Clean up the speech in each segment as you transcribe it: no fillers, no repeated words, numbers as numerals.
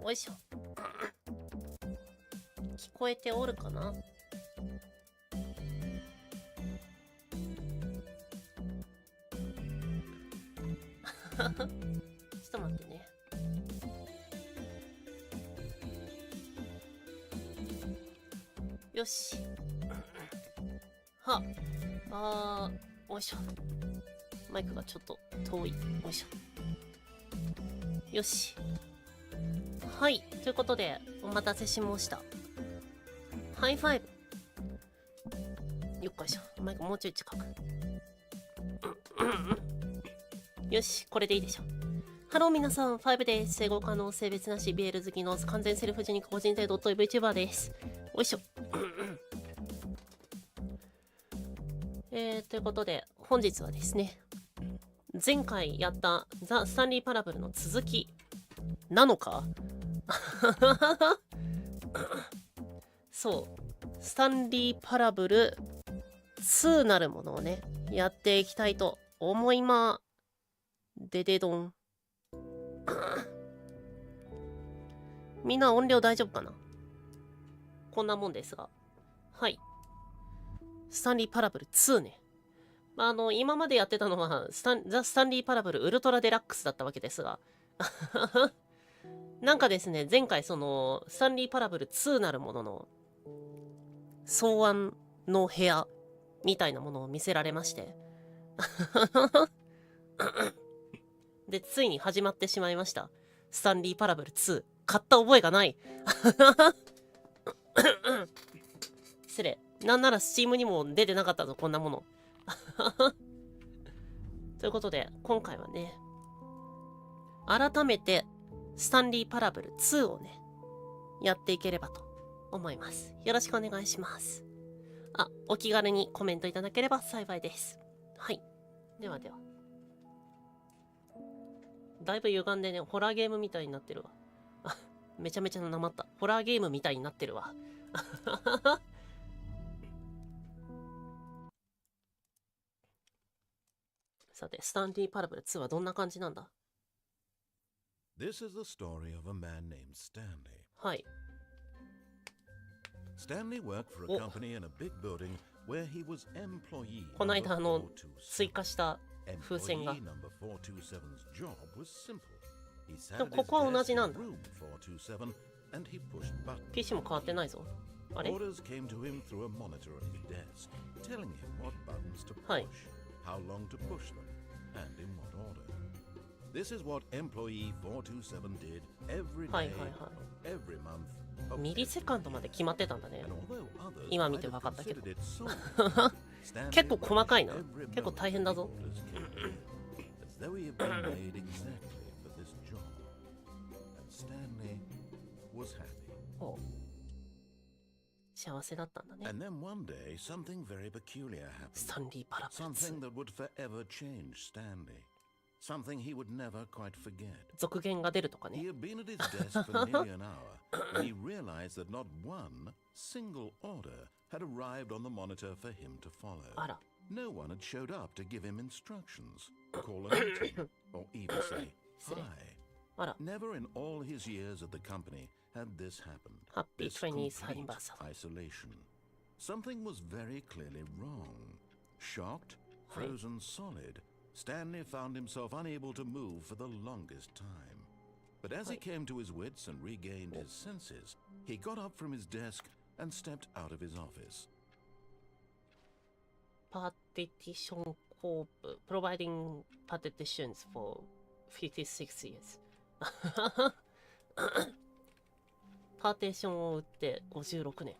よいしょ。聞こえておるかな？ちょっと待ってね。よし。よいしょ。マイクがちょっと遠い。よいしょ。よし。はい。ということで、お待たせしました。ハイファイブ。よっこいしょ。マイクもうちょい近く。よし。これでいいでしょ。ハロー皆さん、fiVeです。英語可能、性別なし、BL 好きの完全セルフ受肉個人勢ドット絵Vtuberです。よいしょ。ということで、本日はですね、前回やったザ・スタンリー・パラブルの続きなのかそう、スタンリー・パラブル2なるものをね、やっていきたいと思いまででどん。みんな音量大丈夫かな？こんなもんですが。はい。スタンリー・パラブル2ね。今までやってたのはザ・スタンリー・パラブルウルトラデラックスだったわけですが。なんかですね、前回その、スタンリー・パラブル2なるものの、草案の部屋みたいなものを見せられまして。で、ついに始まってしまいました。スタンリー・パラブル2。買った覚えがない。失礼。なんならスチームにも出てなかったぞ、こんなもの。ということで、今回はね、改めて、スタンリー・パラブル2をね、やっていければと思います。よろしくお願いします。お気軽にコメントいただければ幸いです。はい。ではでは。だいぶ歪んでね、ホラーゲームみたいになってるわ。めちゃめちゃなまった。ホラーゲームみたいになってるわ。さて、スタンリー・パラブル2はどんな感じなんだ？ This is the story of a man named Stanley. はい。Stanley worked for a company in a big building where he was employee この間number 追加した風船が。 Employee number 427's job was simple. He で sat も at こ his こは同 desk じ in なんだ。 room 427 and he pushed buttons. PC も変わってないぞ。あれ？ Orders came to him through a monitor on his desk, telling him what buttons to push, はい。how long to push them, and in what order. This is what employee 427 did every はい day, はいは every month. い。ミリセカンドまで決まってたんだね。 And although others 今見 might て have 分かったけど。 considered it so, Stanley 結構細かいな。 watched every 結構大変だぞ。 moment orders came, as though he had been made exactly for this job. And Stanley was happy. おう。幸せだったんだね。 And then one day, something very peculiar ス happened. タンリー・パラブル Something 2。 that would forever change Stanley. Something he would never quite forget. 続編が出るとか He ね。 had been at his desk for nearly an hour when he realized that not one single order had arrived on the monitor for him to follow. あら。 No one had showed up to give him instructions, call a meeting, or even say hi. あら。 Never in all his years at the company had this happened. ハッピー This 20th complete anniversary。 isolation. Something was very clearly wrong. Shocked, frozen solid, Stanley found himself unable to move for the longest time. But as he came to his wits and regained his senses, he got up from his desk and stepped out of his office. パーティションコープ、providing partitions for 56 years パーテーションを売って56年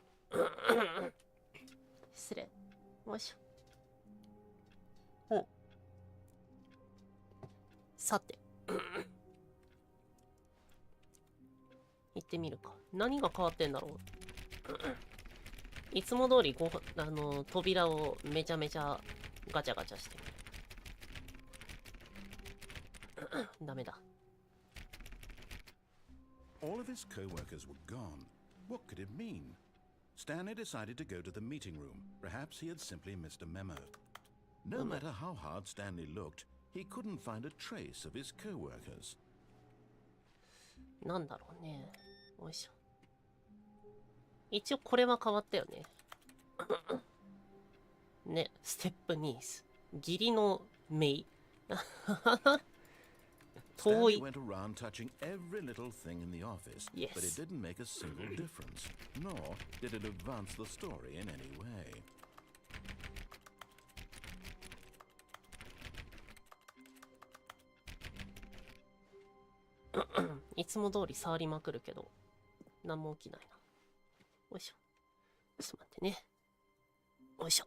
失礼。よいしょ。お。さて行ってみるか。何が変わってんだろう。いつも通り扉をめちゃめちゃガチャガチャしてダメだ。 All of his co-workers were gone. What could it mean? Stanley decided to go to the meeting room. Perhaps he had simply missed a memo. No matter how hard Stanley looked, he couldn't find a trace of his co-workers. なんだろうね。よいしょ。一応これは変わったよね。ね、ステップニース。義理のメイ。遠い。 Stanley went around touching every little thing in the office, Yes. but it didn't make a single difference, nor did it advance the story in any way. いつも通り触りまくるけど、何も起きないな。よいしょ。ちょっと待ってね。よいしょ。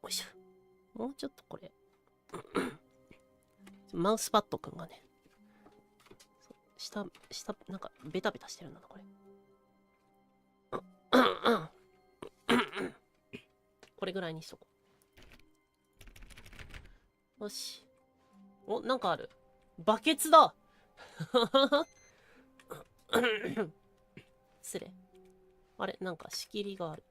よいしょ。もうちょっとこれ。マウスパッドくんがね。下、なんかベタベタしてるんだな、これ。これぐらいにしとこう。よし。お、なんかある。バケツだ。失礼。あれ、なんか仕切りがある。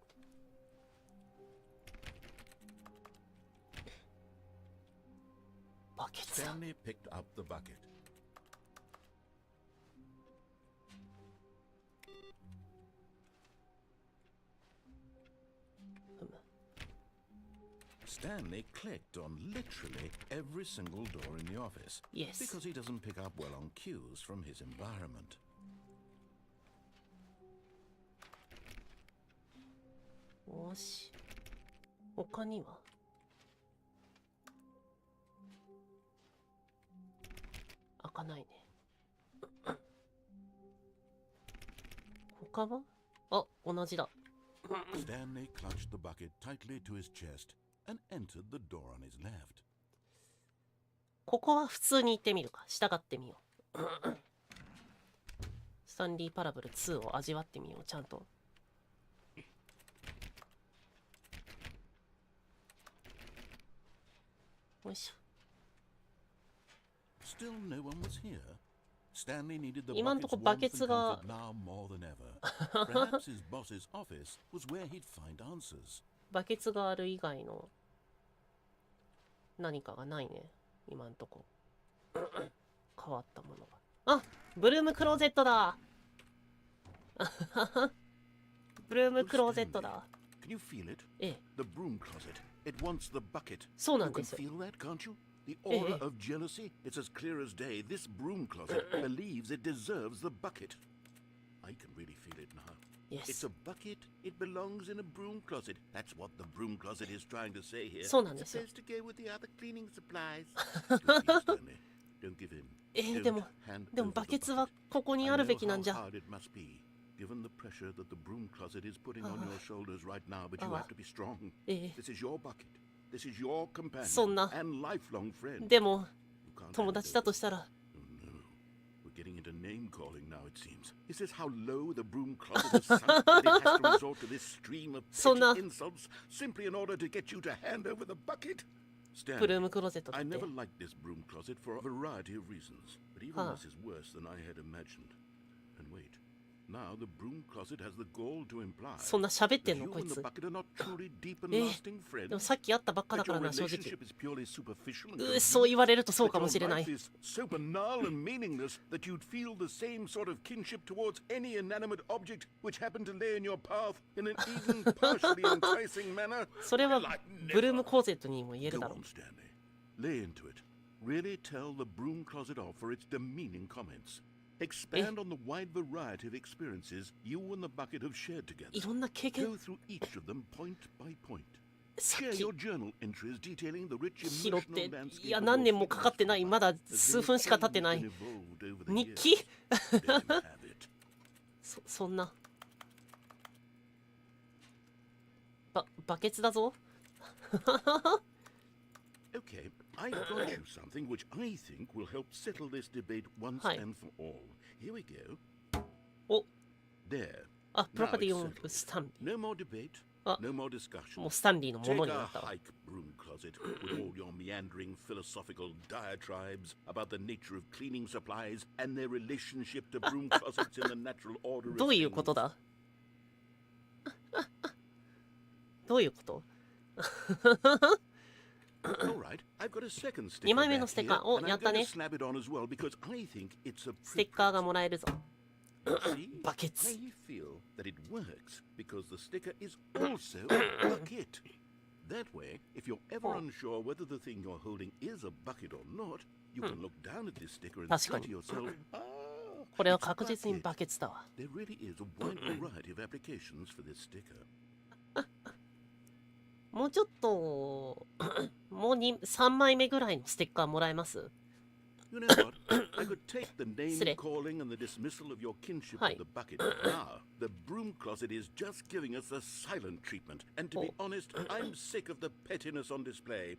バケツだ。 Stanley picked up the bucket. Stanley clicked on literally every single door in the office. Yes. Because he doesn't pick up well on cues from his environment. よし。他には開かないね。他はあ、同じだ。Stanley clutched the bucket tightly to his chest and entered the door on his left. ここは普通に行ってみるか。従ってみよう。スタンリーパラブル2を味わってみよう、ちゃんと。よいしょ。 Still no one was here. Stanley needed the 今んと bucket's こバ warmth ケ and ツが comfort now more than ever. Perhaps his boss's office was where he'd find answers. バケツがある以外の何かがないね。今んとこ。変わったものが。あ、ブルームクローゼットだ。ブルームクローゼットだ。 Can you feel it? ええ。 The broom closet. It wants the bucket. そうな You んで can す。 feel that, can't you? The Eh, aura eh. of jealousy. It's as clear as day. This broom closet believes it deserves the bucket. I can really feel it now. Yes. It's a bucket. It belongs in a broom closet. That's what the broom closet is trying to say here. そうなんで It's すよ。 supposed to go with the other cleaning supplies. Don't be stony. Don't give in. で Don't も hand でも over バ the ケツは bucket. ここに I ある know べきなん how じゃ。 hard it must be, given the pressure that the broom closet is putting on your shoulders right now, but you Ah. have to be strong. ええ。 This is your bucket. This is your そん companion な。 and lifelong friend. でも You can't 友 hand 達 it だ over. としたら Oh no. We're getting into name calling now, it seems. Is this how low the broom closet has sunk that it has to resort to this stream of そんな petty insults simply in order to get you to hand over the bucket? ブルー Stanley, ムクローゼットだ I って。 never liked this broom closet for a variety of reasons, but even Huh. this is worse than I had imagined. And wait, now the broom closet has the gall to imply そんな喋って that んの you こい and the つ。 bucket are not truly deep and ええ。 lasting でも friends. さっき会ったばっかだ That から your な、正直。 relationship is purely superficial and そう言わ convenient. れるとそう That かも your しれない。 life is so banal and meaningless that you'd feel the same sort of kinship towards any inanimate object which happened to lay in your path in an even partially enticing manner. それは Well, I ブルーム never. クローゼットにも言える Go だろ on, Stanley. Lay into it. Really tell the broom closet off for its demeaning comments. Expand on the wide variety of experiences you and the bucket have shared う。 together. いろんな経験 Go through each of them point by point. さっ Share き your journal entries detailing the rich 拾っ emotional て、 landscape いや of 何 your 年もかかってない。 freedom まだ as they 数分しか経ってな changed い。 and evolved over the 日 years. 記 Let them have it. そんな。バケツだぞ。 Okay, I've got you something which I think will help settle this debate once Hi. and for all. Here we go. お、 There. あ、プロパティ Now オ it's ン settled. スタンリ No more debate. あ、 No more discussion. もうスタンリーのも Take のに a なったわ。 hike, broom closet, with all your meandering philosophical diatribes about the nature of cleaning supplies and their relationship to broom closets in the natural order of どういうこと things. だどういうこと2枚目のステッカーをやったね。ステッカーがもらえるぞ。バケツ。That way, if you're ever unsure whether the thing you're holding is a bucket or not, you can look down at this sticker and say to yourself, "Ah, これは確実にバケツだわ。 there really is a wide variety of applications for this sticker." もうちょっともう3枚目ぐらいのステッカーもらえます？ You know what? I could take the name calling and the dismissal of your kinship with the bucket. Now, the broom closet is just giving us a silent treatment. And to be honest, I'm sick of the pettiness on display.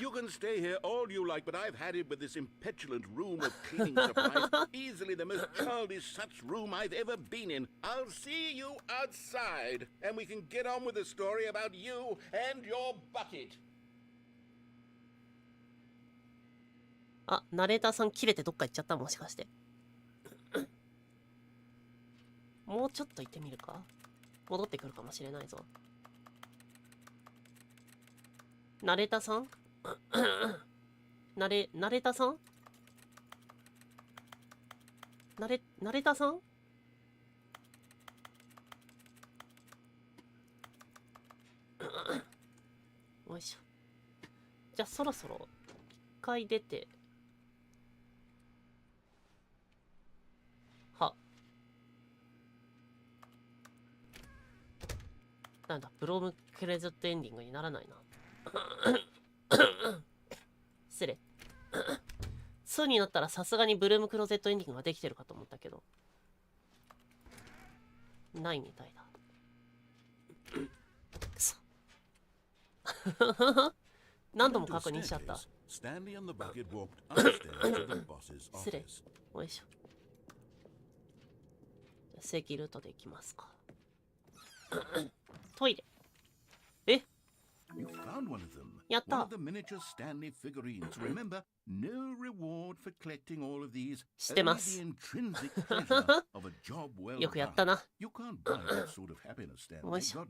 You can stay here all you like, but I've had it with this impetulant room of cleaning supplies. Easily the most childish such room I've ever been in. I'll see you outside, and we can get on with the story about you and your bucket. あ、ナレーターさん切れてどっか行っちゃった？もしかして。もうちょっと行ってみるか？戻ってくるかもしれないぞ。ナレーターさんナレーターさんナレーターさんよいしょ。じゃあそろそろ一回出て。なんだ、ブロームクレジットエンディングにならないな。失礼。2になったらさすがにブルームクローゼットエンディングができてるかと思ったけど。ないみたいだ。くそ。何度も確認しちゃった。失礼。よいしょ。正規ルートで行きますか。トイレ。え？やった。知ってます。よくやったな。よいしょ。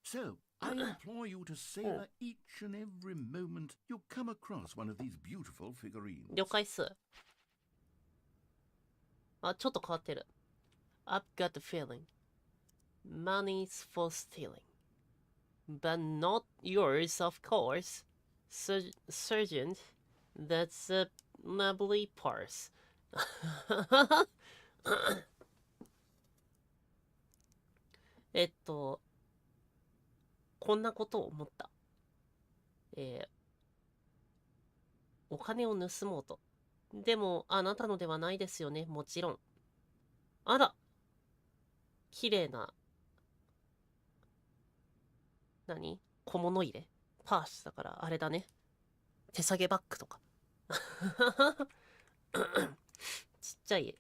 So, I implore you to savor each and every moment you come across one of these beautiful figurines. 了解っす。あ、ちょっと変わってる。I've got the feeling. Money's for stealing. But not yours, of course. Sergeant, that's a lovely purse. こんなことを思った。お金を盗もうと。でも、あなたのではないですよね、もちろん。あら、綺麗な、何？小物入れ？パースだから、あれだね。手提げバッグとか。ちっちゃい、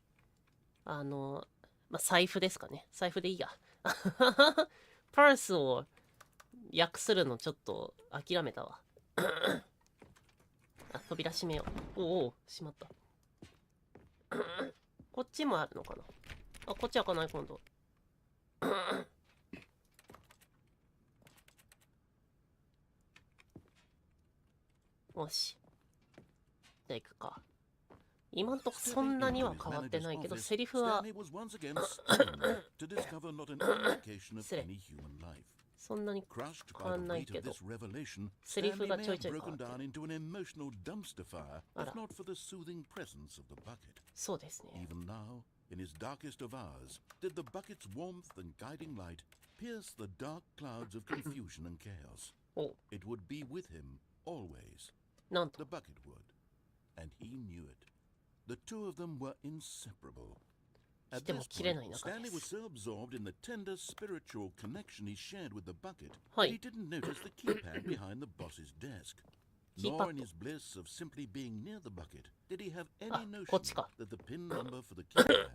財布ですかね。財布でいいや。パースを訳するのちょっと諦めたわ。あ、扉閉めよう。おお、閉まった。こっちもあるのかな。あ、こっち開かない、今度。よし。じゃあ行くか。今んとこそんなには変わってないけど、セリフは失礼。そんなに変わんないけど、セリフがちょいちょい変わってる。あら。そうですね。In his darkest of hours, did the bucket's warmth and guiding light pierce the dark clouds of confusion and chaos? It would be with him always. The bucket would. And he knew it. The two of them were inseparable. At this point, Stanley was so absorbed in the tender spiritual connection he shared with the bucket that he didn't notice the keypad behind the boss's desk. Nor in his bliss of simply being near the bucket did he have any notion that the PIN number for the keypad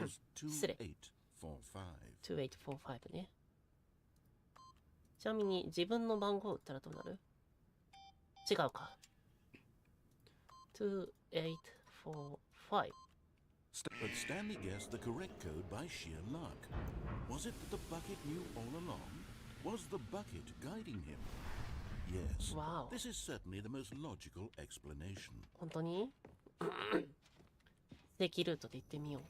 was 2845. 2845ね。ちなみに自分の番号を打ったらどうなる？違うか。2845. But Stanley guessed the correct code by sheer luck. Was it that the bucket knew all along? Was the bucket guiding him? Yes, Wow. this is certainly the most logical explanation. 本当に正規ルートで行ってみよう。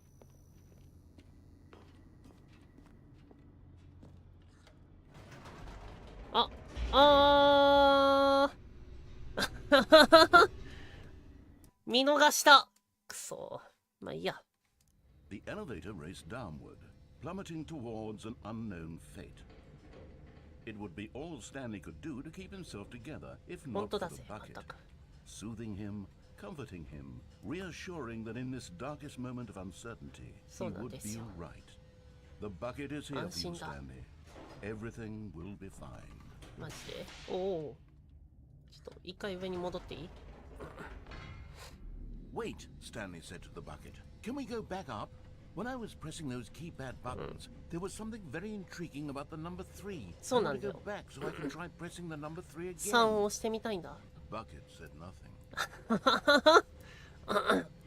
見逃した。くそ。まあいいや。The elevator raced downward, plummeting towards an unknown fate. It would be all Stanley could do to keep himself together if 本 not 当 for だ the ぜ、ま bucket, ったく。 soothing him, comforting him, reassuring that in this darkest moment of uncertainty, he そうなん would です be よ。 right. The bucket is here for you, 安心だ。 Stanley. Everything will be fine. マジで。おお。ちょっと一回上に戻っていい？ Wait, Stanley said to the bucket. Can we go back up? When I was pressing those keypad buttons, there was something very intriguing about the number 3. そう I な want んだ to よ。 go back so I can try pressing the number 3 3 again. を押してみたいんだ。 The bucket said nothing.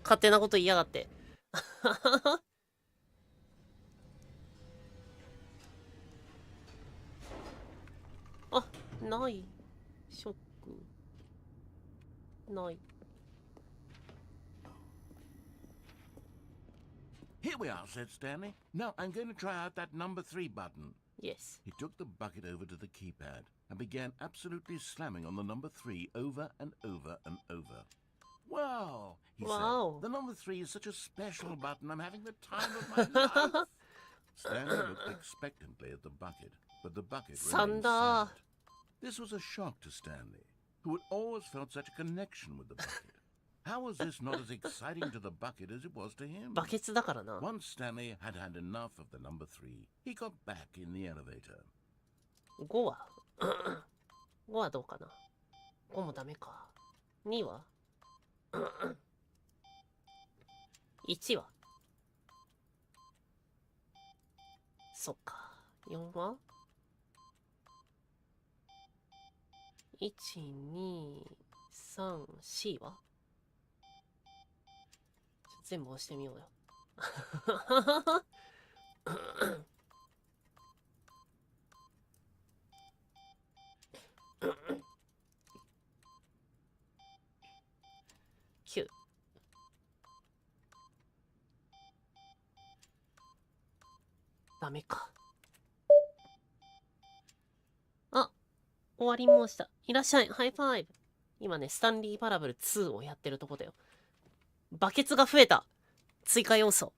勝手なこと言いやがって。あ、ない。ショック。ない。Here we are, said Stanley. Now I'm going to try out that number 3 button. Yes. He took the bucket over to the keypad and began absolutely slamming on the number 3 over and over and over. Wow, he Wow. said. The number 3 is such a special button. I'm having the time of my life. Stanley looked expectantly at the bucket, but the bucket remained Sanda. silent. This was a shock to Stanley, who had always felt such a connection with the bucket. How was this not as exciting to the bucket as it was to him? バケツだからな。 Once Stanley had had enough of the number 3, he got back in the elevator. 5は5はどうかな。5もダメか。2は1はそっか。4は1、2、3、4は全部押してみようよ。9。ダメか。あ、終わりました。いらっしゃい。ハイファイブ。今ね、スタンリーパラブル2をやってるとこだよ。バケツが増えた。追加要素。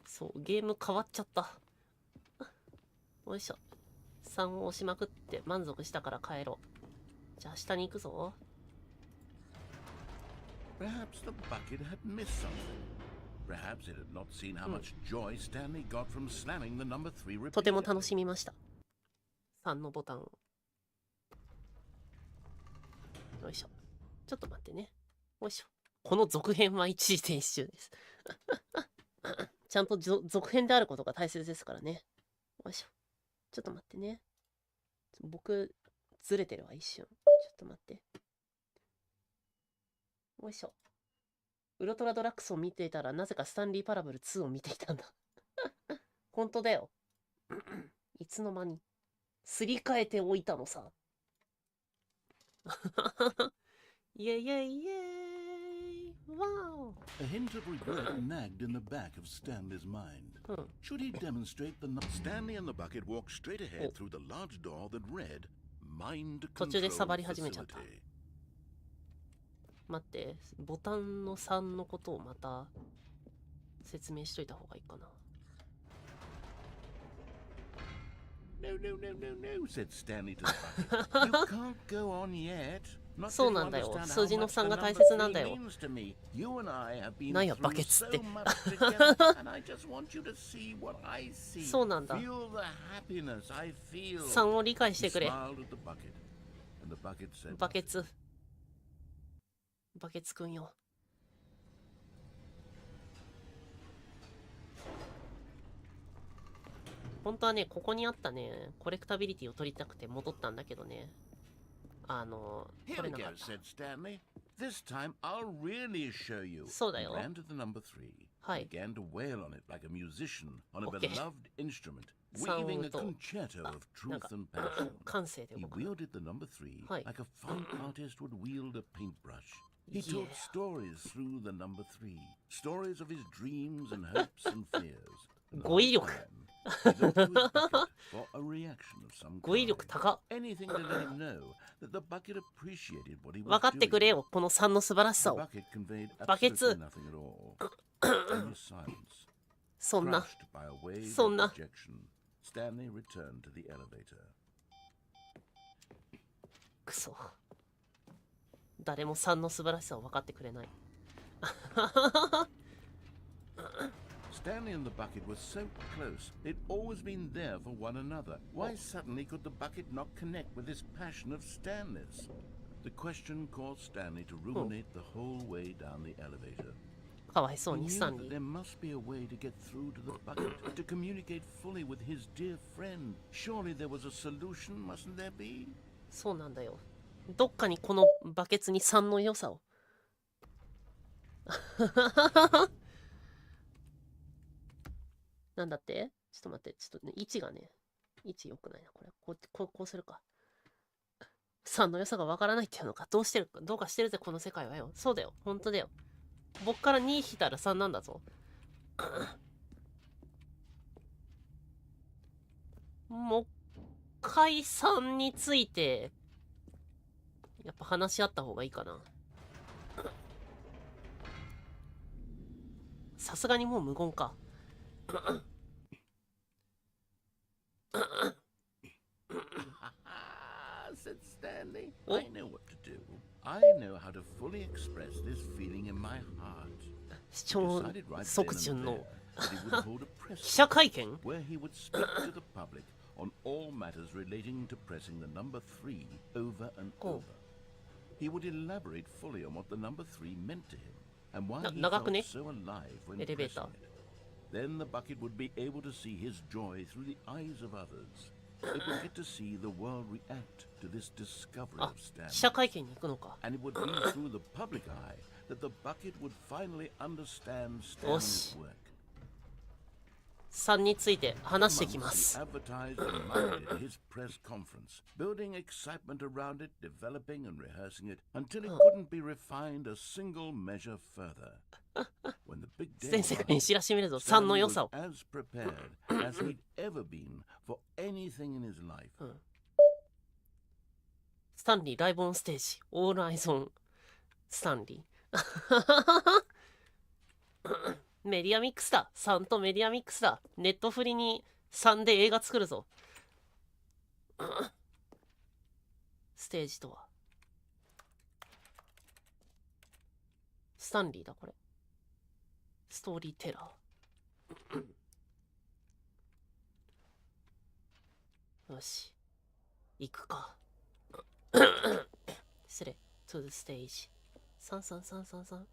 そう、ゲーム変わっちゃった。よいしょ。3を押しまくって満足したから帰ろう。じゃあ下に行くぞ。Perhaps the bucket had missed something. Perhaps it had not seen how much joy Stanley got from slamming the number 3とても repeatedly. 楽しみました。3のボタンを。よいしょ。ちょっと待ってね。よいしょ。この続編は一時停止中です。ちゃんと続編であることが大切ですからね。よいしょ。ちょっと待ってね。僕、ずれてるわ、一瞬。ちょっと待って。よいしょ。ウルトラドラックスを見ていたら、なぜかスタンリーパラブル2を見ていたんだ。本当だよ。いつの間に。すり替えておいたのさ。イエイイエイイエイ。わー A hint of regret nagged in the back of Stanley's mind. Should he demonstrate the Stanley and the bucket walked straight ahead through the large door that read Mind 途中で Control 触り始めちゃった。 Facility. 待って、ボタンの3のことをまた説明しといた方がいいかな。No, no, no, no, no, said Stanley to the bucket. You can't go on yet. Not そう till な you んだよ。 understand 数 how 字の much 3 the が number 大切なんだ 3 よ。 means to me. You and I have been なんや、 through バケツって。 so much together, and I just want you to see what I see. そうなんだ。 Feel the happiness I feel. 3を理解し He てくれ。 smiled at the bucket, and the bucket said バケ nothing. ツ。バケツくんよ。本当はね、ここにあったね、コレクタビリティを取りたくて戻ったんだけどね。取 Here れ we なか go, った。 said Stanley. This time I'll really show you. そうだ He よ。 ran to the number 3. はい。 Began to wail on it like a musician on a Okay. beloved instrument. Weaving a concerto of truth and passion, 感性で he 動く。 wielded the number 3はい。 like a fine artist would wield a paintbrush. He told stories through the number 3, stories of his dreams and hopes and fears. 語彙力。 He looked to his bucket for a reaction of some 語彙 kind. 力高。 Anything to let him know that the bucket appreciated what he 分 was かってく doing. れよ、この3の素晴らし The さを。 bucket conveyed バケツ。 absolutely nothing at all. In his silence, そんな。 crushed by a wave そん of な。 rejection, Stanley returned to the elevator. くそ。誰も3の素晴らしさを分かってくれない。Stanley and the bucket were so close. They'd always been there for one another. Why suddenly could the bucket not connect with this passion of Stanley's? The question caused Stanley to ruminate the whole way down the elevator. かわいそう He に knew スタン that リ there ー。 must be a way to get through to the bucket, to communicate fully with his dear friend. Surely there was a solution, mustn't there be? そうなんだよ。どっかにこのバケツに3の良さを。なんだって？ちょっと待って、ちょっとね、位置がね、位置良くないな。これ、こうするか。3の良さがわからないっていうのか。どうしてるか、どうかしてるぜ、この世界はよ。そうだよ。本当だよ。僕から2引いたら3なんだぞ。もう一回3について、やっぱ話し合った方がいいかな。さすがにもう無言か。said Stanley. I know what to do. I know how to fully express this feeling in my heart. 視聴 Decided right 即 then 順 and の there that he would hold a press 記者会見 where he would speak to the public on all matters relating to pressing the number 3 over and over. He would elaborate fully on what the number 3 meant to him and why he 長くね felt so alive when エレベー pressing ター it. Then the bucket would be able to see his joy through the eyes of others. It would get to see the world react to this discovery あ of Stanley. 記者会見に行くのか。 And it would be through the public eye that the bucket would finally understand Stanley's work. 3について話してきま He す。 advertised and marketed his press conference, building excitement around it, developing and rehearsing it until it couldn't be refined a single measure further. When the big day 全世界に arrived, 知らしめるぞ、3の Stanley 良 was さを。 as prepared as he'd ever been for anything in his life. スタンリーライブオンステージ。オールアイゾン。スタンリー。メディアミックスだ。3とメディアミックスだ。ネットフリに3で映画作るぞ。ステージとは。スタンリーだ、これ。ストーリーテラー。よし。行くか。失礼。to the stage。33333。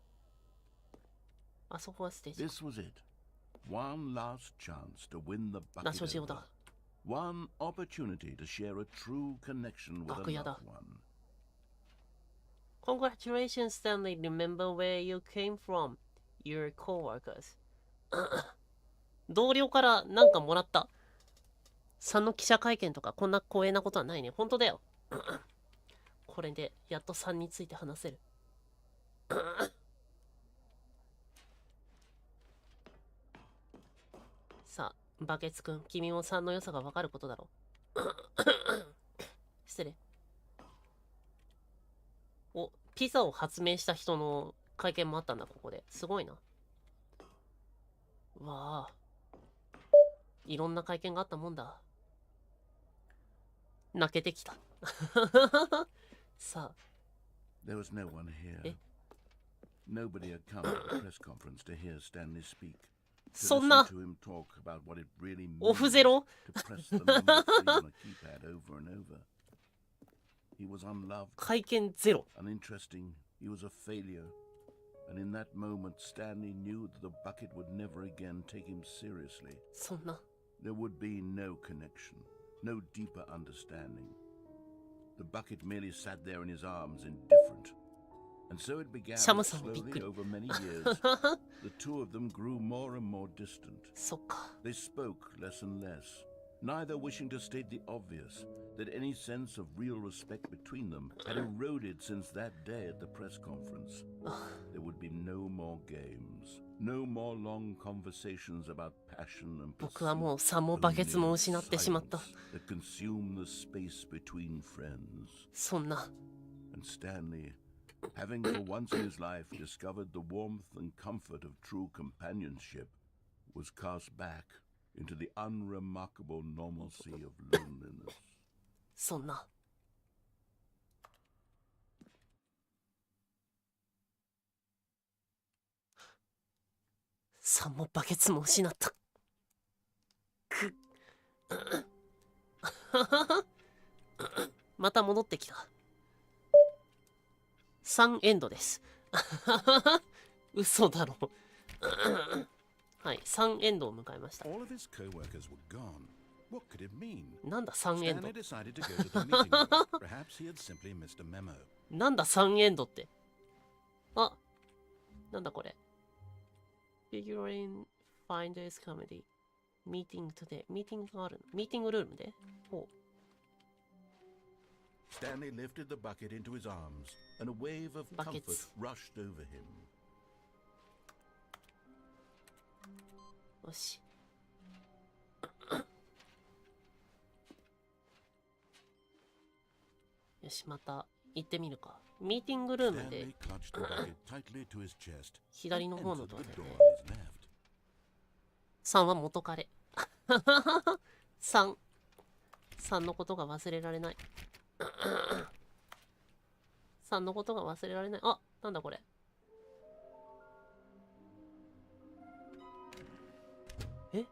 あそこはステージ。 This was it. One last chance to win the ナ bucket ショジオ over. だ。 One opportunity to share a true connection with a 楽屋だ。 loved one. Congratulations, Stanley. Remember where you came from. Your coworkers. 同僚からなんかもらった。3の記者会見とかこんな光栄なことはないね。本当だよ。これでやっと3について話せる。さあ、バケツくん、君も3の良さがわかることだろう。失礼。お、ピザを発明した人の会見もあったんだ、ここで。すごいな。わあ。いろんな会見があったもんだ。泣けてきた。さあ。 There was no one here. Nobody had come to the press conference to hear Stanley speak. そ To んな listen to him talk about what it really オ means フゼロ to press the number 3 on a keypad over and over. He was unloved, 会見ゼロ。 uninteresting. He was a failure. And in that moment, Stanley knew that the bucket would never again take him seriously. そんな。 There would be no connection, no deeper understanding. The bucket merely sat there in his arms, indifferent. And so it began シャムさんもびっ slowly くり。 over many years. The two of them grew more and more distant. そっか。 They spoke less and less. neither wishing to state the obvious, that any sense of real respect between them had eroded since that day at the press conference. There would be no more games, no more long conversations about passion and 僕はもう3もバケツも失ってしまった。that consume the space between friends. そんな。And Stanley, having for once in his life discovered the warmth and comfort of true companionship, was cast back into the unremarkable normalcy of loneliness. そんな。3もバケツも失った。くまた戻ってきた。3エンドです。嘘だろ。はい、3エンドを迎えました。なんだ3エンド。なんだ3エンドって。あ、なんだこれ。Figuring Finders Comedy Meeting Today ミーティングがあるの。ミーティングルームでほう。Stanley lifted the bucket into his arms, and a wave of comfort rushed over him. よし。よし、また行ってみるか。ミーティングルームで左の方のドアだよね。3は元彼。3のことが忘れられない。3のことが忘れられない。あ、なんだこれ。え？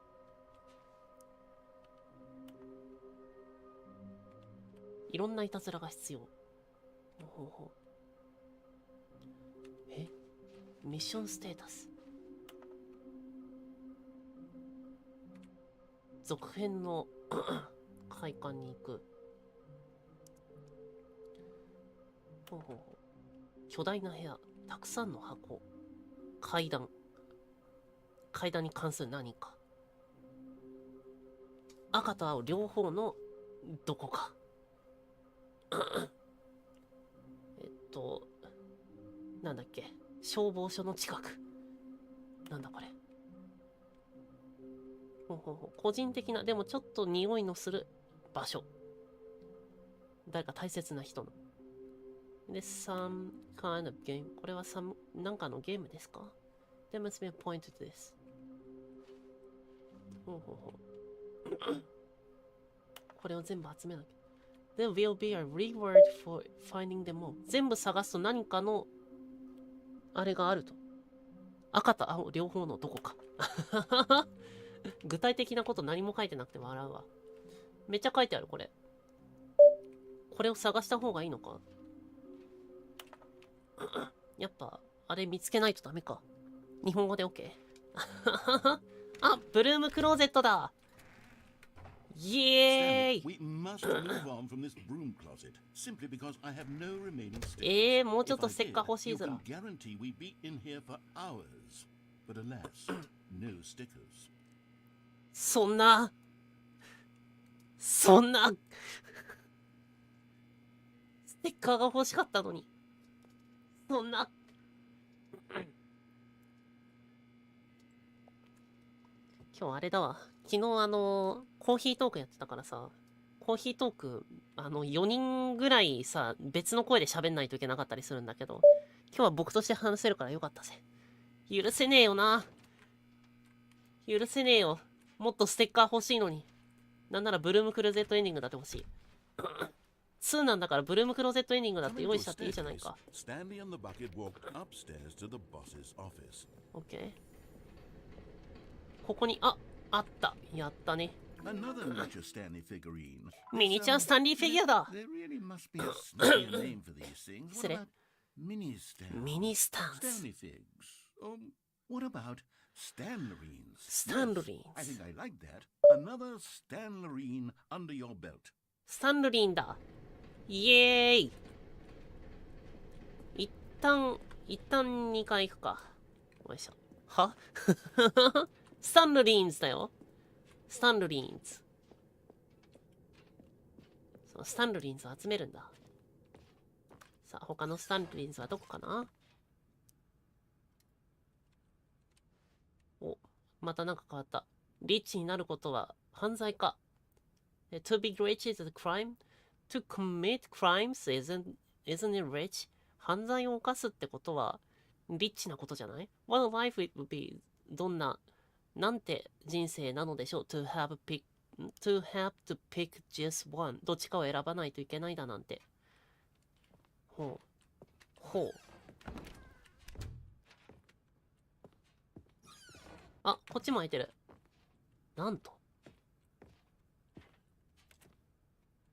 いろんないたずらが必要。ほうほう。え？ミッションステータス。続編の会館に行く。ほうほうほう。巨大な部屋、たくさんの箱、階段。階段に関する何か。赤と青両方のどこか。なんだっけ。消防署の近く。なんだこれ。ほうほうほう。個人的な、でもちょっと匂いのする場所。誰か大切な人の。で、some kind of game。これはなんかのゲームですか？ There must be a point to this。ほうほうほう。これを全部集めなきゃ。There will be a reward for finding them all。全部探すと何かのあれがあると。赤と青両方のどこか。具体的なこと何も書いてなくて笑うわ。めっちゃ書いてあるこれ。これを探した方がいいのか？やっぱあれ見つけないとダメか。日本語で OK。あ、ブルームクローゼットだ。イエーイ。もうちょっとステッカー欲しいずら。そんなステッカーが欲しかったのに。そんな今日あれだわ。昨日コーヒートークやってたからさ、コーヒートーク4人ぐらいさ別の声で喋んないといけなかったりするんだけど、今日は僕として話せるからよかったぜ。許せねえよな。許せねえよ。もっとステッカー欲しいのに。なんならブルームクローゼットエンディングだって欲しい。2なんだからブルームクローゼットエンディングだって用意しちゃっていいじゃないか。オッケー。ここにあった。やったね。ミニチュアスタンリーフィギュアだ。失礼。ミニスタンス。スタンルリーン。スタンルリーンだ。イエーイ。一旦2回行くか。よいしょ。はスタンルリーンズだよ。スタンルリーンズ。そのスタンルリンズを集めるんだ。さあ、他のスタンルリンズはどこかな。お、またなんか変わった。リッチになることは犯罪か。To be rich is a crime? To commit crimes isn't it rich? 犯罪を犯すってことはリッチなことじゃない？ What life it would be? どんな、なんて人生なのでしょう？ To have to pick just one. どっちかを選ばないといけないだなんて。ほう。ほう。あ、こっちも開いてる。なんと。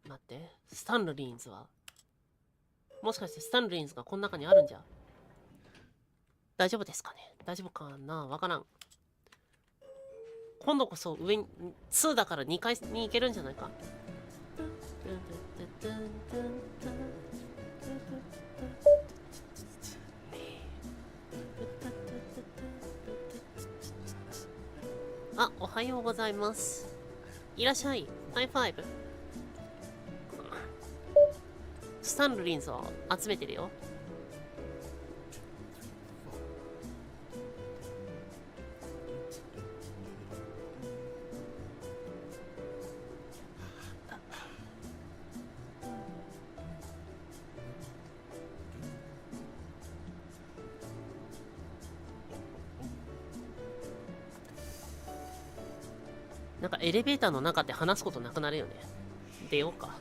待って、スタンルリーンズはもしかしてスタンルリーンズがこの中にあるんじゃ。大丈夫ですかね。大丈夫かな、わからん。今度こそ上に2だから2階に行けるんじゃないか。あ、おはようございます。いらっしゃい。ハイファイブ。スタンルリンズを集めてるよ。なんかエレベーターの中って話すことなくなるよね。出ようか。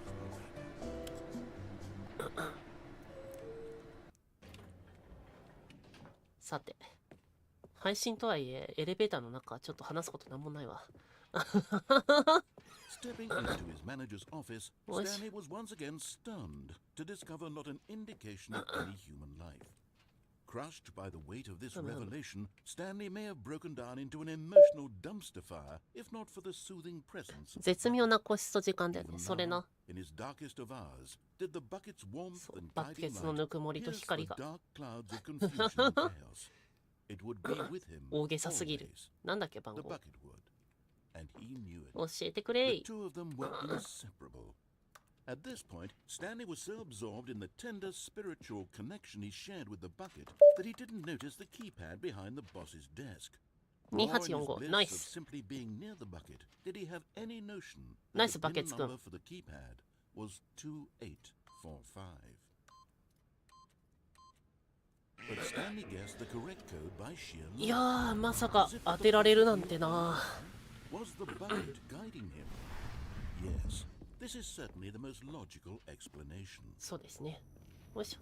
さて、配信とはいえエレベーターの中ちょっと話すことなんもないわ。Stepping into his manager's office, Stanley was once again stunned to discover not an indication of any human life. Crushed by the weight of this revelation, Stanley may have broken down into an emotional dumpster fire, if not for the soothing presence of 絶妙な個室時間だよね。それな。In his darkest of hours, did the bucket's warmth and バケ guiding ツの light ぬくもりと pierce 光 the が dark clouds of confusion and chaos? It would be with him 大げさすぎる。 always. なんだっけ番 The 号。 bucket would, and he knew it. 教えてくれ The い。 two of them were inseparable. At this point, Stanley was so absorbed in the tender spiritual connection he shared with the bucket that he didn't notice the keypad behind the boss's desk. Nor in his 2845 bliss ナイ of ス。 simply being near the bucket did he have any notion that ナイス the バケ pin ツくん。 number for the keypad was 2845. But Stanley guessed the correct code by sheer いや luck. ー、まさか当てられるなんてな。 Was the bucket guiding him? Yes. This is certainly the most logical explanation. そうですね。よいしょ。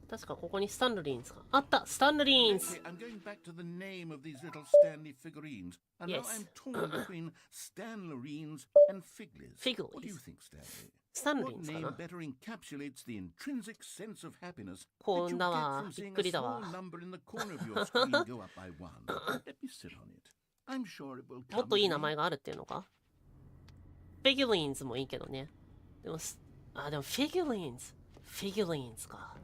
確かここにスタンルリーンズがあった。スタンルリーンズ。 I'm going back to the name of these little Stanley figurines, and now Yes. I'm torn between Stanlerines and Figlies. Figures. What do you think, Stanley? スタンルリ What ーンズか name な。 better encapsulates the intrinsic sense of happiness こ that ん you だ get わ。 from びっ seeing く a りだわ。 small number in the corner of your screen go up by one? Let me sit on it. I'm sure it will も come っといい to 名 me. 前があるっていうのか。フィギュリーンズもいいけどね。でもでもフィギュリーンズ。フィギュリーンズか。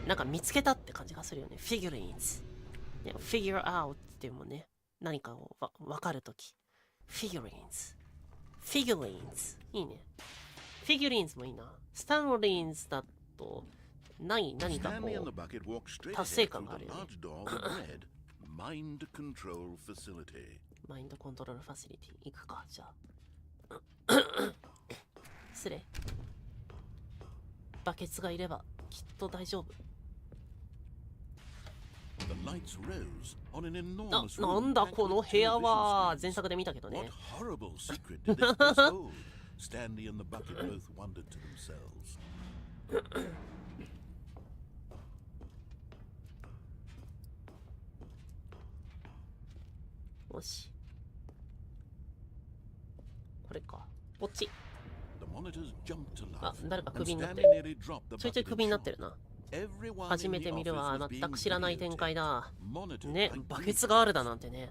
なんか見つけたって感じがするよね。フィギュリーンズ。ね、フィギュアウトっていうもんね。何かをわかるとき。フィギュリーンズ。フィギュリーンズ。いいね。フィギュリーンズもいいな。スタンリーンズだと、何かこ Stanley and the う、 bucket walked straight 達成 ahead 感 through があ the るよね。 large door that read Mind Control Facility. マインドコントロールファシリティ行くか、じゃあ。失礼。バケツがいればきっと大丈夫。The lights rose on an な enormous な room んだ packed この with 部屋 television は screens. 前作で見たけど What ね。 horrible secret did this place hold? Stanley and the bucket both wondered to themselves. よし。これか。こっち。 The monitors jumped to あ、 life, 誰か and クビになって Stanley る。 nearly dropped the ちょいちょい bucket ク in ビになっ shock. てるな。 Everyone 初 in め the て見る office わ。 was 全 being く知らない展開 videotaped, だ。 monitored ね、 by バケツがあるだ creepers. なんてね。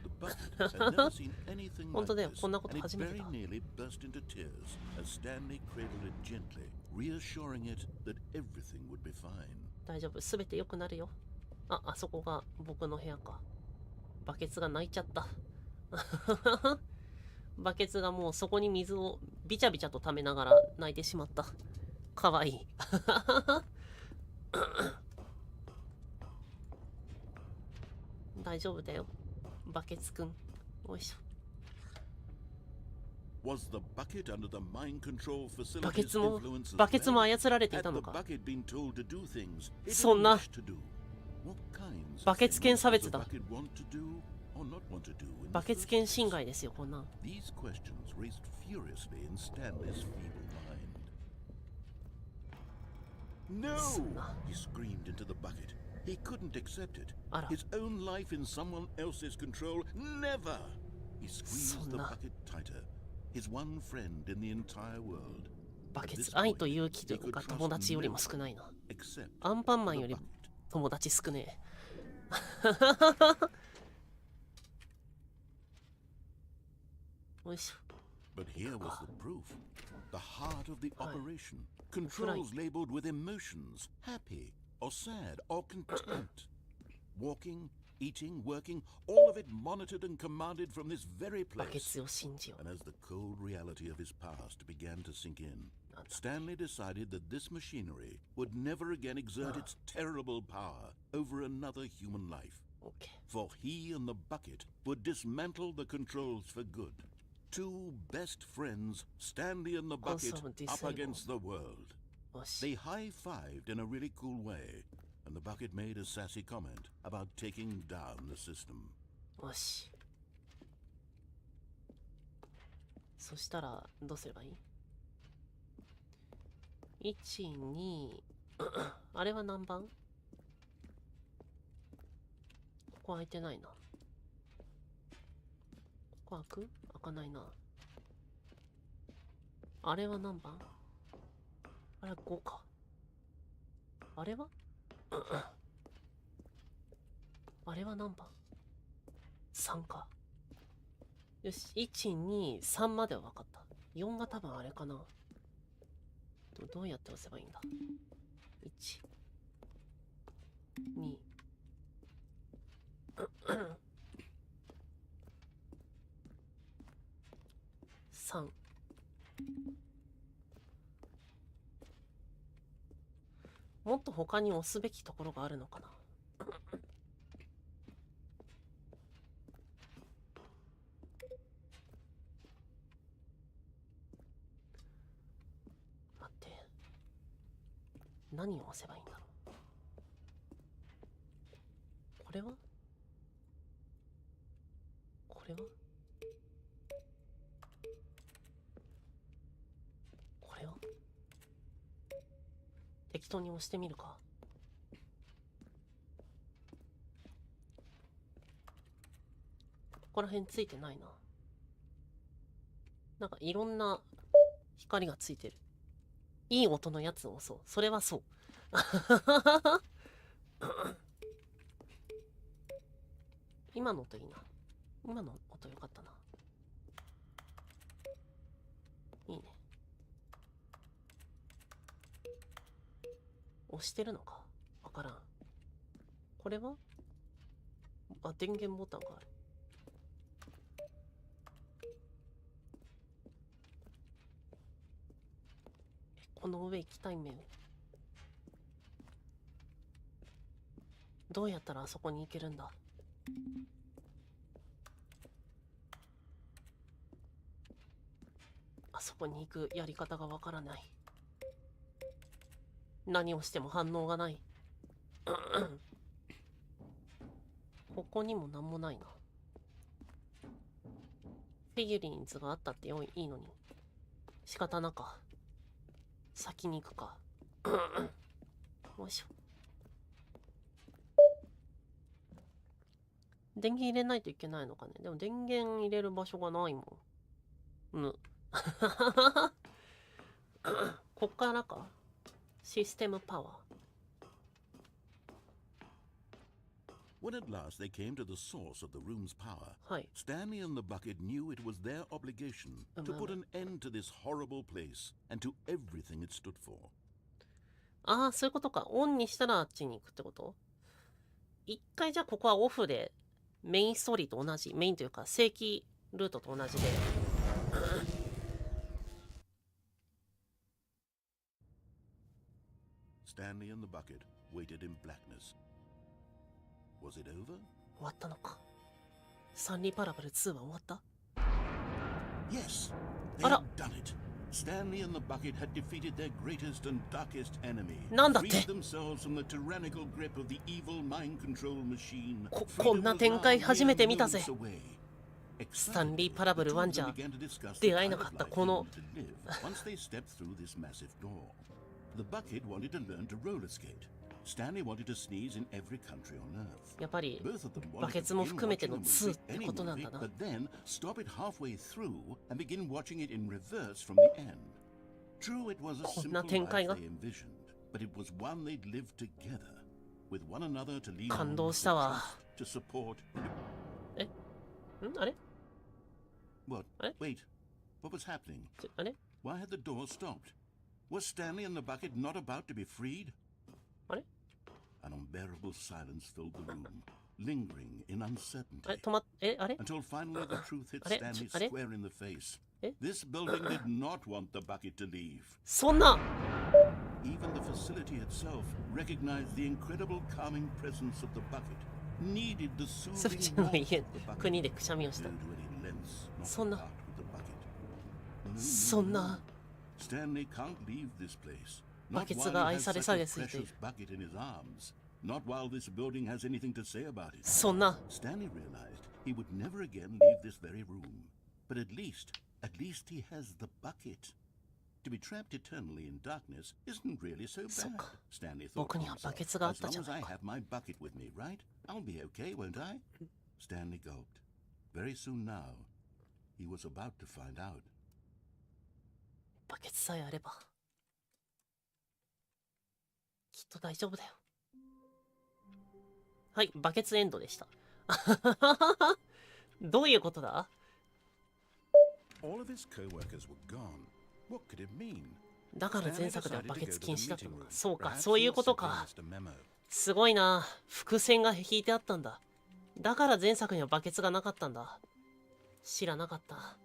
The bucket had never seen anything 本当 like だよ。 this, こんなこと and it 初めて very だ。 nearly burst into tears as Stanley cradled it gently, reassuring it that everything would be fine. 大丈夫。すべて良くなるよ。あ、あそこが僕の部屋か。バケツが泣いちゃった。バケツがもうそこに水をビチャビチャと溜めながら泣いてしまった。かわいい。大丈夫だよ、バケツくん。よいしょ。バケツも操られていたのか。そんなバケツ犬差別だ。バケツ犬侵害ですよ、こんなん。そんな。He couldn't accept it. His own life in someone else's control. Never! He squeezed the bucket tighter. His one friend in the entire world. バケツ、愛と勇気というか友達よりも少ないな。アンパンマンより友達少ねえ。よいしょ。But here was the proof. The heart of the operation. Controls labeled with emotions. Happy. Or sad, or content. Walking, eating, working, all of it monitored and commanded from this very place. And as the cold reality of his past began to sink in, Stanley decided that this machinery would never again exert its terrible power over another human life. For he and the bucket would dismantle the controls for good. Two best friends, Stanley and the bucket, up against the world. They high-fived in a really cool way, and the bucket made a sassy comment about taking down the system. よし。そしたらどうすればいい？ 1、2 あれは何番？ここ開いてないな。ここ開く？開かないな。あれは何番？あれ5か。あれはあれは何番？ 3 か。よし、1、2、3までは分かった。4が多分あれかな。どうやって押せばいいんだ？ 1、2、3。もっと他に押すべきところがあるのかな。待って。何を押せばいいんだろう。これは？これは？これは？適当に押してみるか。ここら辺ついてないな。なんかいろんな光がついてる。いい音のやつを押そう。それはそう。今の音いいな。今の音よかったな。いいね。押してるのかわからん。これは？あ、電源ボタンがある。この上行きたい面。どうやったらあそこに行けるんだ？あそこに行くやり方がわからない。何をしても反応がない。ここにも何もないな。フィギュリンズがあったっていいのに。仕方なか。先に行くか。よいしょ。電源入れないといけないのかね。でも電源入れる場所がないもん。こっからか。システムパワー。When at last they came to the source of the room's power, Stanley and the bucket knew it was their obligation to put an end to this horrible place and to everything it stood for. ああ、そういうことか。オンにしたらあっちに行くってこと？一回じゃあここはオフでメインストーリーと同じ、メインというか正規ルートと同じで Stanley and the bucket waited in blackness. Was it over? 終わったのか。スタンリーパラブル2は終わった？ Yes, they あら。 had done it. Stanley and the bucket had defeated their greatest and darkest enemy. なんだって？ Freed themselves from the tyrannical grip of the evil mind control machine. こんな展開初めて見たぜ。 Freedom was now away. スタンリーパラブル1じゃ began to discuss 出会えなかった the この life they wanted to live once they stepped through this massive door. The bucket wanted to learn to roller skate. Stanley wanted to sneeze in every country on Earth. やっぱり Both of them バ wanted ケ to ツも begin 含めて watching の a 2 movie, って any ことなん movie, だな。 but then stop it halfway through and begin watching it in reverse from the end. True, it was a こんな simple 展開 life が they envisioned, but it was one they'd lived together, with one another to lean 感 on, 動 to したわ。 trust, to support. あれ What? Eh? Wait, what was happening? あれ Why had the door stopped? Was Stanley and the bucket not about to be freed? あれ An unbearable silence filled the room, lingering in あれ uncertainty, 止まっ、あれ until finally the truth hit あれ Stanley あれ square in the face. Eh? This building did not want the bucket to leave. そんな Even the facility itself recognized the incredible calming presence of the bucket, needed the すべ soothing ての warmth 家 of the bucket. 国でくしゃみをした Due to any lengths not そんな to part with the bucket. No, そん no, な Stanley can't leave this place. バ Not ケツ while が he 愛 has され such さ a げすぎてい precious る。 bucket in his arms. Not while this building has anything to say about it. そんな Stanley realized he would never again leave this very room. But at least he has the bucket. To be trapped eternally in darkness isn't really so そっ bad. か Stanley thought 僕 to にはバ himself, ケツがあっ as たじゃ long as な I いか。 have my bucket with me, right? I'll be okay, won't I? Stanley gulped. Very soon now, he was about to find out. バケツさえあればきっと大丈夫だよ。はい、バケツエンドでした。どういうことだ？ All of his co-workers were gone. What could it mean? だから前作ではバケツ禁止だったのか。そうか、 Perhaps そういう he こと simply か。 missed a memo. すごいな。伏線が引いてあったんだ。だから前作にはバケツがなかったんだ。知らなかった。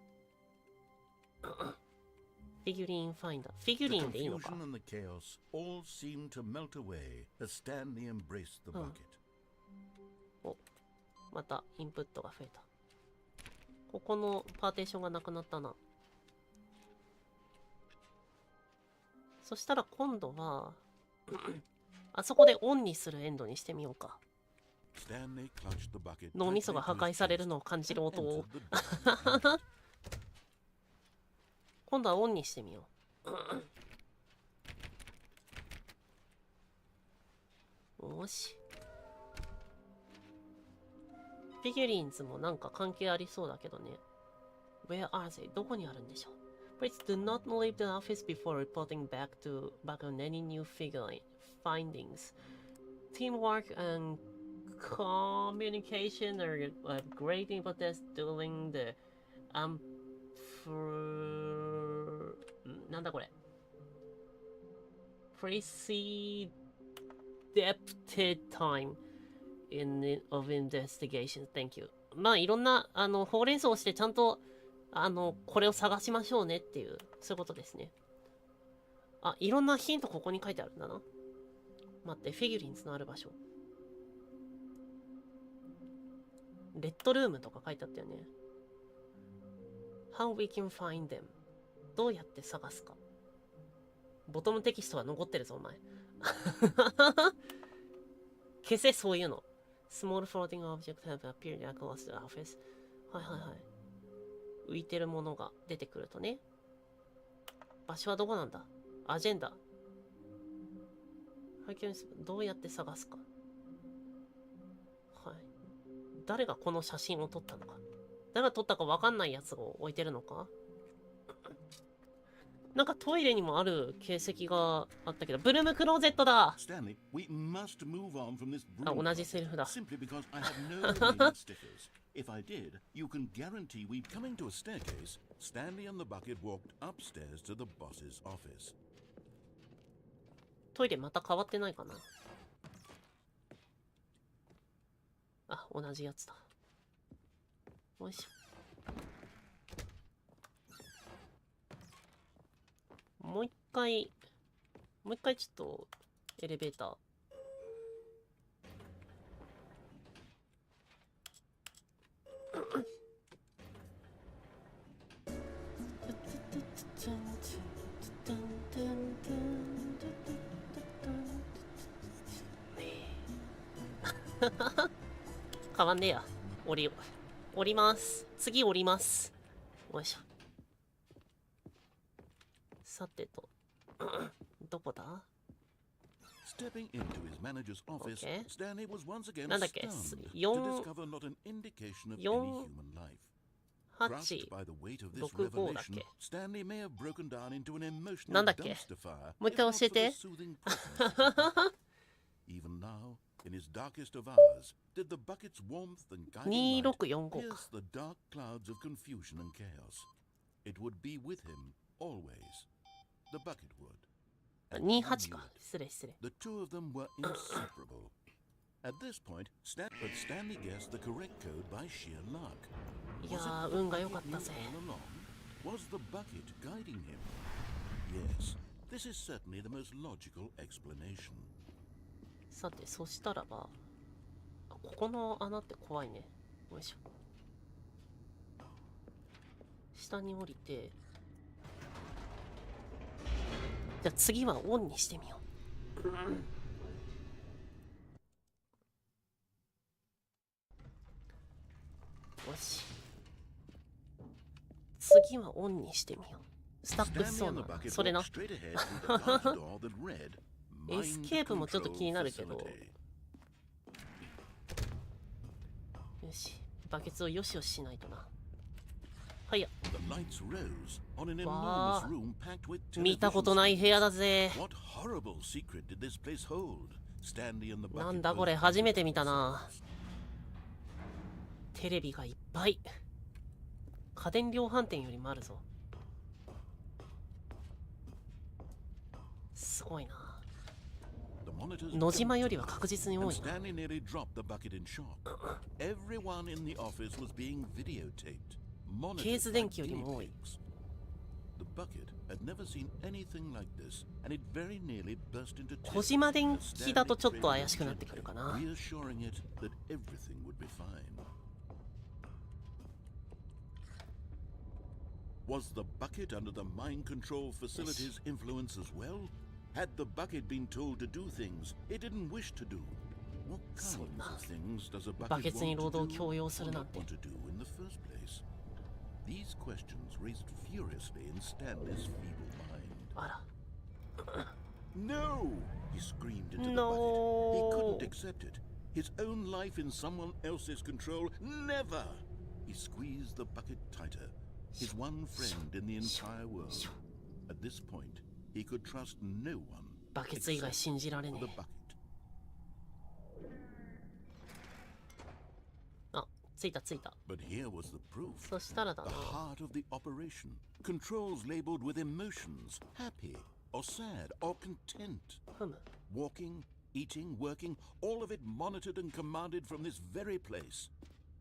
フィギュリンファインダー。フィギュ The リンでいいのか。 confusion and the chaos all seemed to melt away as Stanley embraced the bucket. お、またインプットが増えた。ここのパーテーションがなくなったな。そしたら今度はあそこでオンにするエンドにしてみようか。 Stanley clutched the bucket 脳みそ tightly が破 to 壊 his される chest のを感じる and 音を entered the bucket. 今度はオンにしてみよう。よし。フィギュリンズもなんか関係ありそうだけどね。Where are they? どこにあるんでしょう。Please do not leave the office before reporting back on any new figurine findings. Teamwork and communication are great importance during the なんだこれ Precedented time of investigation. Thank you. まあいろんなほうれん草をしてちゃんとこれを探しましょうねっていうそういうことですね。あ、いろんなヒントここに書いてあるんだな。待って、フィギュリンズのある場所。レッドルームとか書いてあったよね。How we can find them. どうやって探すか。ボトムテキストが残ってるぞ、お前。消せ、そういうの。Small floating objects have appeared across the office. はいはいはい。浮いてるものが出てくるとね。場所はどこなんだ？アジェンダ。どうやって探すか。はい。誰がこの写真を撮ったのか。誰が撮ったか分かんないやつを置いてるのか。なんかトイレにもある形跡があったけど、ブルームクローゼットだ。Stanley, we must move on from this あ、 broom 同じセリフだ。 simply because I have no remaining stickers. If I did, you can guarantee we'd coming to a staircase. Stanley and the bucket walked upstairs to the boss's office. トイレまた変わってないかな。あ、同じやつだ。よいしょ。もう一回ちょっとエレベーター。変わんねえや。降ります。次降ります。よいしょ。さてと、どこだ？ Stepping into his manager's office, Okay. Stanley was once again なんだっけ？ stunned to 4、 discover not an indication of any 4、 human life. 8、 Crushed by the weight of this 65だっ revelation, け？ Stanley may have broken down into an な emotional んだっけ？ dumpster fire もう一回 if 教え not for the て。 soothing presence of the bucket. Even now, in his darkest of hours, did the bucket's warmth and guiding light 2645か。 pierce the dark clouds of confusion and chaos. It would be with him always. The bucket would. And he 28 knew か。 it. 失礼失礼。 The two of them were inseparable. At this point, but Stanley guessed the correct code by sheer luck. いや Was ー、 it the 運が良 bucket かった knew ぜ。 all along? Was the bucket guiding him? Yes, this is certainly the most logical explanation. さて、そしたらば、ここの穴って怖いね。よいしょ。下に降りて、じゃあ次はオンにしてみよう。よし。次はオンにしてみよう。スタックしそう Stanley な and the。bucket それ walked な。 straight ahead through the large door that read, エスケープもちょっと気になるけど。 Mind control facility. よし。バケツをよしよししないとな。はいや。 The lights rose on an わ enormous あ。 room packed with 見たことない部屋だぜ。 What horrible secret did this place hold? Stanley and the な bucket んだこれ、初めて見たな。テレビがいっぱい。家電量販店よりもあるぞ。すごいな。野島よりは確実に多いな。 Stanley nearly dropped the bucket in shock. Everyone in the office was being videotaped. ケー Monitored ス電 like 気よりも多い。 guinea pigs. The bucket had never seen anything like this, and it very nearly burst into 小 tears. 島電 as 気だと Stanley ちょっと cradled 怪 it しくなってくるか gently, な。 reassuring it that everything would be fine. Was the bucket under the mind control facility's influence as well? Had the bucket been told to do things it didn't wish to do? What kinds of things does a バ bucket ケツに want 労 to 働を do 強要 or するなん not て。 want to do in the first place? These questions raised furiously in Stanley's feeble mind. あら。 No! He screamed into the No. bucket. He couldn't accept it. His own life in someone else's control? Never! He squeezed the bucket tighter. His one friend in the entire world. At this point, he could trust no one バケツ以外 except 信じられ the ね bucket. え。あ、ついたついた。 But here was the proof. そしたらだ The な。 heart of the operation. Controls labeled with emotions. Happy or sad or content. ふむ。 Walking, eating, working, all of it monitored and commanded from this very place.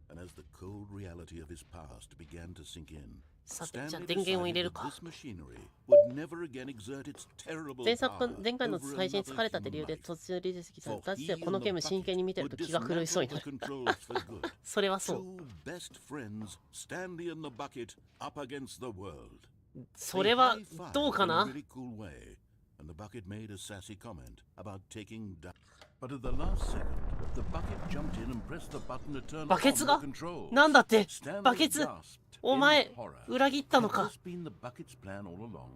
And as the cold reality of his past began to sink in, さて、じゃあ Stanley 電源を入れ decided る that か。 this machinery would never again exert its terrible 前 power 前回の over 配信に another 疲れたって理由 human で life. 突然リリースされ For た。実は he この and ゲー the ム真剣に見てる bucket と would 気が狂いそうに dismantle な the る。 controls for good. それはそう。 Two best friends, Stanley and the bucket, up against the world. それは They high-fived どうか in a な？ really cool way, and the bucket made a sassy comment about taking down. But at the last second, the bucket jumped in and pressed the button to turn バケ on ツ the が controls. なんだって Stanley バケツ gasped お in 前 horror. 裏切ったの Had か this been the bucket's plan all along?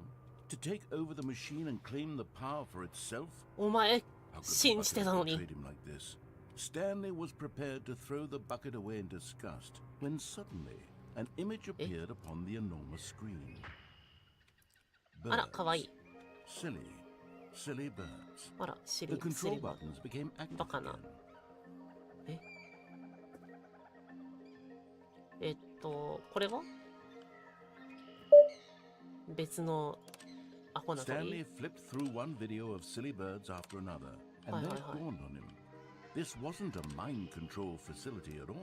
To take over the machine and claim the power for itself? お前 How could the 信じて bucket た have のに betrayed him like this? Stanley was prepared to throw the bucket away in disgust when suddenly an image appeared upon the enormous screen. あら、かわいい。 Silly, silly birds. あら、シ The リ、ス control リバー。 buttons became active バカな。 again. これは別のアホな鳥。 Stanley flipped through one video of silly birds after another, and then it dawned on him. This wasn't a mind control facility at all.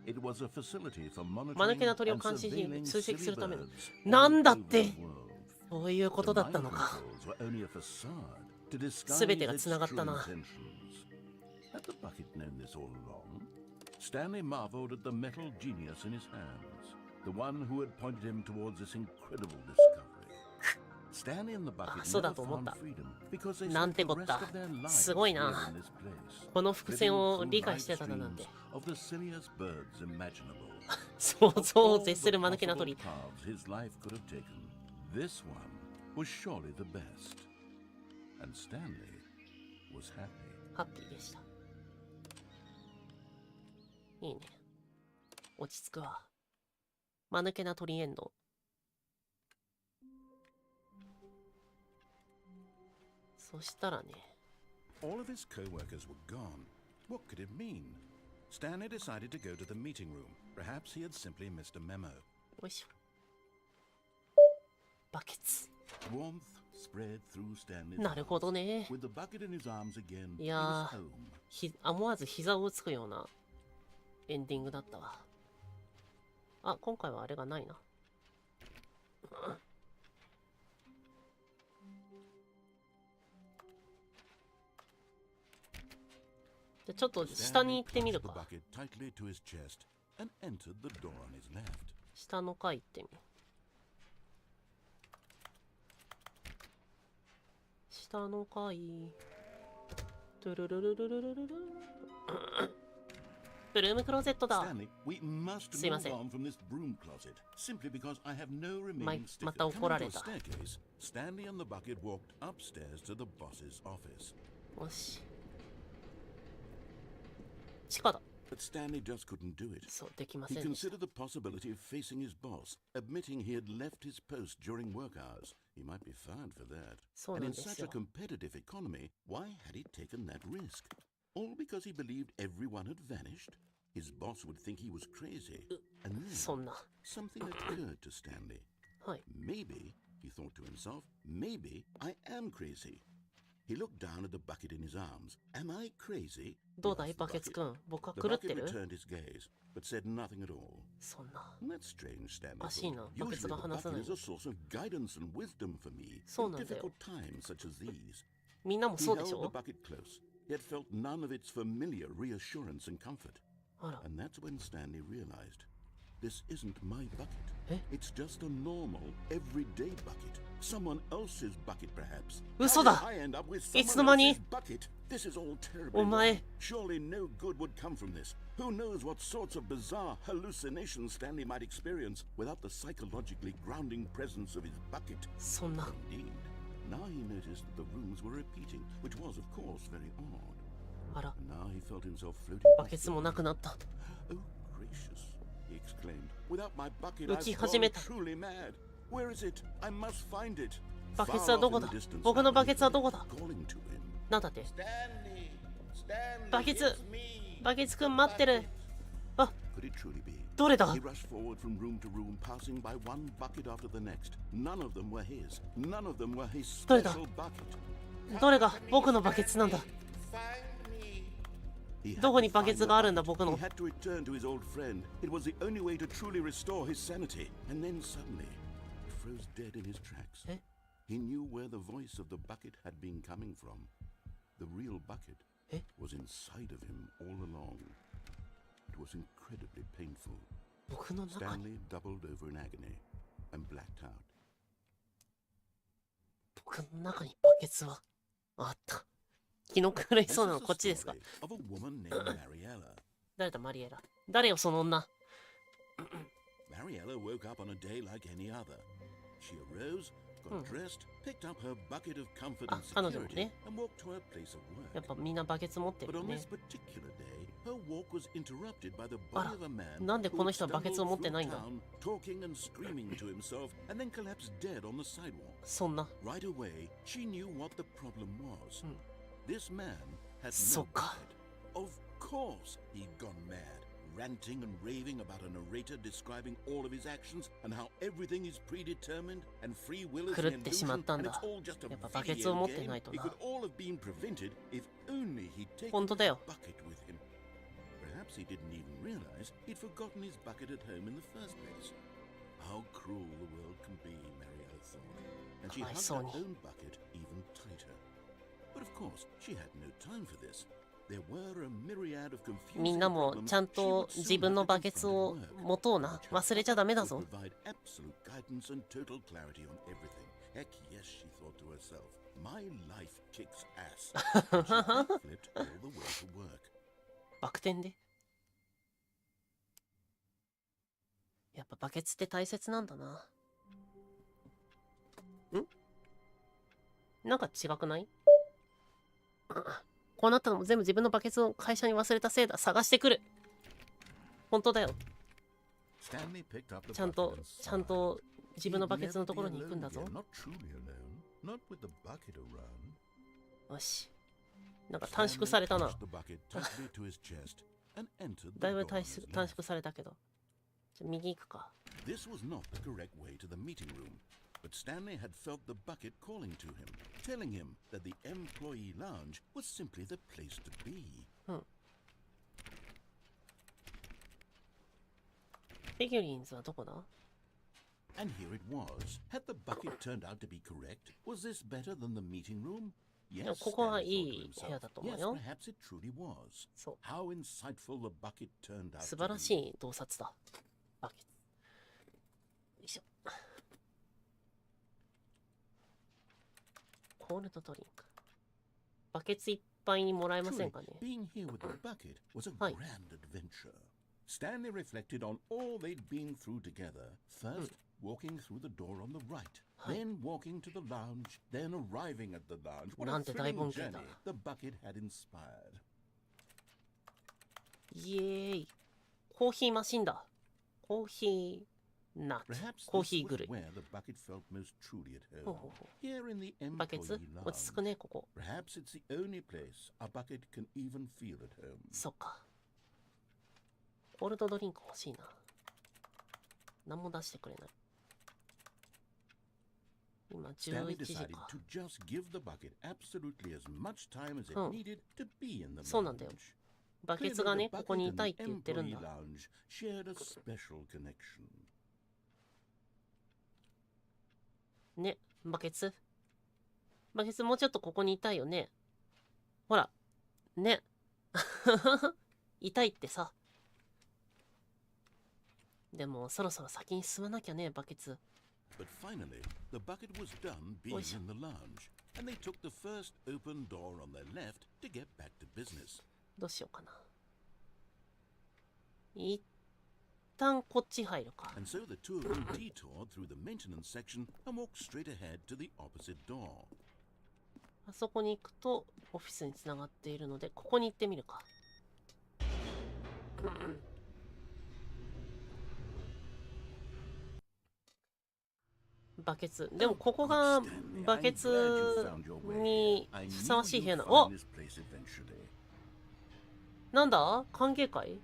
It was a facility for 間抜 monitoring けな鳥を and 監視し surveilling 追跡 silly するための。 birds なんだ all って。 over the world. そういうこ The とだっ mind たのか。 controls were only a facade. to disguise 全てが its つながった true な。 intentions. Had the bucket known this all along? Stanley marveled at the metal genius in his hands, the one who had pointed him towards this incredible discovery. Stanley and the bucket そうだ never と思っ found た。 freedom because they なん spent て the こっ rest た。 of their lives すごい here な。 in this place, この伏線 living を through 理解 live してただなんて。 streams of the silliest birds imaginable. 想 Of 像を all 絶 the する間抜けな possible 鳥。 paths his life could have taken, this one was surely the best. And Stanley was happy. ハッピーでした。いいね。落ち着くわ。間抜けな鳥エンド。そしたらね。All of his co-workers were gone. What could it mean? Stanley decided to go to the meeting room. Perhaps he had simply missed a memo. よいしょ。バケツ。 Warmth spread through Stanley's なるほど arms. ね。 With the bucket in his arms again, い he や was ー home. 思わず膝を打つくようなエンディングだったわ。あ、今回はあれがないな。じゃあちょっと下に行ってみる Stanley か。 clutched the bucket tightly to his chest and entered the door on his left. 下の階行ってみる。下の階。トゥルルルルルルルル。ブルームクローゼットだ。 Stanley, we must すいま move せん。 on from this broom closet simply because I have no remaining stickers. また怒られ Coming to た。 a staircase, Stanley and the bucket walked upstairs to the boss's office. よし。地下だ。 But Stanley just couldn't do it. そう、できま He せんでした considered the possibility of facing his boss, admitting he had left his post during work hours. He might be fired for that. そう And なん in です such a よ。 competitive economy, why had he taken that risk? All because he believed everyone had vanished? His boss would think he was crazy. And then そんな。 something occurred to Stanley. はい。 Maybe, he thought to himself, maybe I am crazy. He looked down at the bucket in his arms. Am I crazy? どう He だい asked バ the ケツ bucket. くん。僕は The 狂って bucket る returned his gaze, but said nothing at all. そんな。 That's strange, Stanley おかしい thought. な。バケツ Usually が the 話さな bucket い is。a source of guidance and wisdom for me そう in なんだよ。 difficult times such as these. みんなも He そうでし held the ょ bucket close, yet felt none of its familiar reassurance and comfort. あら。 And that's when Stanley realized, this isn't my bucket. Eh? It's just a normal, everyday bucket. Someone else's bucket, perhaps. 嘘だ。 How did I end up with いつ someone の間に else's bucket? This is all terribly お前 wrong. Surely no good would come from this. Who knows what sorts of bizarre hallucinations Stanley might experience without the psychologically grounding presence of his bucket. そんな。 Indeed, now he noticed that the rooms were repeating, which was, of course, very odd. あら。 And now he felt himself floating バ off ケ the ツもなくなった。 Oh, gracious, he exclaimed. Without my bucket, 浮き I've 始め gone た。 truly mad. Where is it? I must find it. バケ Far ツはど off こ in だ the distance 僕の now, バ he ケツは heard どこだ calling to him. なんだって Stanley, Stanley, バケツ it's me. バケツくん待ってる。あ、 Could it truly be? どれだ He rushed forward from room to room, passing by one bucket after the next. None of them were his. None of them were his どれだ special bucket. どれが僕のバケツなんだ。 He had どこに to バケ find ツ the があるんだ bucket. 僕 He の。 had to return to his old friend. It was the only way to truly restore his sanity. And then suddenly, he froze dead in his tracks. え He knew where the voice of the bucket had been coming from. The real bucket え was inside of him all along. It was incredibly painful. 僕の中に Stanley doubled over in agony and blacked out. 僕の中にバケツはあった。気の狂い This そうなの is the こっちですか。 story of a woman named Mariella. 誰だマリエラ。誰よその女。 Mariella woke up on a day like any other. She arose, got dressed, picked up her bucket of comfort and 彼女も security, ね。 and walked to her place of やっ work. ぱみんなバケツ持ってる But よ on ね this。particular day, her walk was interrupted by the あ body ら of a man なんで who この had 人はバケツを持 stumbled ってない through んだ。 town, talking and screaming to himself, and then collapsed dead on the sidewalk. そんな。 Right away, she knew what the problem was. This man had no そっか。 bucket. Of course, he'd gone mad, ranting and raving about a narrator describing all of his actions and how everything is predetermined and free will is 狂 an ってしまっ illusion たん and だ。 it's all just a やっぱバケツを video 持って game. ないと It な。 could all have been prevented if only he'd taken 本当だよ。 his bucket with him. Perhaps he didn't even realize he'd forgotten his bucket at home in the first place. How cruel the world can be, Mariella thought, and she かわい hugged そう her に。 own bucket even tighter. course, she had no time for this. There were a myriad of confusing みんなも problems ちゃん she と would 自 soon 分 have の to バケツ confront を at work. 持とうな。忘れちゃダメだ Would ぞ。 provide absolute guidance and total clarity on everything. Heck yes, she thought to herself. My life kicks ass. And she backflipped all the way to work. バク転で。やっぱバケツって大切なんだな。なんか違くない？こうなったのも全部自分のバケツを会社に忘れたせいだ。探してくる。本当だよ。 Stanley picked up the ちゃん bucket と and ちゃん sighed. と自分のバケ He'd ツの never と be ころに行くん alone だぞ。 again, not truly alone, not with the bucket around. よし。なんか短縮された Stanley な。 pushed the bucket tightly to his chest and entered the だいぶ door 短 on 縮 his 短 left. 縮されたけど。じゃあ右行くか。 This was not the correct way to the meeting room, but Stanley had felt the bucket calling to him, telling him that the employee lounge was simply the place to be. フィギュリンズはどこだ？ And here it was. Had the bucket turned out to be correct? Was this better than the meeting room? でも Yes, ここは Stanley い thought to い部屋 himself. だと思う Yes, よ。 perhaps it truly was. そう。 How insightful the bucket turned out 素 to 晴らし be. い洞察だ。バケツ。よいしょ。コールドドリンク。バケツいっぱいにもらえませ Truly, んかね。 being here with the bucket was a Hi. grand adventure. Stanley reflected on all they'd been through together. First, walking through the door on the right, Hi. then walking to the lounge, then arriving at the lounge. What な a んて大 thrilling 冒険だ。 journey the bucket had inspired. イエーイ。コーヒーマシンだ。コーヒーナッツ。 Perhaps コー this ヒー was グル。 where the bucket felt most truly at ほう home. ほうほ Here in the う。バケ employee ツ落ち着く lounge. ね、ここ。 Perhaps it's the only place a bucket can even feel at home. そっか。コールドドリンク欲しいな。何も出してくれない。今 Stanley 11時 decided か。 to just give the bucket absolutely as much time as it needed to be in the そうなんだよ。 lounge. バケツ Clearly, が the ね、ここ bucket にい and たいっ the て言ってるん employee だ。 lounge shared a special connection. ね、バケツ。バケツもうちょっとここにいたいよね。ほら。ね。いたいってさ。でもそろそろ先に進まなきゃね、バケツ。 But finally, the bucket was done being Oish. in the lounge, and they took the first open door on their left to get back to business. どうしようかな。一旦こっち入るか。 And so the two of them detoured through the maintenance section and walked straight ahead to the opposite door. あそこに行くとオフィスにつながっているので、ここに行ってみるか。バケツ。でもここがバケツにふさわしい部屋な。お、 This place eventually. なんだ歓迎会。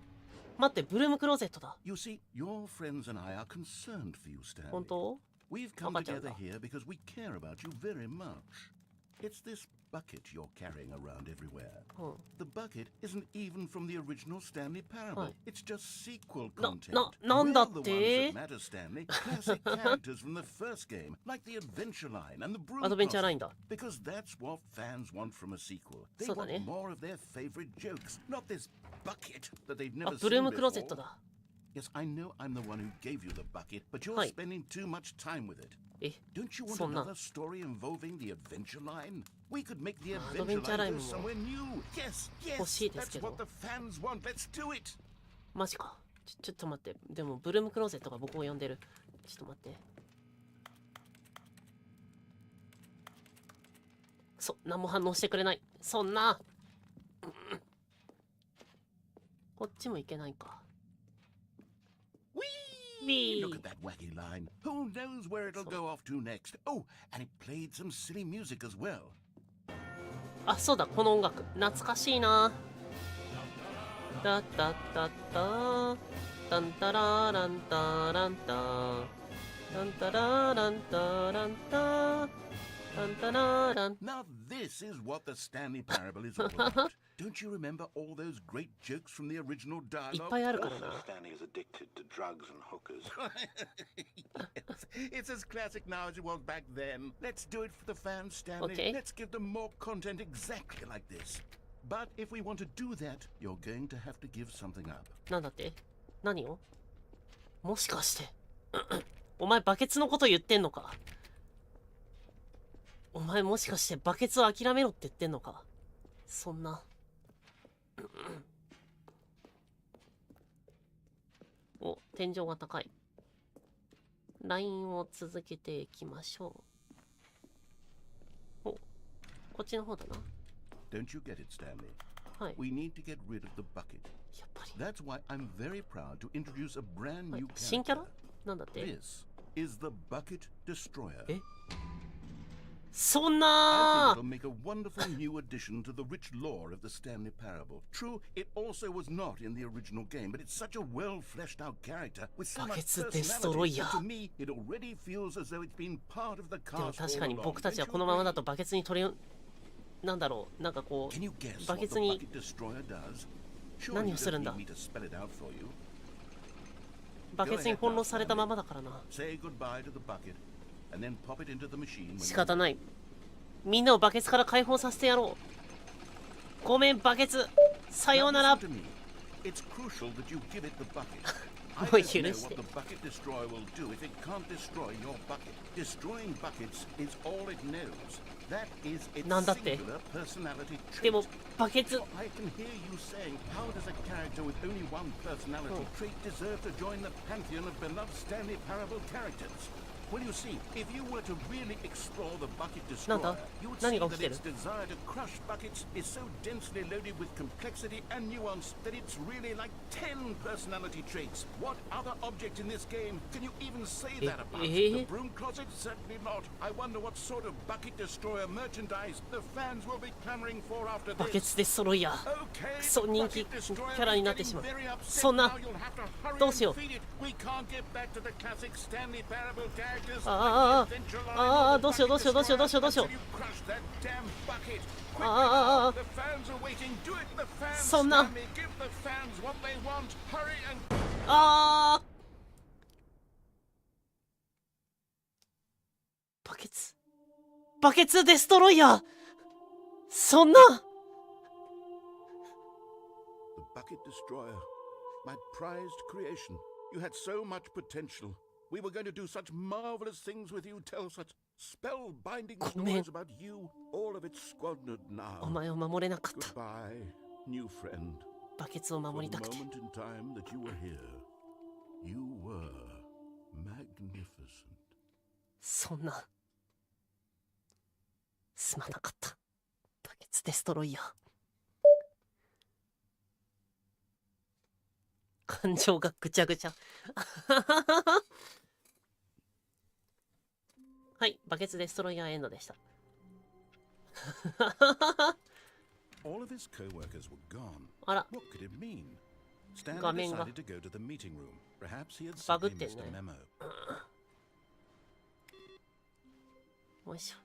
待って、ブルームクローゼットだ。 You see, your friends and I are concerned for you, Stanley. 本当？ We've come 赤ちゃん together だ。 here because we care about you very much. It's this bucket you're carrying around everywhere. うん。 The bucket isn't even from the original Stanley Parable. Hi. It's just sequel な、 content. なんだっ We're the て？ ones that matter, Stanley. Classic characters from the first game, like the Adventure Line and the Broom アドベンチャーラ Closet. インだ。 Because that's what fans want from a sequel. They そうだね。 want more of their favorite jokes, not this bucket that they've あ、 never ブルー seen ムクローゼット before. だ。 Yes, I know I'm the one who gave you the bucket, but you're はい。 spending too much time with it. え、 Don't you want そんな。 another story involving the Adventure Line? We could make the アドベ Adventure ンチャーライ Line ン go も somewhere new. Yes, 欲 yes, しいですけ that's ど。 what the fans want. Let's do it. マジか。ちょっと待って。でもブルームクローゼットが僕を呼んでる。ちょっと待って。何も反応してくれない。そんな。こっちも行けないか。 Whee! Whee! Look at that wacky line. Who knows where it'll go off to next? Oh, and it played some silly music as well. あ、そうだ、この音楽。懐かしいな。タッタッタッター。タンタラランタランタ。タンタラランタランタ。タンタラーラン。 Now this is what the Stanley Parable is all about. Don't you remember all those great jokes from the original いっ dialogue? ぱいあるからな。 Stanley is addicted to drugs and hookers. Yes, it's as classic now as it was back then. Let's do it for the fans, Stanley. Okay. Let's give them more content exactly like this. But if we want to do that, you're going to have to give something up. なんだって？何を？もしかしてお前バケツのこと言ってんのか？お前もしかしてバケツを諦めろって言ってんのか？そんなお、天井が高い。ラインを続けていきましょう。お、こっちの方だな。 Don't you get it, Stanley? はい。 We need to get rid of the bucket. やっぱり。 That's why I'm very proud to introduce a brand はい new 新キャ character. ラ？なんだって？ This is the Bucket Destroyer. え？そん I な think it'll make a wonderful new addition to the rich lore of the Stanley Parable. True, it also was not in the original game, but it's such a well-fleshed-out character with so much Buckets personality. Destroyer. And to me, it already feels as though it's been part of the でも cast 確 all かに along. 僕たちは Don't こ you のままだ agree? とバケツに取りなんだろう、なんかこ Can you う guess バ what ケ the ツに Bucket Destroyer does? Sure, 何 you をするん don't だ？ need me to spell it out for you. バケツに翻弄されたままだからな。 Say goodbye to the bucket, and then pop it into the machine. 仕方ない。みんなをバケツから解放させてやろう。ごめんバケツ。さようなら。 Listen to me. It's crucial that you give it the bucket. も I う don't 許 know し what て。 the bucket destroyer will do if it can't destroy your bucket. Destroying buckets is all it knows. That is its なんだって singular personality でも trait. バケツ。 I can hear you saying, how does a character with only one personality trait deserve to join the pantheon of beloved Stanley Parable characters? Well, you see, if you were to really explore the bucket なんだ？ destroyer, you would 何 see が起き that てる？ its desire to crush buckets is so densely loaded with complexity and nuance that it's really like 10 personality traits. What other object in this game can you even say that about? The broom closet? Certainly not. I wonder what sort of bucket destroyer merchandise the fans will be clamoring for after バケ this. ツデストロイヤー。 Okay, クソ人気 bucket destroyer キャラに is なってし getting まう。 very upset そんな now. You'll have to hurry どう and しよう。 feed it. We can't get back to the classic Stanley Parable characters. ああどうしようどうしようどうしようどうしようどうしよう。ああそんな。ああバケツデストロイヤー。そんな。 The bucket destroyer, my prized creation. You had so much potential. We were going to do such marvelous things with you, tell such spellbinding stories about you. All of it squandered お now. 前を守れなかった。 Goodbye, new friend. バケツを For 守り the たくて。 moment in time that you were here, you were magnificent. そんな。すまなかった。バケツデストロイヤー。感情がぐちゃぐちゃ。はい、バケツデストロイヤーエンドでした。All of his co-workers were gone. あら、 What could it mean? Stanley 画面が decided to go to the meeting room. Perhaps he had バグっ simply てん missed ね a memo. よいしょ。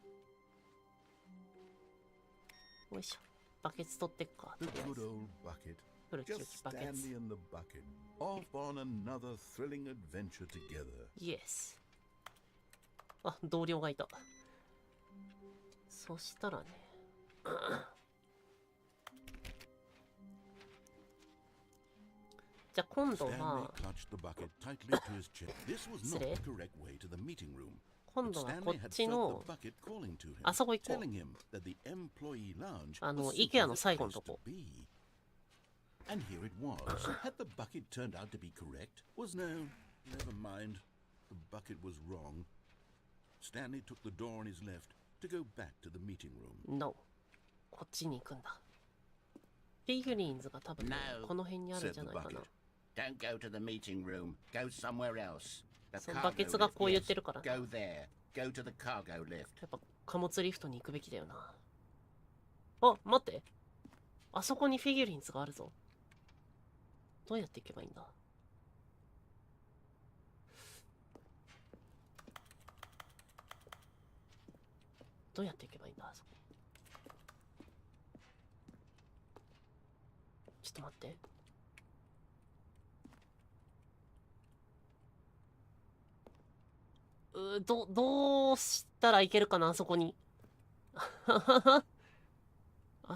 よいしょ。バケツ取ってっか。 The good old bucket. 古き良 Just きバケツ。 Stanley and the bucket. Off on another thrilling adventure together. イエス。あ、同僚がいた。そしたらね。じゃあ今度 Stanley は、 clutched the bucket tightly to his chest. This was not the correct way to the meeting room. 今 But 度はこ Stanley っ had ち felt の the bucket calling to him, あそこ行こう。 telling him that the employee lounge あの was simply IKEA の the 最後の place と to こ。 be. And here it was. Had the bucket turned out to be correct? Was no, never mind. The bucket was wrong. Stanley took the door on his left to go back to the meeting room. No。こっちに行くんだ。フィギュリーンズが多分ね、 No, この辺にあるん said じゃ the ないかな。 bucket. Don't go to the meeting room. Go somewhere else. The そう cargo バケツがこう lift, 言っ yes. てるからな。 Go there. Go to the cargo lift. やっぱ貨物リフトに行くべきだよな。あ、待って。あそこにフィギュリーンズがあるぞ。どうやって行けばいいんだ？どうやって行けばいいんだあそこ。ちょっと待って。どうしたらいけるかなあそこに。あ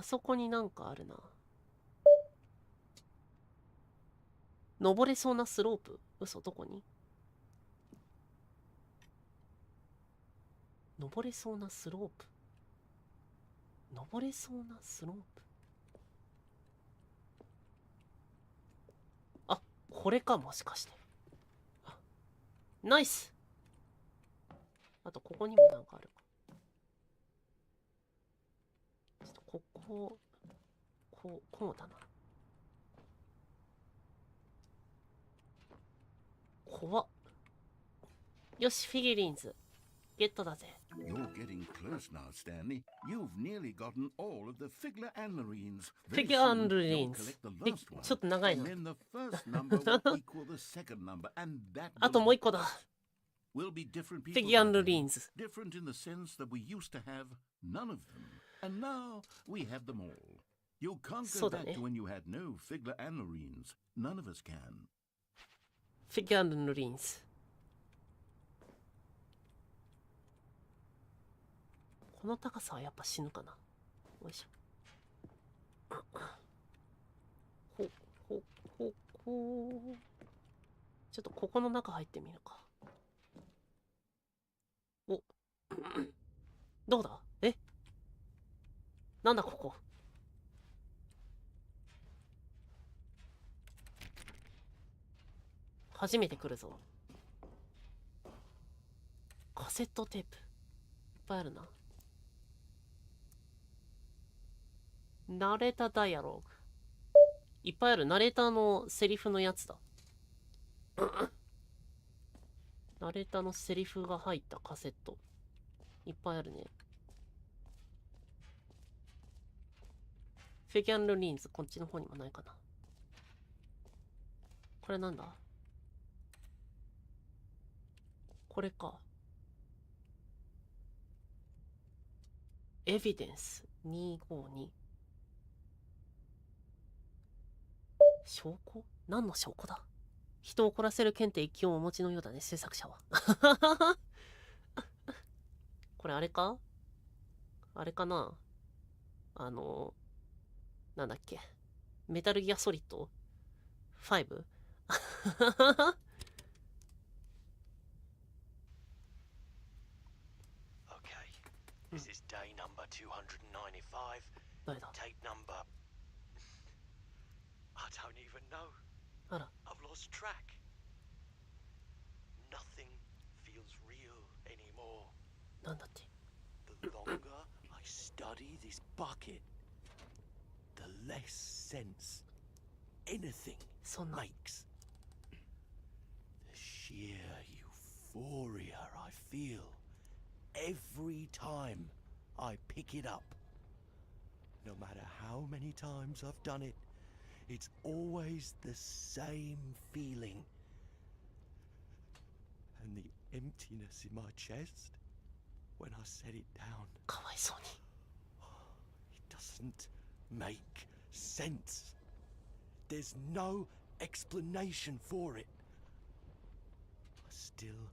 そこになんかあるな。登れそうなスロープ？嘘、どこに？登れそうなスロープ。登れそうなスロープ。あ、これか、もしかして。ナイス。あと、ここにもなんかあるか。ちょっと、こうだな。怖っ。よし、フィギュリーンズ。ゲットだぜ。You're getting close now, Stanley. You've nearly gotten all of the figurines. フィギュアンルリーンズ。ちょっと長いな。あともう一個だ。Will be different people. フィギュアンルリーンズ。Different in the sense that we used to have none of them. And now we have them all. You can't go back to when you had no figurines. None of us can. フィギュアンルリーンズ。この高さはやっぱ死ぬかな。よいしょ。ちょっとここの中入ってみるか。お。どうだ？え？なんだここ。初めて来るぞ。カセットテープ。いっぱいあるな。ナレータダイアログ。いっぱいある。ナレーターのセリフのやつだ。ナレーターのセリフが入ったカセット。いっぱいあるね。フィギュアンルリーンズ、こっちの方にもないかな。これなんだ？これか。エビデンス252。証拠？何の証拠だ？人を怒らせる検定1級をお持ちのようだね、制作者は。これあれか？あれかな？なんだっけ？メタルギアソリッド 5？ This is day number 295. 誰だ？ Tape number. I don't even know. あら。 I've lost track. Nothing feels real anymore. なんだって？ The longer I study this bucket, the less sense anything makes. The sheer euphoria I feel every time I pick it up. No matter how many times I've done it, it's always the same feeling. And the emptiness in my chest when I set it down. かわいそうに。 It doesn't make sense. There's no explanation for it. I still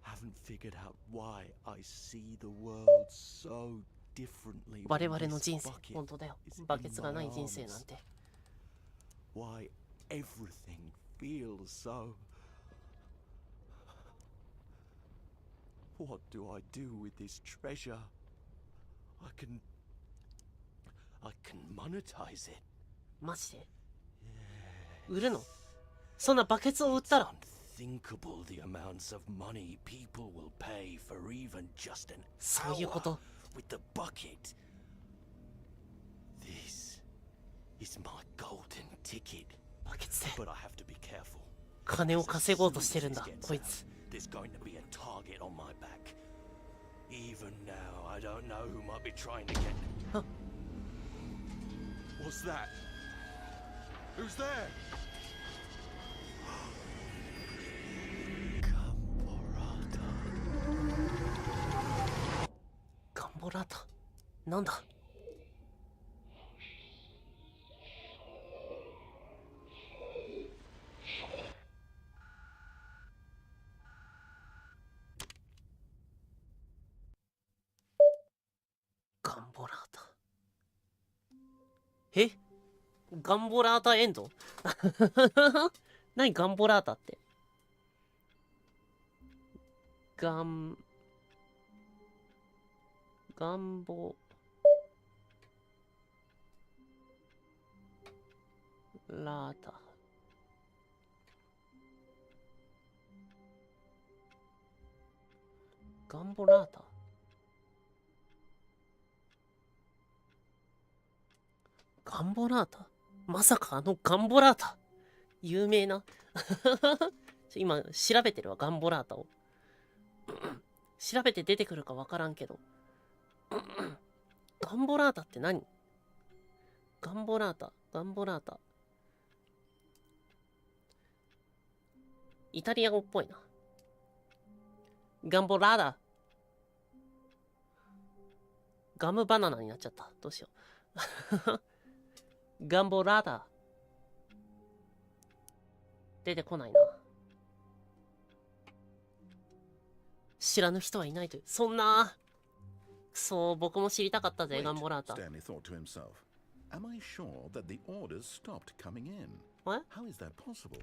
haven't figured out why I see the world so differently. 我々の人生、本当だよ。バケツがない人生なんて。Why everything feels so. What do I do with this treasure? I can monetize it. マジで？売るの？そんなバケツを売ったら？ Unthinkable the amounts of money people will pay for even just an そういうこ hour と。 with the bucket. This is my golden ticket. バケツで But I have to be careful. 金を稼ごうとしてるんだ、こいつ。 There's going to be a target on my back. Even now, I don't know who might be trying to get. Huh. What's that? Who's there? ボラータ。なんだ。ガンボラータ。え、ガンボラータエンド何ガンボラータって。ガンボラータ。ガンボラータ。ガンボラータ、まさかあのガンボラータ、有名な今調べてるわ、ガンボラータを調べて出てくるかわからんけどガンボラータって何？ガンボラータ、ガンボラータ、イタリア語っぽいな。ガンボラータ、ガムバナナになっちゃった。どうしようガンボラータ。出てこないな。知らぬ人はいないという。そんな。そう、僕も知りたかったぜ、ガンボラータ。Stanley thought to himself, Am I sure that the orders stopped coming in? What? How is that possible?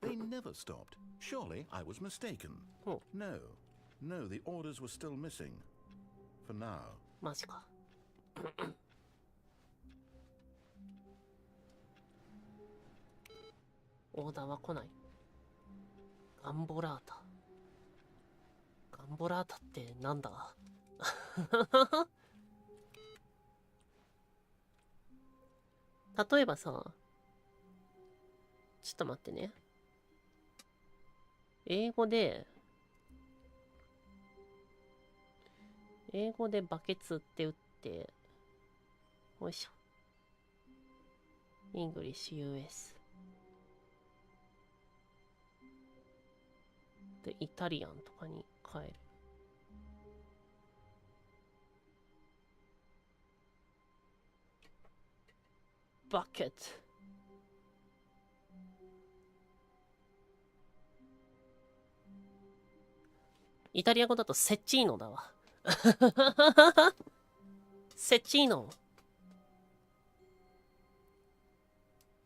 They never stopped. Surely I was mistaken. Oh. No, the orders were still missing. For now. マジか。オーダーは来ない。ガンボラータ。ガンボラータってなんだ例えばさ、ちょっと待ってね。英語でバケツって打って、よいしょ。イングリッシュ US。で、イタリアンとかに変える。バケツ。イタリア語だとセッチーノだわ。セッチーノ。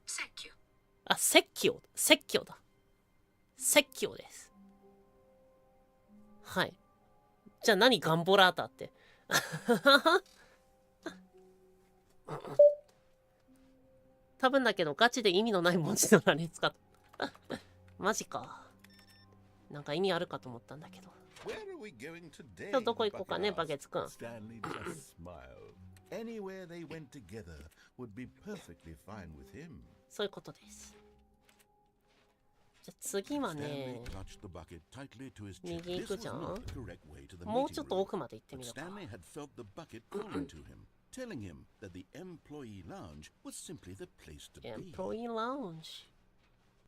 セッキュ。あ、説教。説教だ。説教です。はい。じゃあ何ガンボラータって。多分だけどガチで意味のない文字の羅列か。マジか。なんか意味あるかと思ったんだけど。今日どこ行こうかね、バケツくん。Stanley just smiled. Anywhere they went together would be perfectly fine with him. そういうことです。じゃあ次はね、 Stanley clutched the bucket tightly to his 右 chin. 行 This く was じゃん。 not the correct way to the もうちょ meeting っと room. 奥まで行ってみ But るか。 Stanley had felt the bucket calling to him, telling him that the employee lounge was simply the place to be. Employee Lounge。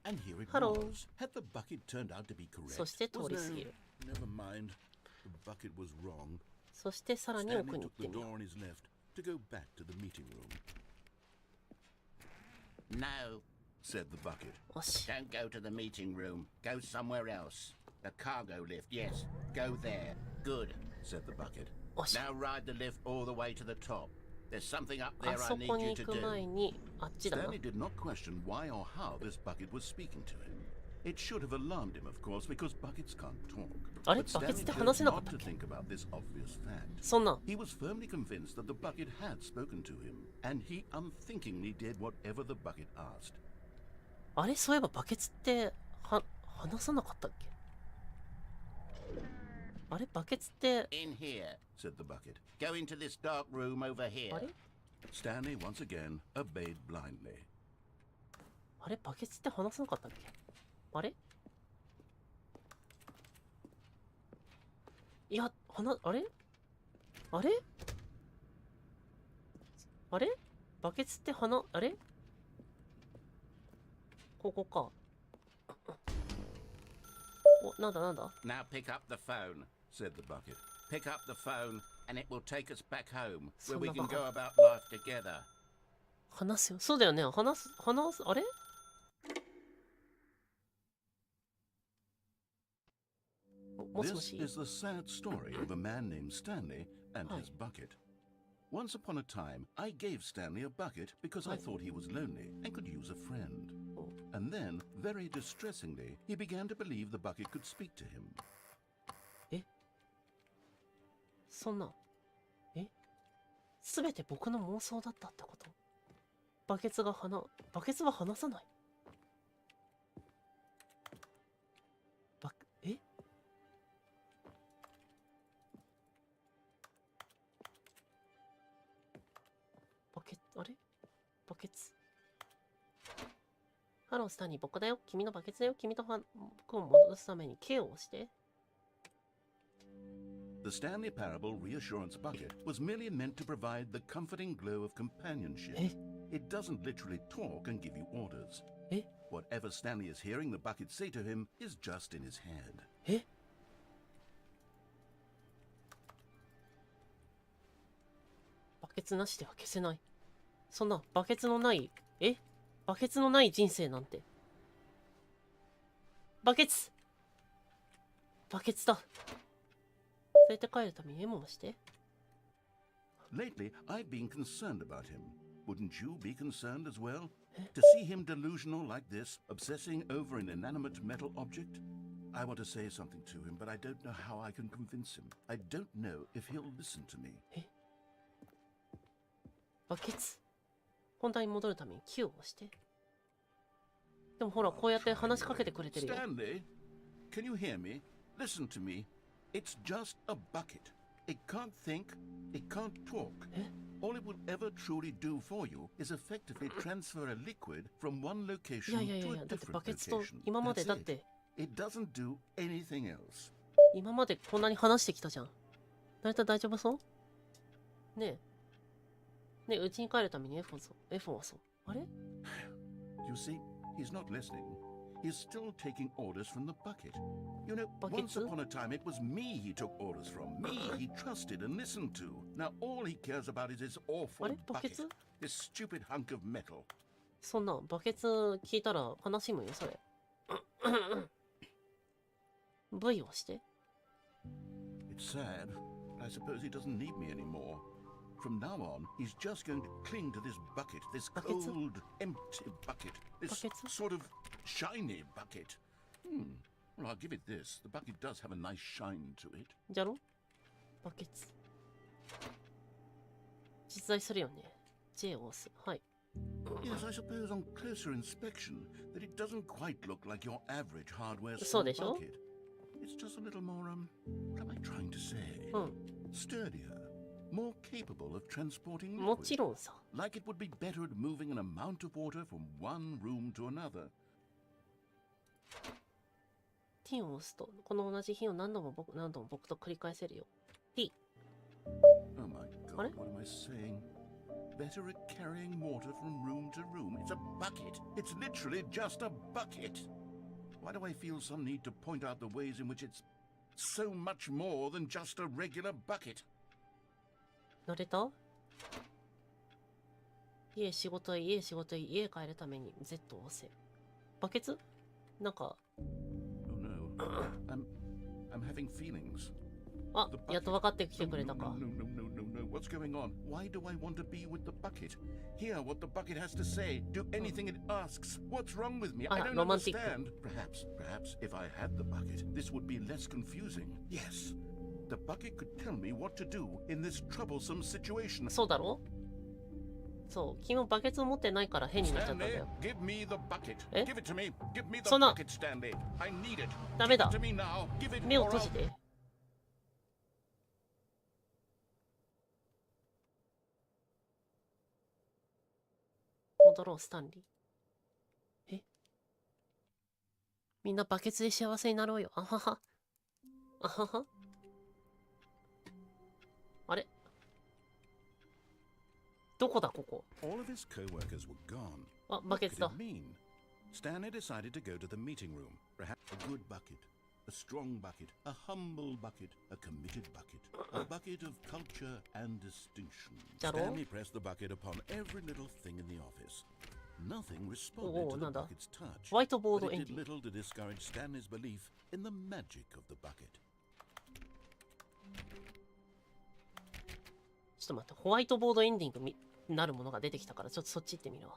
And here it Hello. was. Had the bucket turned out to be correct? そして通 Was り no- 過ぎる。 Never mind. The bucket was wrong. そしてさらに奥 Stanley に行 took って the みよ door on his left to go back to the meeting room. No, Said the bucket. う。よし。 don't go to the meeting room. Go somewhere else. The cargo lift, yes. Go there. Good. Said the bucket. よし。 Now ride the lift all the way to the top. There's something up あ there I そ need こに you 行 to く do. 前に、あっちだな。 Stanley did not question why or how this bucket was speaking to him. It should have alarmed him, of course, because buckets can't talk. あれ But バケツ Stanley って chose 話せなかっ not たっ to け？ think about this obvious fact. そんな。 He was firmly convinced that the bucket had spoken to him, and he unthinkingly did whatever the bucket asked. あれそういえばバケツって話さなかったっけ？あれバケツって In here. Said the bucket. Go into this dark room over here. あれ Stanley once again obeyed blindly. あれバケツって話さなかったっけ？あれいや、あれあれあれバケツってあれここか。お、なんだなんだ Now pick up the phone. Said the bucket. Pick up the phone and it will take us back home, where そん we な can バ go カ。 about life together. 話すよ。そうだよね。あれもしも This し is the sad story of a man named Stanley and his bucket. Once upon a time, I gave Stanley a bucket because I thought he was lonely and could use a friend. And then, very distressingly, he began to believe the bucket could speak to him. そんな、すべて僕の妄想だったってこと？バケツは話さない。バケツ。ハロースタンに僕だよ。君のバケツだよ。君と僕を戻すために K を押して。The Stanley Parable reassurance bucket was merely meant to provide the comforting glow of companionship. It doesn't literally talk and give you orders. Whatever Stanley is hearing the bucket say to him is just in his head. バケツなしでは消せない。そんなバケツのない人生なんて。バケツだ。連れて帰るためにエモもして。Lately, I've been concerned about him. Wouldn't you be concerned as well? To see him delusional like this, obsessing over an inanimate metal object? I want to say something to him, but I don't know how I can convince him. I don't know if he'll listen to me. バケツ。本題に戻るために Q を押して。でもほら、こうやって話しかけてくれてるよ。Stanley, can you hear me? Listen to me. It's just a bucket. It can't think, it can't talk. All it will ever truly do for you is effectively transfer a liquid from one location to a だって different バケツと location. 今まで That's だっ it. て、 It doesn't do anything else. 今までこんなに話してきたじゃん。成田大丈夫そう？ねえ、うちに帰るために F を押そう。あれ？ You see, he's not listening. He's still taking orders from the bucket. You know, once upon a time it was me he took orders from. Me he trusted and listened to. Now all he cares about is his awful bucket. This stupid hunk of metal. そんなバケツ聞いたら悲しむよ、それ。V を押して。It's sad, but I suppose he doesn't need me anymore. From now on, he's just going to cling to this bucket, this cold, empty bucket, this sort of shiny bucket. Well, I'll give it this. The bucket does have a nice shine to it. じゃろ？バケツ。実在するよね。J を押す。はい。Yes, I suppose on closer inspection that it doesn't quite look like your average hardware そう small でしょ？ bucket. It's just a little more, what am I trying to say? Sturdier, more capable of transporting も liquid. ちろんさ。 Like it would be better at moving an amount of water from one room to another. T を押すと、この同じ日を何度も僕と繰り返せるよ。T。Oh my god, what am I saying? Better at carrying water from room to room. It's a bucket. It's literally just a bucket. Why do I feel some need to point out the ways in which it's so much more than just a regular bucket? 乗れた？家仕事へ家帰るために Z を押せ。バケツ？なんか。Oh no. I'm having feelings. あ、やっと分かってきてくれたか。No. What's going on? Why do I want to be with the bucket? Hear what the bucket has to say. Do anything it asks. What's wrong with me? I don't understand. Perhaps if I had the bucket, this would be less confusing. Yes. The bucket could tell me what to do in this troublesome situation. そうだろ？そう、君もバケツを持ってないから変になっちゃったんだよ。 Give me the bucket. え？ Give it to me. Give me the そんな。 bucket, Stanley. I need it. ダメだ。 Give it to me now. Give it 目を or 閉じて。戻ろう、スタンリー。みんなバケツで幸せになろうよ。あはは。あはは。あれ？どこだ、ここ。 All of his co-workers were gone. あ、バケツだ。 Stanley decided to go to the meeting room. Perhaps a good bucket, a A strong bucket, a humble bucket, a committed bucket, a bucket of culture and distinction. Stanley pressed the bucket upon every little thing in the office. Nothing responded to the bucket's touch, but it did little to discourage Stanley's belief in the magic of the bucket. ちょっと待って、ホワイトボードエンディングになるものが出てきたから、ちょっとそっち行ってみるわ。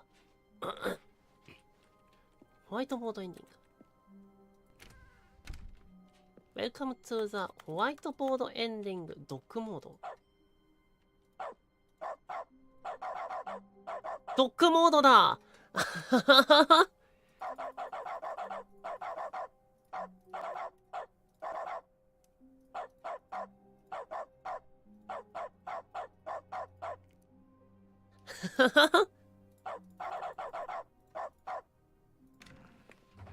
ホワイトボードエンディング。Welcome to the ホワイトボードエンディングドッグモード。ドッグモードだ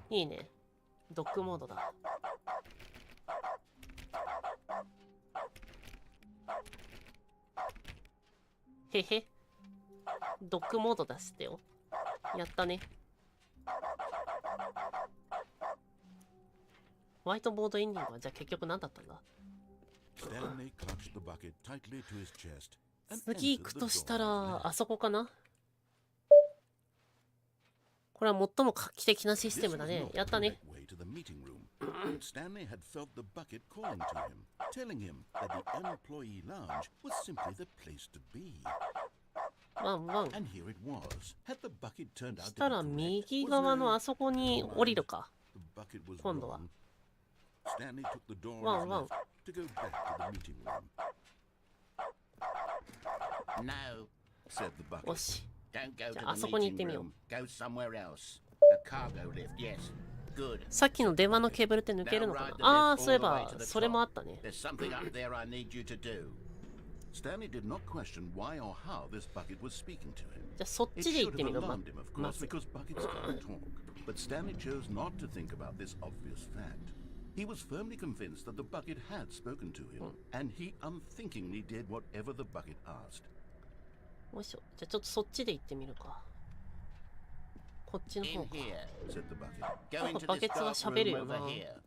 いいね。ドッグモードだ。へへ。ドッグモード出してよ。やったね。ホワイトボードエンディングはじゃあ結局何だったんだ？次行くとしたら、あそこかな？これは最も画期的なシステムだね。やったね。Stanley had felt the bucket calling to him, telling him that the employee lounge was simply the place to be. ワンワン。 And here it was. Had the bucket turned out したら右側のあそこに降りるか。今度は。Stanley took the door ワンワン。 to go back to the meeting room. No, said the bucket. よし。 don't go to じゃああ the そこに行って meeting みよう。 room. Go somewhere else. The cargo lift, yes. Good. さっきの電話のケーブルって抜けるのかな？ああ、そういえば、それもあったね。 There's something up there I need you to do. Stanley did not question why or how this bucket was speaking to him. じゃあそっ It ちで行 should ってみ have る。 alarmed him, of ま course, ず。 because buckets can't talk. But Stanley chose not to think about this obvious fact. He was firmly convinced that the bucket had spoken to him, and he unthinkingly did whatever the bucket asked. よいしょ。じゃあちょっとそっちで行ってみるか。こっちの In 方か。 here. Said the bucket. Go into バ this ケツは dark 喋る room よな。 over here.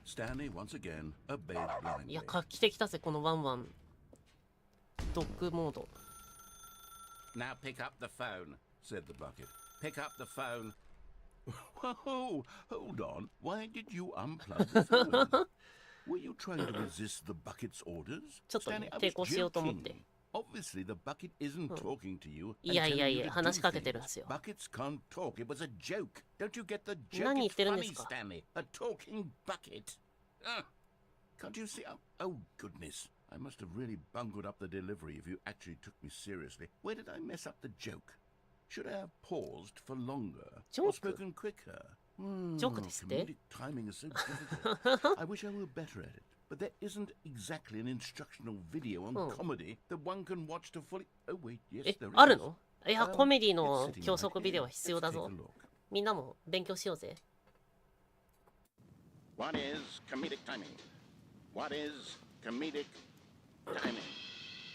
Stanley once again obeyed いや、 blindly. 画期的だぜ、このワンワン。ドッグモード。 Now pick up the phone. Said the bucket. Pick up the phone. Whoa, hold on. Why did you unplug the phone? Were you trying to resist the bucket's orders? ちょっとね Stanley, I 抵 was 抗しようと思って joking. Obviously, the bucket isn't talking to you. いやいやいや、 and telling you to do 話しかけてるんですよ。 Buckets can't talk. It was a joke. Don't you get the joke? 何言っ It's てるんで funny, すか？ Stanley. A talking bucket. Can't you see? Oh, goodness. I must have really bungled up the delivery if you actually took me seriously. Where did I mess up the joke? Should I have paused for longer? Or Joke? spoken quicker? ジョークですって？ Comedic timing is so difficult. I wish I were better at it. But there isn't exactly an instructional video on comedy that one can watch to fully... Oh, wait, yes, え there is. あるの？いや、 Well, コメディ it's の sitting 教 right 則ビデオ here. は必要 Let's だ take ぞ a。look. みんなも勉強しようぜ。 What is comedic timing? What is comedic timing?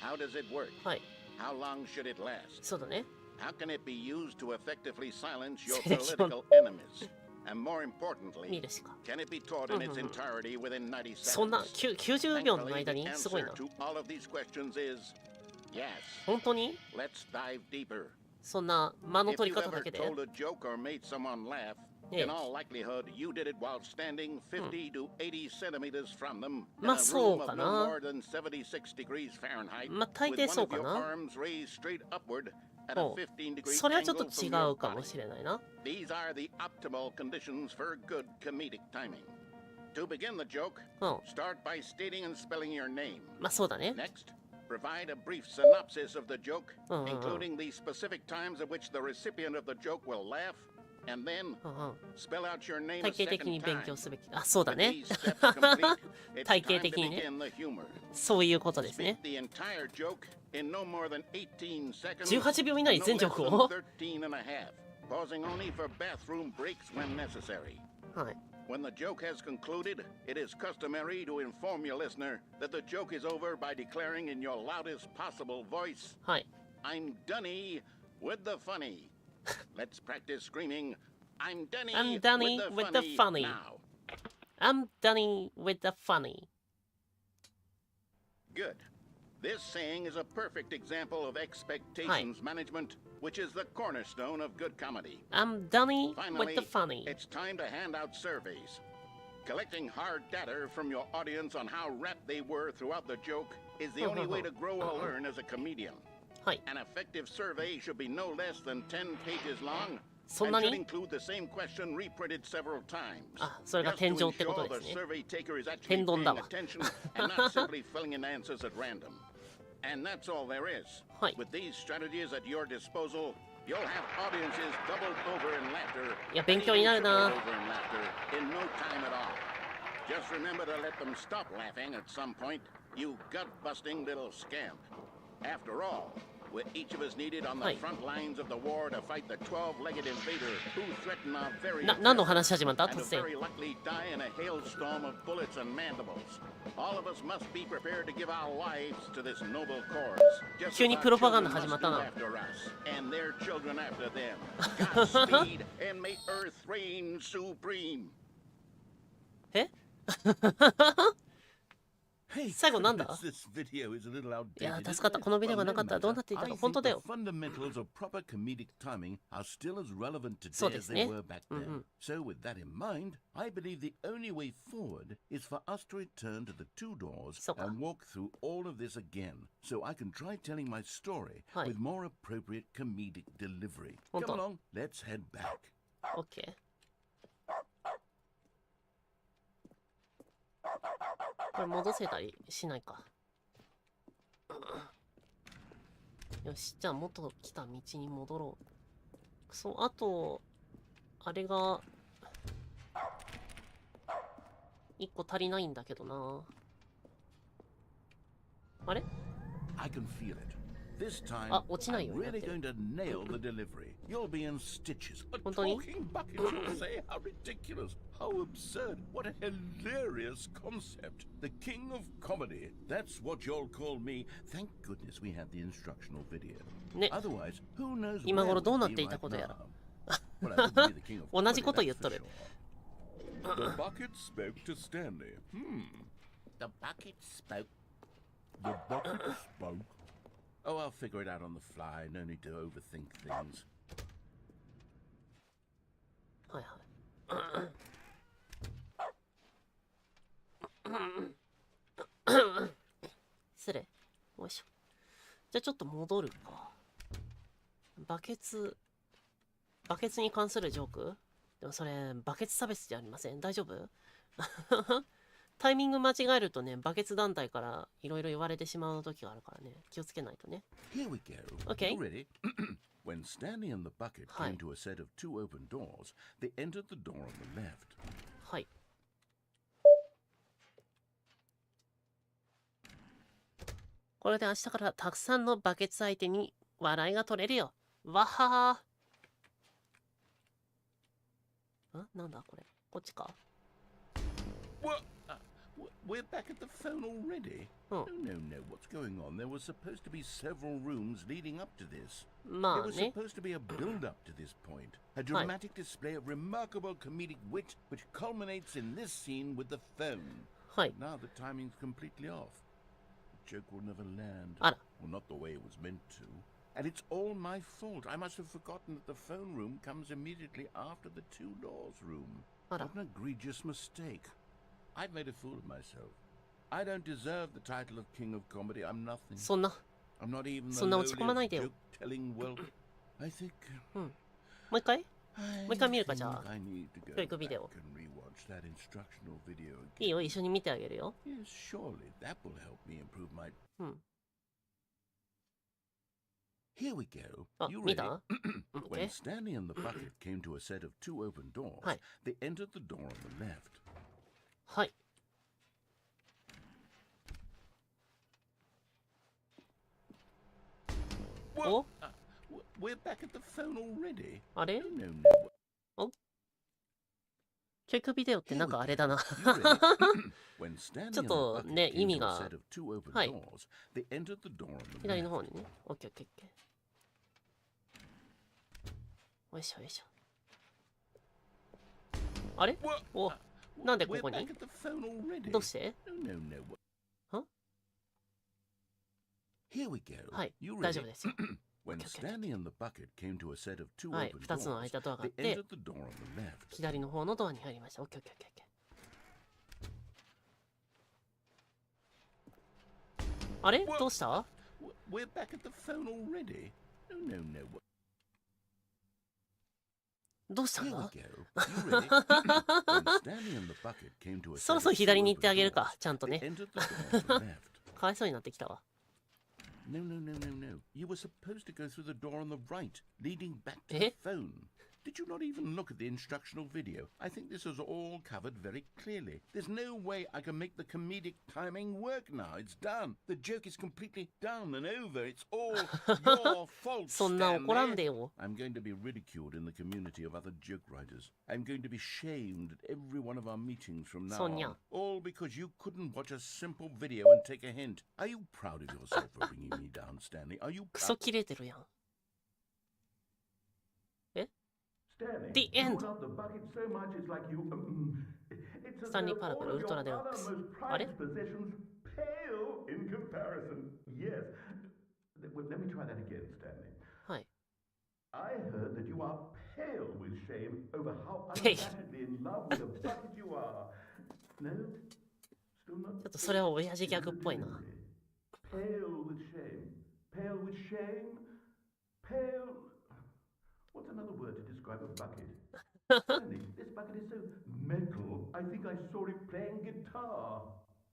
How does it work? はい。 How long should it last? そうだね。 How can it be used to effectively silence your セレクション。 political enemies? And more importantly, 見るしか。 can it be taught in its entirety within 90 seconds? そんな90秒の Thankfully, 間 the にすごい answer な。 to all of these questions is yes. 本当に？ Let's dive deeper. そんな間の If 取り you've 方 ever だけで？ told a joke or made someone laugh, Yes. in all likelihood, you did it while standing 50 to 80 centimeters from them in まあ a そう room か of な。 no more than 76 degrees Fahrenheit まあ大 with 抵 one そう of か your な。 arms raised straight upward at a ほう。 15 degree それはちょっと angle 違 from your うかも body. しれないな。 These are the optimal conditions for good comedic timing. To begin the joke, うん。 start by stating and spelling your name. まあそうだね。 Next, provide a brief synopsis of the joke, うんうんうん。 including the specific times at which the recipient of the joke will laugh, and then うんうん。 spell out your name 体 a 系的 second に勉 time. 強すべき。あ、そうだ With ね。 these steps complete, it's 体系 time 的 to にね。 begin the humor. そういうことです Speak ね。 the entire joke in no more than 18 seconds, 18秒以内に no 全 less ジョーク than を。 13 and a half, pausing only for bathroom breaks when necessary. はい。 When the joke has concluded, it is customary to inform your listener that the joke is over by declaring in your loudest possible voice, はい。 I'm Dunny with the funny. Let's practice screaming, I'm Dunny, I'm Dunny with the funny. now. I'm done with the funny. Good. This saying is a perfect example of expectations management, which is the cornerstone of good comedy. I'm done Finally, with the funny. it's time to hand out surveys. Collecting hard data from your audience on how rapt they were throughout the joke is the only way to grow or learn as a comedian. はい。 An effective survey should be no less than 10 pages long そん and な should に include the same question reprinted several times. あ、それが Just 天 to 井ってこと ensure です the ね。 survey taker is actually 天丼だ paying わ。 attention and not simply filling in answers at random. And that's all there is. はい。 With these strategies at your disposal, you'll have audiences doubled over in laughter. いや、勉強になるな。 Over in laughter in no time at all. Just remember to let them stop laughing at some point, you gut-busting little scamp. After all, we're each of us needed on the はい。 front lines of the war to fight the 12-legged invader who threatened our very 何の話始まった and 突 will 然。 very likely die in a hailstorm of bullets and mandibles. All of us must be prepared to give our lives to this noble cause. Just 急 as に our プロパガンダ children 始ま must った do な。 after us, and their children after them. Godspeed, and may Earth reign supreme. え Hey, 最後なんだ this video is a little いや、 outdated. 助かった。このビデオがなかったらどうなっていた I か。 think 本当だ the よ。 fundamentals of proper comedic timing are still as relevant そう today で as す they ね。 were back うんう then. ん。 So with that in mind, I believe the only way forward is for us to return to the two doors そうか。 and walk through all of this again, so I can try telling my story はい。 with more appropriate comedic delivery. 本 Come 当。 along, let's head back. オッケー。これ戻せたりしないか。よし、じゃあ元来た道に戻ろう。そう、あと、あれが、1個足りないんだけどな。あれ I can feel it. This time, あ、落ちない I'm ようになっ really てる。 going to nail the delivery. You'll be in stitches. A 本当に talking bucket, you'll say. How ridiculous. How absurd. What a hilarious concept. The king of comedy. That's what you'll call me. Thank goodness we had the instructional video. ね、 Otherwise, who knows 今 where 頃 we'd どうなっ be ていた right ことや now. ら。 Well, I wouldn't be the king of 同じ comedy, こと言っ that's と for る。 sure. The bucket spoke to Stanley. The bucket spoke. The bucket spoke. Oh, I'll figure it out on the fly. No need to overthink things. はいはい。失礼。よいしょ。じゃあちょっと戻るか。バケツに関するジョークでもそれ、バケツ差別じゃありません。大丈夫タイミング間違えるとね、バケツ団体からいろいろ言われてしまう時があるからね、気をつけないとね。Here we go. Okay. You ready? When Stanley and the bucket Hi. came to a set of two open doors, they entered the door on the left. はい。これで明日からたくさんのバケツ相手に笑いが取れるよ。わはー。なんだこれ。こっちか。 What? We're back at the phone already? Oh. No. What's going on? There were supposed to be several rooms leading up to this. ま There あ was ね。 supposed to be a build-up to this point. A dramatic display of remarkable comedic wit, which culminates in this scene with the phone. はい。 Now the timing's completely off. The joke will never land. あら。 Well, not the way it was meant to. And it's all my fault. I must have forgotten that the phone room comes immediately after the two doors room. あら。 What an egregious mistake. I've made a fool of myself. I don't deserve the title of King of Comedy. I'm nothing. そんな。 I'm not even the そんな落ち込まないでよ。 joke-telling whelp. I think... うん。もう一回もう一回見るかじゃあ。 I need to go 教育 back ビデオ。 and rewatch that instructional video いい again. よ、一緒に見てあげるよ。 Yes, surely that will help me improve my... うん。 Here we go. あ、 You 見 ready? た When ?OK。 Stanley and the bucket came to a set of two open doors, はい。 they entered the door on the left. はい。 お We're back at the phone already? あれ No. 教育ビデオってなんかあれだな。 You ready? When Stanley ちょっ and the と bucket ね、意 came 味 to a が set of two open はい。 doors, they entered the door on the 左の left. 方にね。オッケーオッケーオッケー。よいしょよいしょ。あれ What? お、なんでこ We're こに back at the phone already. どうして No, no, no. は Here we go. はい、 You 大丈 ready? 夫ですよ。 When Stanley and the bucket came to a set of two はい、 open 2つの doors, 開いたドアがあっ they て、 entered the door on the left. 左の方のドアに入りました。オッケーオッケーオッケーオッケー。あれどうした We're back at the phone already. No, no, no. どうしたん Here we だ go. You ready? When Stanley and the bucket came to a そろ set そろ of two 左に行ってあ open げる doors, か、ちゃんと they ね。 entered the door on the left. かわいそうになってきたわ。 No, no, no, no, no. You were supposed to go through the door on the right, leading back to Eh? the phone. Did you not even look at the instructional video? I think this is all covered very clearly. There's no way I can make the comedic timing work now. It's done. The joke is completely done and over. It's all your fault, そんな怒らん Stanley. でよ。 I'm going to be ridiculed in the community of other joke writers. I'm going to be shamed at every one of our meetings from now Sonia. on. All because you couldn't watch a simple video and take a hint. Are you proud of yourself for bringing me down, Stanley? Are you クソ proud? 切れてるやん。 Stanley, The you end. put up the bucket so much it's like you. It's as Stanley though Parable, all of Ultra your Deluxe. other most Are prized possessions pale in comparison. Yes. Well, let me try that again, Stanley. はい。 I heard that you are pale with shame over how Pale. unabashedly in love with a bucket you are. No? Still not? ちょっとそれは親父ギャグっぽいな。 Pale with shame. Pale with shame. Pale. What's another word to describe a bucket? Stanley, this bucket is so metal. I think I saw it playing guitar.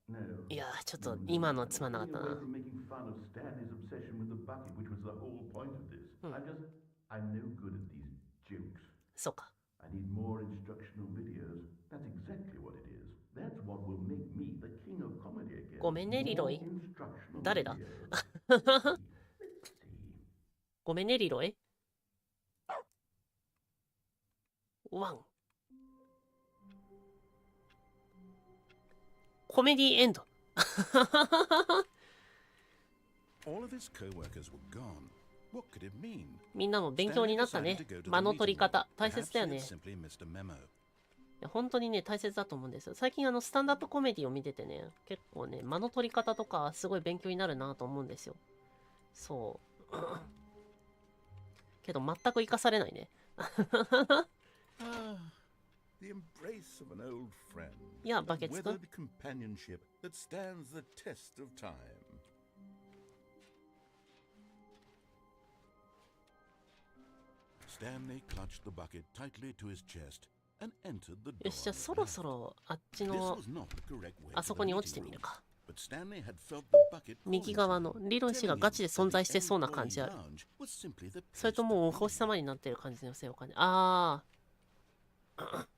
No. いやー、ちょっと今のはつまんなかったな。 Away from making fun of Stanley's obsession with the bucket, which was the whole point of this. I'm no good at these jokes. そうか。 I need more instructional videos. That's exactly what it is. That's what will make me the king of comedy again. ごめんね、リロイ。 More instructional 誰だ videos. Let's see. ごめんね、リロイ。ワン。コメディエンド。 All of his co-workers were gone. What could it mean? みんなも勉強になったね。間の取り方、大切だよね。いや本当にね、大切だと思うんですよ。最近スタンダップコメディを見ててね、結構ね、間の取り方とかすごい勉強になるなと思うんですよ。そう。けど全く活かされないね。The embrace of an old friend. Yeah, A buckets, though. weathered companionship that stands the test of time. Stanley clutched the bucket tightly to his chest and entered the よ door. し、じゃあそろそろあっち This の was not the correct way あ to そ the こに落ち meeting てみる room. か。 But Stanley had felt the bucket 右 calling 側 to の him, 理論士が telling ガチで him 存 that 在 the してそうな employee 感じある。 lounge was simply the それと place も to お be. 星様になってる感じのせいを感じ。あ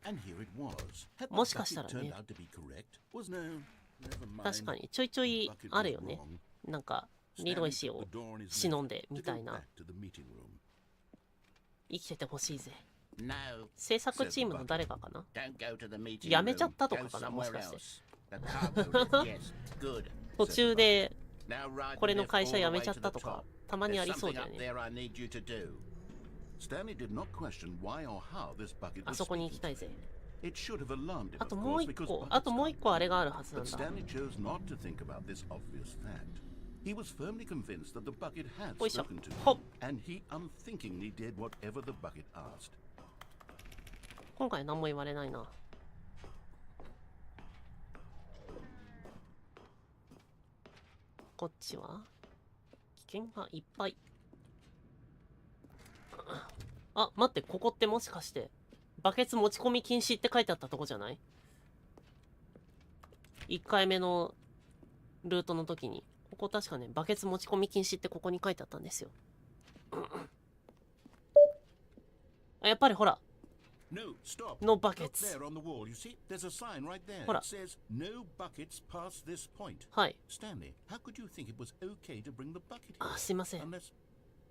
And here it was. Had the もしかしたら bucket ね。 turned out to be correct? Was no. Never あ、 mind. 確かにちょいちょいあるよね。なんか、リロイ氏を忍んでみたいな。生きててほしいぜ。 No, 制作チームの誰かかな don't go to the meeting やめちゃ room. ったと Go かかなもし somewhere かして else. The cargo lift, yes, good. 途中で Now ride これ the の lift 会社 all 辞 the め way ちゃっ to た the とか top. たまにあ There's りそう something だよ up ね。 there I need you to do. Stanley did not question why or how this bucket あ was そこに行き speaking たい to ぜ。 him. It should have alarmed him, あ of ともう course, 一 because 個、あと buckets もう一個あれがあるはずなん But だ。 Stanley chose not to think about this obvious fact. He was firmly convinced that the bucket had よいしょ spoken to ほっ him, and he unthinkingly did whatever the bucket asked. 今回何も言われないな。こっちは危険がいっぱい。あ、待って、ここってもしかしてバケツ持ち込み禁止って書いてあったとこじゃない？ 1回目のルートの時にここ確かね、バケツ持ち込み禁止ってここに書いてあったんですよ。あ、やっぱりほら No, stop. No Look buckets. there on the wall, you see? There's a sign right there. Hold It up. says, no buckets past this point. はい。 Stanley, how could you think it was okay to bring the bucket あ、 here? すいません。 Unless,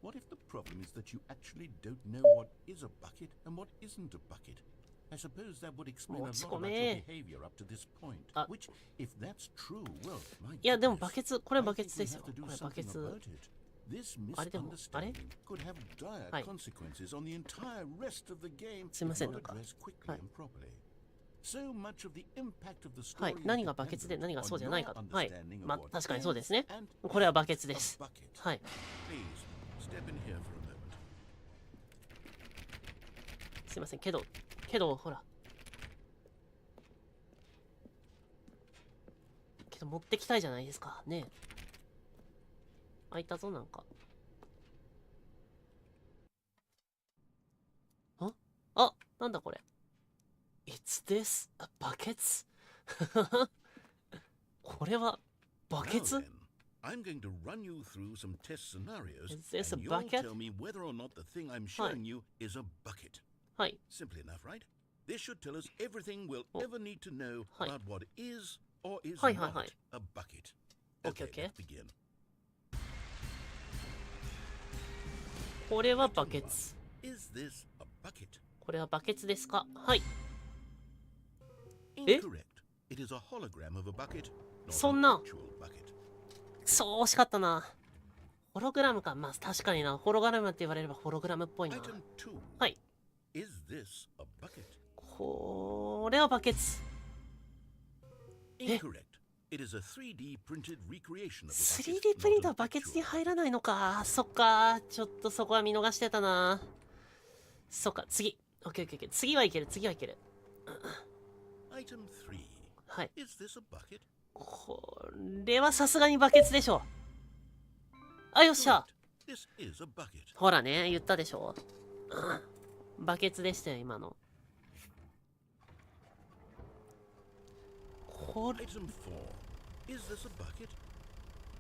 what if the problem is that you actually don't know what is a bucket and what isn't a bucket? I suppose that would explain a lot about your behavior up to this point. Which, if that's true, well, my いやでも goodness, バケツ、これ I バケ think ツで we すよ。 have to こ do れバケ something ツ。 about it. This あれでも、あれ misunderstanding could have dire はい。 consequences on the entire rest of the game すいません、 if なん not か。 addressed quickly はい。 and properly. So much of the impact of the はい。 story 何がバケツで何がそうじゃないか。 on your はい。 understanding of まあ、 what 確かにそうですね。 is and これはバケツで a す。 bucket. はい。 Please step in here for a moment. すいません。けど、ほら。けど、持ってきたいじゃないですか。ねえ。開いたぞ、なんか。あ、なんだこれ。It's this a buckets? これはバケ Now ツ then, I'm going to run you through some test scenarios, Is this a and you'll bucket? tell me whether or not the thing I'm showing you is a bucket. はい。 Simple enough, right? This should tell us everything we'll ever need to know はい。 about what is or is はいはい not はい。 a bucket. Okay, okay. Let's begin. これはバケツ。 Is this a bucket? これはバケツですか？はい。 Incorrect. It is a hologram of a bucket, not そ an んな。 actual bucket. そう惜しかったな。ホログラムか。まあ確かにな。ホログラムって言われればホログラムっぽいな。 Item 2. はい。 Is this a bucket? これはバケツ。 Incorrect. It is a 3D printed recreation of a bucket, 3D プリン not ター an バケツ actual に入らないのか。そっか。ちょっとそこは見逃してたな。そっか。次。オッケーオッケーオッケー。次はいける。次はいける。 Item 3. はい。 Is this a bucket? これはさすがにバケツでしょ。あ、よっしゃ。 This is a bucket. ほらね、言ったでしょ。バケツでしたよ、今の。これ、 Item 4. Is this a bucket?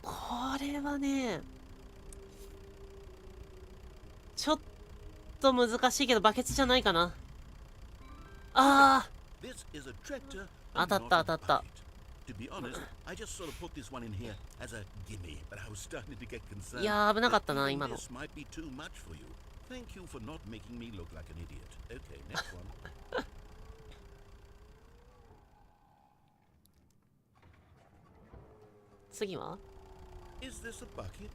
これはね、ちょっと難しいけど、バケツじゃないかな。あ This is a tractor あ、 and 当たった not 当 a たった。 bucket. To be honest, I just sort of put this one in here as a gimme, but I was starting to get concerned. いやー、危なかっ that たな、 even 今の。 This might be too much for you. Thank you for not making me look like an idiot. Okay, next one. 次は Is this a bucket?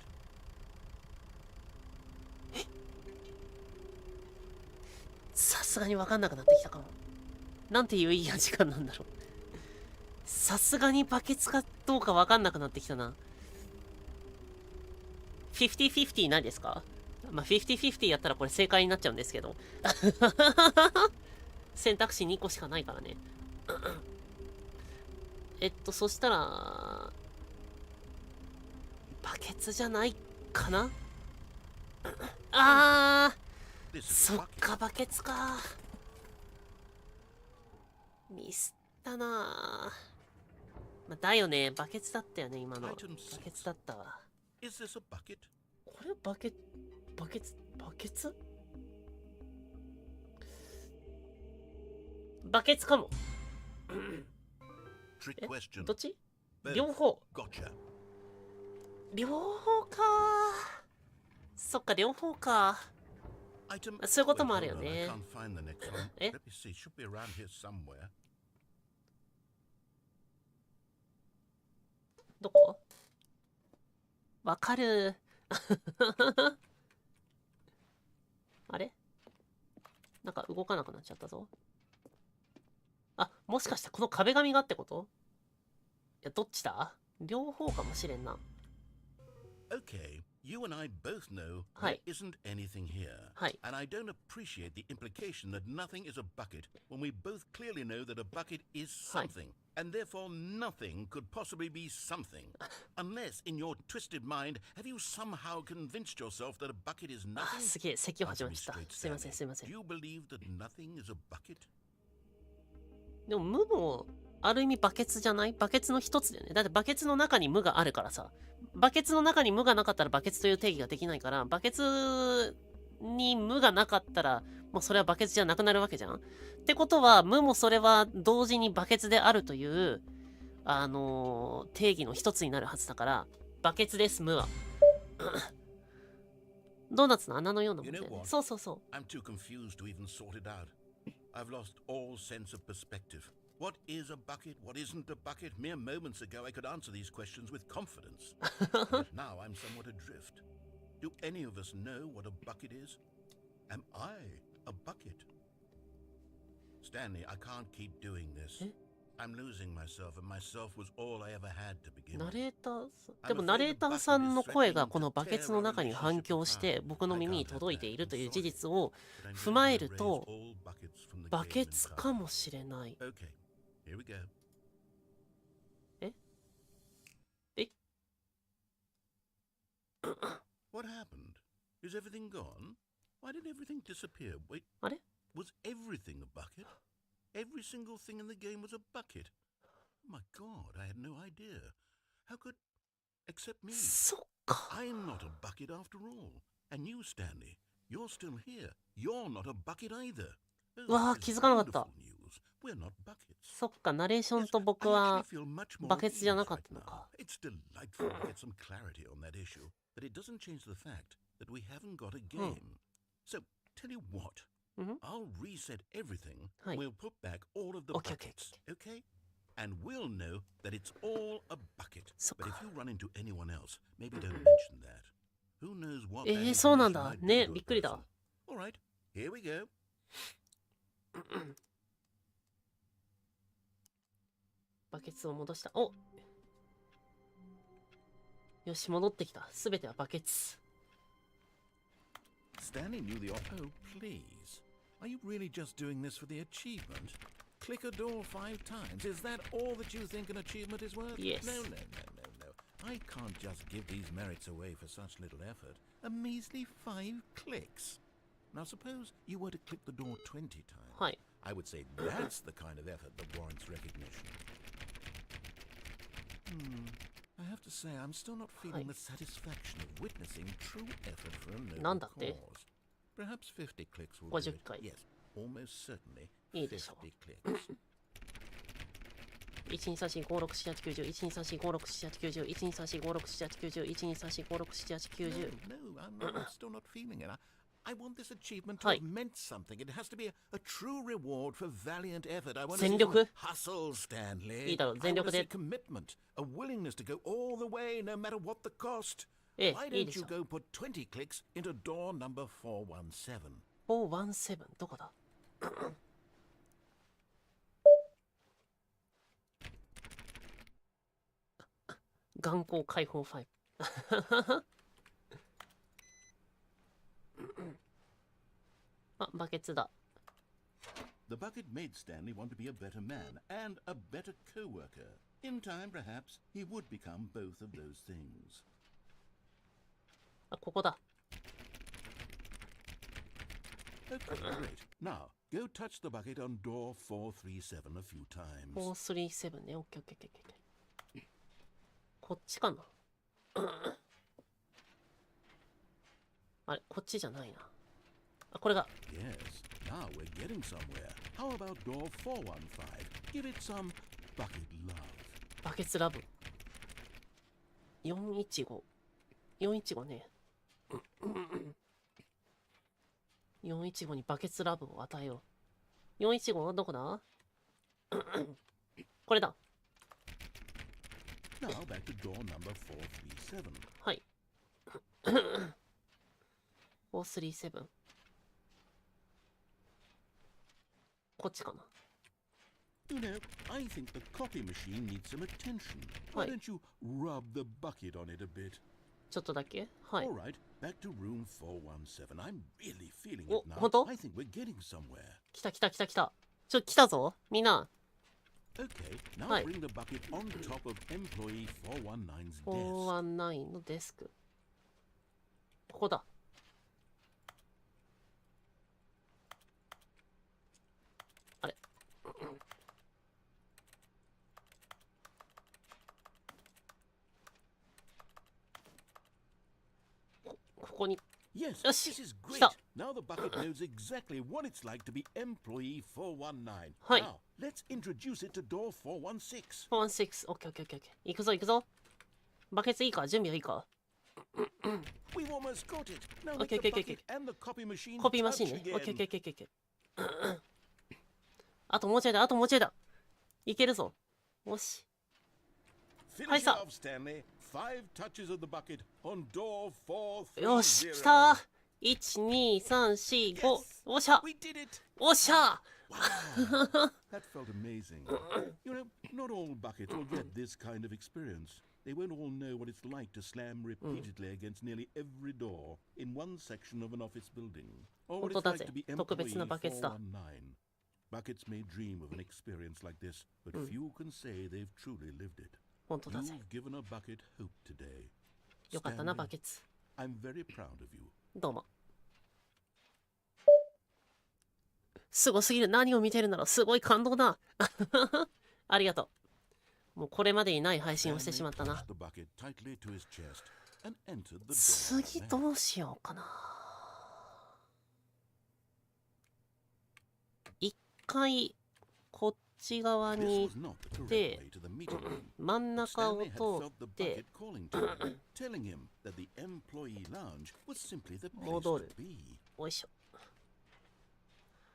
さすがに分かんなくなってきたかも。なんていういい時間なんだろう。さすがにバケツかどうか分かんなくなってきたな。50-50ないですか？まあ、50-50やったらこれ正解になっちゃうんですけど。選択肢2個しかないからね。そしたら、バケツじゃないかな？あー、そっか、バケツか。ミスったな。まあ、だよね、バケツだったよね、今の。バケツだったわ。Is this a bucket? これバケツバケツかも。Trick question. どっち？ Both. 両方。 Gotcha. 両方か。そっか、両方か。 Item. そういうこともある Wait, よ hold on, I ね。 can't find the next one. え？ Let me see. It should be around here somewhere. どこ？わかる。あれ？なんか動かなくなっちゃったぞ。あ、もしかしてこの壁紙がってこと？いや、どっちだ？両方かもしれんな。Okay, you and I both know Hi. there isn't anything here. Hi. And I don't appreciate the implication that nothing is a bucket when we both clearly know that a bucket is Hi. something. And therefore nothing could possibly be something. Unless, in your twisted mind, have you somehow convinced yourself that a bucket is あ、 nothing? すげえ、咳を始 Answer め me ました。 straight, すいません、 Stanley. すいません Do。you believe that nothing is a bucket? でも無もある意味バケツじゃない？バケツの一つだよね。だってバケツの中に無があるからさ。バケツの中に無がなかったらバケツという定義ができないから、バケツに無がなかったら、もうそれはバケツじゃなくなるわけじゃん。ってことは、無もそれは同時にバケツであるという、定義の一つになるはずだから、バケツです、無は。ドーナツの穴のようなもんだよね。 You know what? そうそうそう。 I'm too confused to even sort it out. I've lost all sense of perspective. What is a bucket? What isn't a bucket? Mere moments ago, I could answer these questions with confidence. But now I'm somewhat adrift. Do any of us know what a bucket is? Am I a bucket? Stanley, I can't keep doing this. I'm losing myself, and myself was all I ever had to begin ナ with. レーターでもナレーターさんの声がこのバケツの中に反響して僕の耳に届いているという事実を But I'm 踏ま going え to る erase と all buckets from the バ game ケ and ツ cover. かもしれない。 Okay, here we go. え What happened? Is everything gone? Why did everything disappear? Wait, あれ was everything a bucket? Every single thing in the game was a bucket. My God, I had no idea. How could... Except me. そっか。 I'm not a bucket after all. And you, Stanley, you're still here. You're not a bucket either. Oh, わあ、 this 気 is づかなかった。 wonderful news. We're not buckets. そっか、ナレーション Yes, と僕 I は actually feel much more バケツじゃ at な ease かっ right たの now. か。 It's delightful to get some clarity on that issue, but it doesn't change the fact that we haven't got a game. So, tell you what, I'll reset everything. はい。 We'll put back all of the Okay, okay, buckets, okay? And we'll know that it's all a bucket. そっ But か。 if you run into anyone else, maybe don't mention that. Who knows what that そうなん information だ。 might do ね、 to a びっくりだ。 person. All right, here we go. バケツを戻した。お、よし、戻ってきた。すべてはバケツ。 Stanley knew the... Oh, please. Are you really just doing this for the achievement? Click a door 5 times. Is that all that you think an achievement is worth? Yes. No. I can't just give these merits away for such little effort. A measly 5 clicks. Now suppose you were to click the door 20 times. はい。 I would say that's the kind of effort that warrants recognition. I have to say, I'm still not feeling the satisfaction of witnessing true effort for a なん noble だって cause. Perhaps 50 clicks will do 50 it. 回。 Yes, almost certainly いいでしょう。 50 clicks. 12345678910 No, I'm still not feeling it. I want this achievement to はい。 have meant something. It has to be a true reward for valiant effort. I want to 全 see 力 some hustle, Stanley. いいだろう、 I 全 want 力 to で see commitment, a willingness to go all the way, no matter what the cost. ええ、 Why いいで don't し you ょ。 go put 20 clicks into door number 417? 417、どこだ眼光解放5。あ、バケツだ。 The bucket made Stanley want to be a better man and a better co-worker. In time, perhaps, he would become both of those things. あ、ここだ。 Okay, great. Now, go touch the bucket on door 437 a few times. 437ね。オッケーオッケーオッケーオッケー。こっちかなあれ、こっちじゃないな。あ、これが。 Yes, now we're getting somewhere. How about door 415? Give it some bucket love. バケツラブ。415。415ね。415にバケツラブを与えよう。415どこだこれだ。Now back to door number 437. はい。437。こっちかな。You know, I think the copy machine needs some attention. Why Hi. don't you rub the bucket on it a bit? ちょっとだけはい。 All right, back to room 417. I'm really feeling Oh, it now. 本当 I think we're getting somewhere. 来た来た来た来た。来たぞ。みんな。 Okay, now Hi. bring the bucket on top of employee 419's desk. 419のデスク。ここだ。あれ。ここに。 Yes, Yes, this is great. stop. Now the bucket knows exactly what it's like to be employee 419. Hi. Now, let's introduce it to door 416. 416。オッケーオッケーオッケーオッケー。行くぞ行くぞ。バケツいいか準備はいいか We've almost got it. Now Okay, let the okay, okay, bucket and the copy machine コピーマシン touch ね。 again. オッケーオッケーオッケーオッケー。あともうちょいだ、あともうちょいだ。いけるぞ。よし。 Finish Hi, it sir. off, Stanley. 5 touches of the bucket on door 430. よし、来たー。1、2、3、4、5。おっしゃ。 We did it. おっしゃ。That felt amazing. You know, not all buckets will get this kind of experience. They won't all know what it's like to slam repeatedly against nearly every door in one section of an office building. Or what it's like to be employee 419. Buckets may dream of an experience like this, but few can say they've truly lived it. 本当だぜ。 You've given a bucket hope today. よかったな、 Stanley, バケツ。 I'm very proud of you. どうも。すごすぎる。何を見てるんだろう。すごい感動だ。ありがとう。もうこれまでにない配信をしてしまったな。 Stanley pushed the bucket tightly to his chest and entered the door. 次どうしようかな。一回こっち側に This was not the correct で way to the meeting room. 真ん中を Stanley had 通 felt っ the て bucket calling to him, telling him that the employee lounge was simply the place 戻 to る。 be. おいしょ。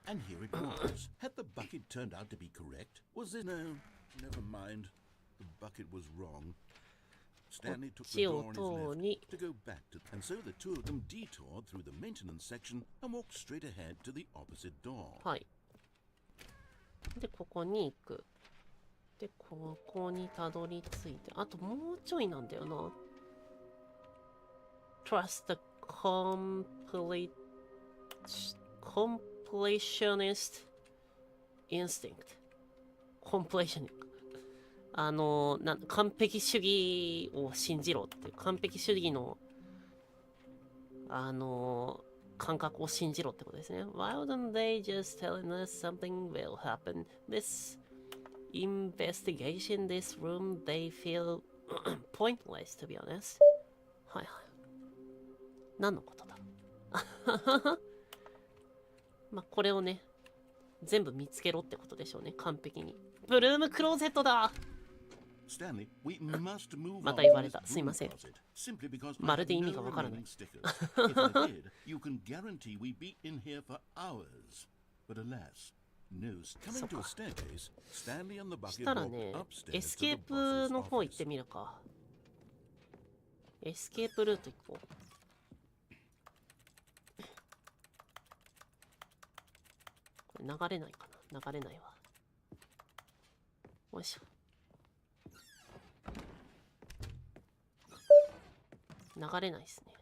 And here it was. Had the bucket turned out to be correct? Was it? No, never mind. The bucket was wrong. Stanley took the door on his left to go back to, and so the two of them detoured through the maintenance section and walked straight ahead to the opposite door. はい。で、ここに行く。で、ここにたどり着いて、あともうちょいなんだよな。Trust the completionist instinct. completion. 完璧主義を信じろっていう、完璧主義の、感覚を信じろってことですね。Why wouldn't they just telling us something will happen? This investigation, this room, they feel pointless, to be honest. はいはい。何のことだまあ、これをね、全部見つけろってことでしょうね、完璧に。ブルームクローゼットだStanley, we must move また on 言 from われ this た。すい broom ません。 closet, simply because I まる have で意味 no がわからない。 remaining stickers. If I did, you can guarantee we'd be in here for hours. But alas, no. Coming to a staircase, Stanley and the し bucket たら walked ね、 upstairs エ to ス the ケープ boss's の方行って office. みるか。エスケープルート行こう。これ流れないかな、流れないわ。よいしょ。流れないですね。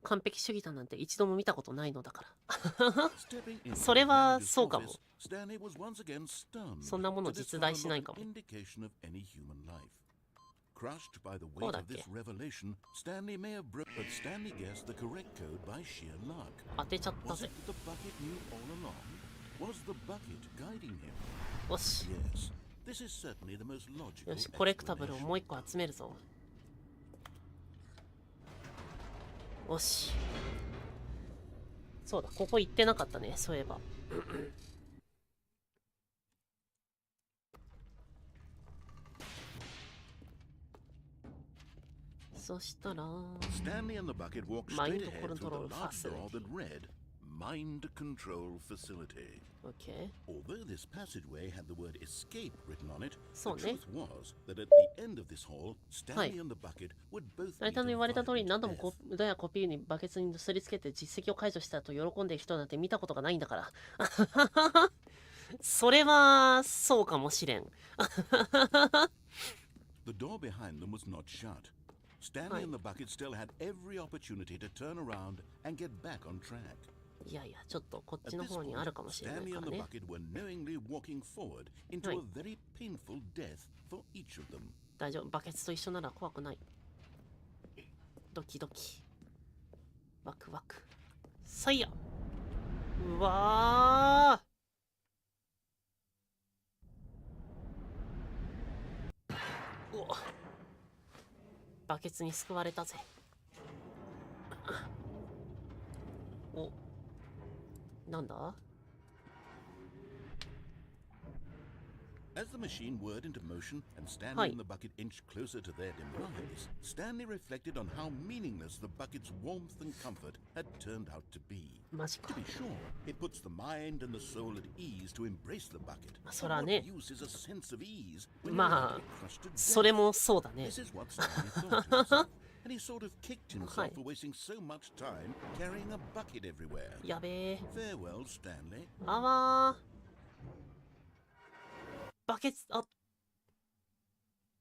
完璧主義だなんて一度も見たことないのだから。 Stepping into それ the は manager's そうかも。 office, Stanley was once again stunned. そんなもの but this 実在 was しない not かも。 an indication of any human life. Crushed by the こう weight だっ of け this revelation, Stanley may have broke, but Stanley guessed the correct code by sheer luck. 当てちゃった Was ぜ it。the bucket knew all along? Was the bucket guiding him? よし。 Yes, this is certainly the most logical よし、コレクタブルを explanation. もう一個集めるぞ。よし。そうだ、ここ行ってなかったね、そういえば。そしたら、 Stanley and the bucket walked Mind straight ahead through control the large door facility. that read Mind Control Facility. OK。 Although this passageway had the word escape written on it, the そうね。 truth was that at the end of this hall, Stanley and the bucket would both 大 meet 体の a 言われた通り violent 何度も death. 腕やコピーにバケツにすりつけて実績を解除したと喜んでいる人なんて見たことがないんだから。それはそうかもしれん。 The door behind them was not shut. Stanley and the bucket still had every opportunity to turn around and get back on track. いやいや、ちょっとこっ At ちの this 方にあ point, るかもしれない Stanley か and ら the ね。 bucket were knowingly walking forward into はい a very painful death for each of them. 大丈夫、バケツと一緒なら怖くない。ドキドキ。ワクワク。さいや。うわー。うお。バケツに救われたぜ。お。なんだ？ As the machine whirred into motion and Stanley はい。 and the bucket inched closer to their demise, Stanley reflected on how meaningless the bucket's warmth and comfort had turned out to be. マジか To。be sure, it puts the mind and the soul at ease to embrace the bucket. そ But ら what ね。 use is a sense of ease when you're まあ about to be crushed to それ death? もそうだね。 This is what Stanley thought to himself. and he sort of kicked himself for wasting so much time carrying a bucket everywhere. やべえ。 Farewell, Stanley. あわー。バケツ、あ、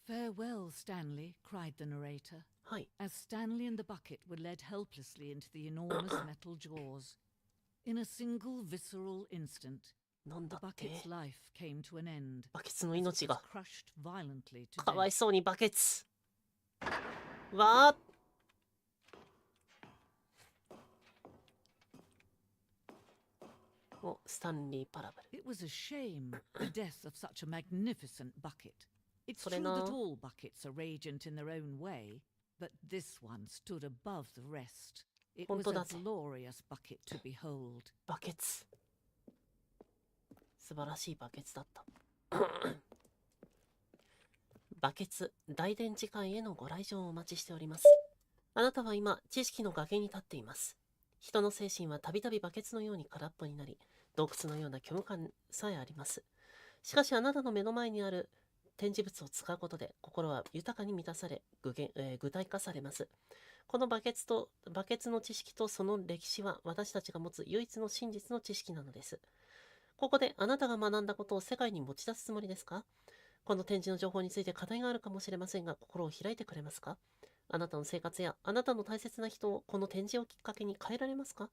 Farewell, Stanley, cried the narrator, はい。 as Stanley and the bucket were led helplessly into the enormous metal jaws. In a single visceral instant, なんだ the って。 bucket's life came to an end. バケツの as it 命 was が。 crushed violently to かわい death. そうにバケツ。わー。お、スタンリー・パラブル。 It was a shame, the death of such a magnificent bucket. It's それ true な。 that all buckets are radiant in their own way, but this one stood above the rest. It 本 was 当だ a ぜ。 glorious bucket to behold. バケツ。素晴らしいバケツだった。バケツ、大電池会へのご来場をお待ちしております。あなたは今、知識の崖に立っています。人の精神はたびたびバケツのように空っぽになり、洞窟のような虚無感さえあります。しかしあなたの目の前にある展示物を使うことで、心は豊かに満たされ、具体化されます。このバケツの知識とその歴史は私たちが持つ唯一の真実の知識なのです。ここであなたが学んだことを世界に持ち出すつもりですか？この展示の情報について課題があるかもしれませんが、心を開いてくれますか？あなたの生活やあなたの大切な人をこの展示をきっかけに変えられますか？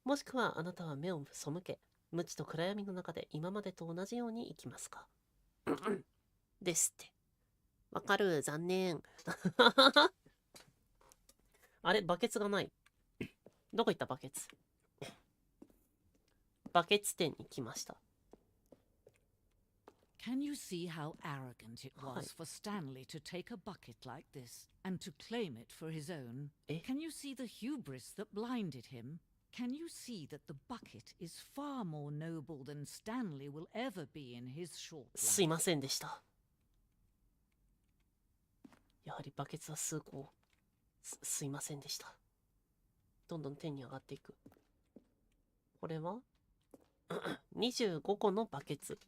もしくはあなたは目を背け、無知と暗闇の中で今までと同じように生きますか？ですって。わかる。残念。あれ、バケツがない。どこ行ったバケツ？バケツ店に来ました。Can you see how arrogant it はい。 was for Stanley to take a bucket like this and to claim it for his own? え？ Can you see the hubris that blinded him? Can you see that the bucket is far more noble than Stanley will ever be in his short すい life? ませんでした。やはりバケツは崇高。すいませんでした。どんどん天に上がっていく。これは25個のバケツ。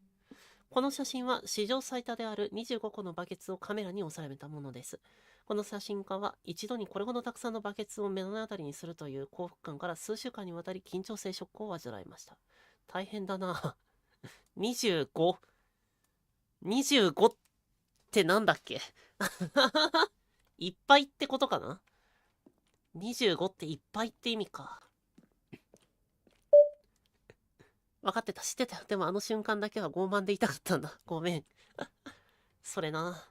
この写真は史上最多である25個のバケツをカメラに収めたものです。この写真家は一度にこれほどたくさんのバケツを目の当たりにするという幸福感から数週間にわたり緊張性ショックを患いました。大変だな。25。25ってなんだっけ？いっぱいってことかな？ 25 っていっぱいって意味か。分かってた、知ってたよ。でもあの瞬間だけは傲慢でいたかったんだ。ごめん。それな。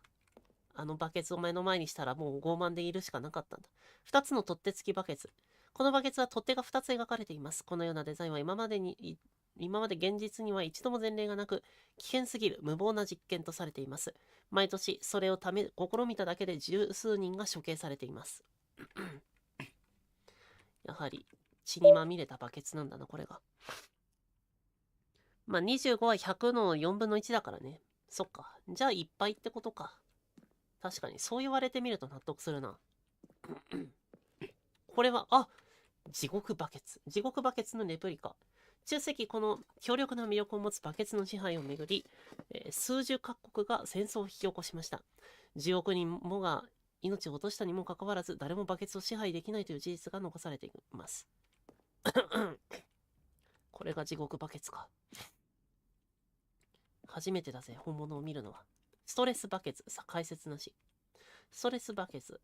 あのバケツを目の前にしたらもう傲慢でいるしかなかったんだ。2つの取っ手付きバケツ。このバケツは取っ手が2つ描かれています。このようなデザインは今まで現実には一度も前例がなく、危険すぎる無謀な実験とされています。毎年それを試みただけで十数人が処刑されています。やはり血にまみれたバケツなんだな、これが。まあ25は100の4分の1だからね。そっか。じゃあいっぱいってことか。確かにそう言われてみると納得するな。これは、地獄バケツ。地獄バケツのレプリカ。中世紀この強力な魅力を持つバケツの支配をめぐり、数十カ国が戦争を引き起こしました。10億人もが命を落としたにもかかわらず、誰もバケツを支配できないという事実が残されています。これが地獄バケツか。初めてだぜ、本物を見るのは。ストレスバケツ、解説なし。ストレスバケツ、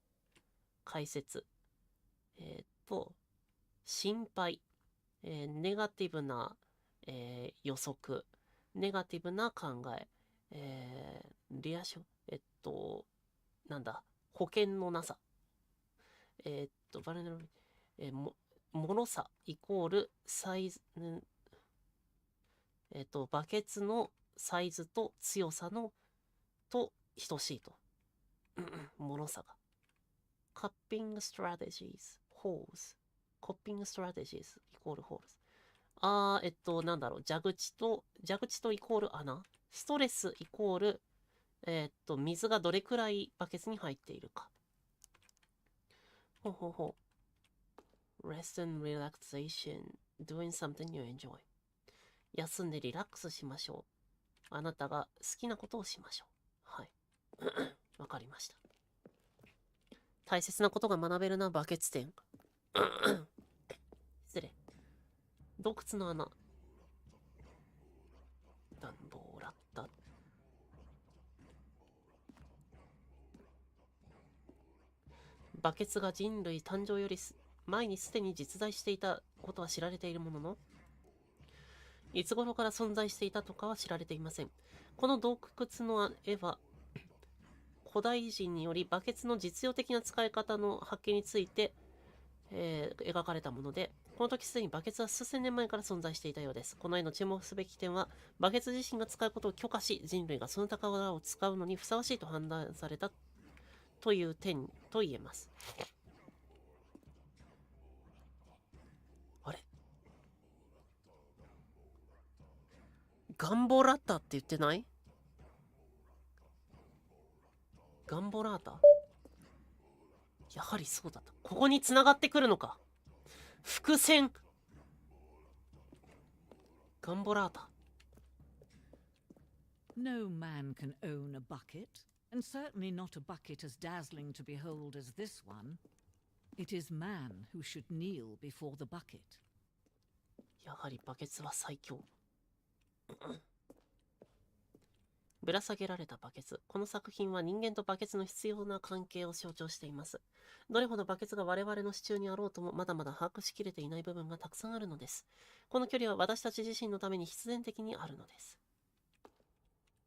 解説。心配。ネガティブな、予測。ネガティブな考え。リアション。なんだ。保険のなさ。バレナル、脆さイコールサイズ、バケツのサイズと強さのと等しいと。脆さが。カッピングストラテジーズ、ホールズ。コッピングストラテジーズイコールホールズ。なんだろう。蛇口とイコール穴。ストレスイコール、水がどれくらいバケツに入っているか。ほうほうほう。Rest and relaxation. Doing something you enjoy. 休んでリラックスしましょう。あなたが好きなことをしましょう。はい。わかりました。大切なことが学べるな、バケツ店。失礼。洞窟の穴。暖房をらった。バケツが人類誕生より前にすでに実在していたことは知られているものの、いつ頃から存在していたとかは知られていません。この洞窟の絵は、古代人によりバケツの実用的な使い方の発見について、描かれたもので、この時すでにバケツは数千年前から存在していたようです。この絵の注目すべき点は、バケツ自身が使うことを許可し、人類がその宝を使うのにふさわしいと判断されたという点と言えます。あれ、ガンボラッタって言ってない？ガンボラータ？やはりそうだった。ここに繋がってくるのか。伏線。ガンボラータ。No man can own a bucket, and certainly not a bucket as dazzling to behold as this one. It is man who should kneel before the bucket. やはりバケツは最強。ぶら下げられたバケツ。この作品は人間とバケツの必要な関係を象徴しています。どれほどバケツが我々の手中にあろうとも、まだまだ把握しきれていない部分がたくさんあるのです。この距離は私たち自身のために必然的にあるのです。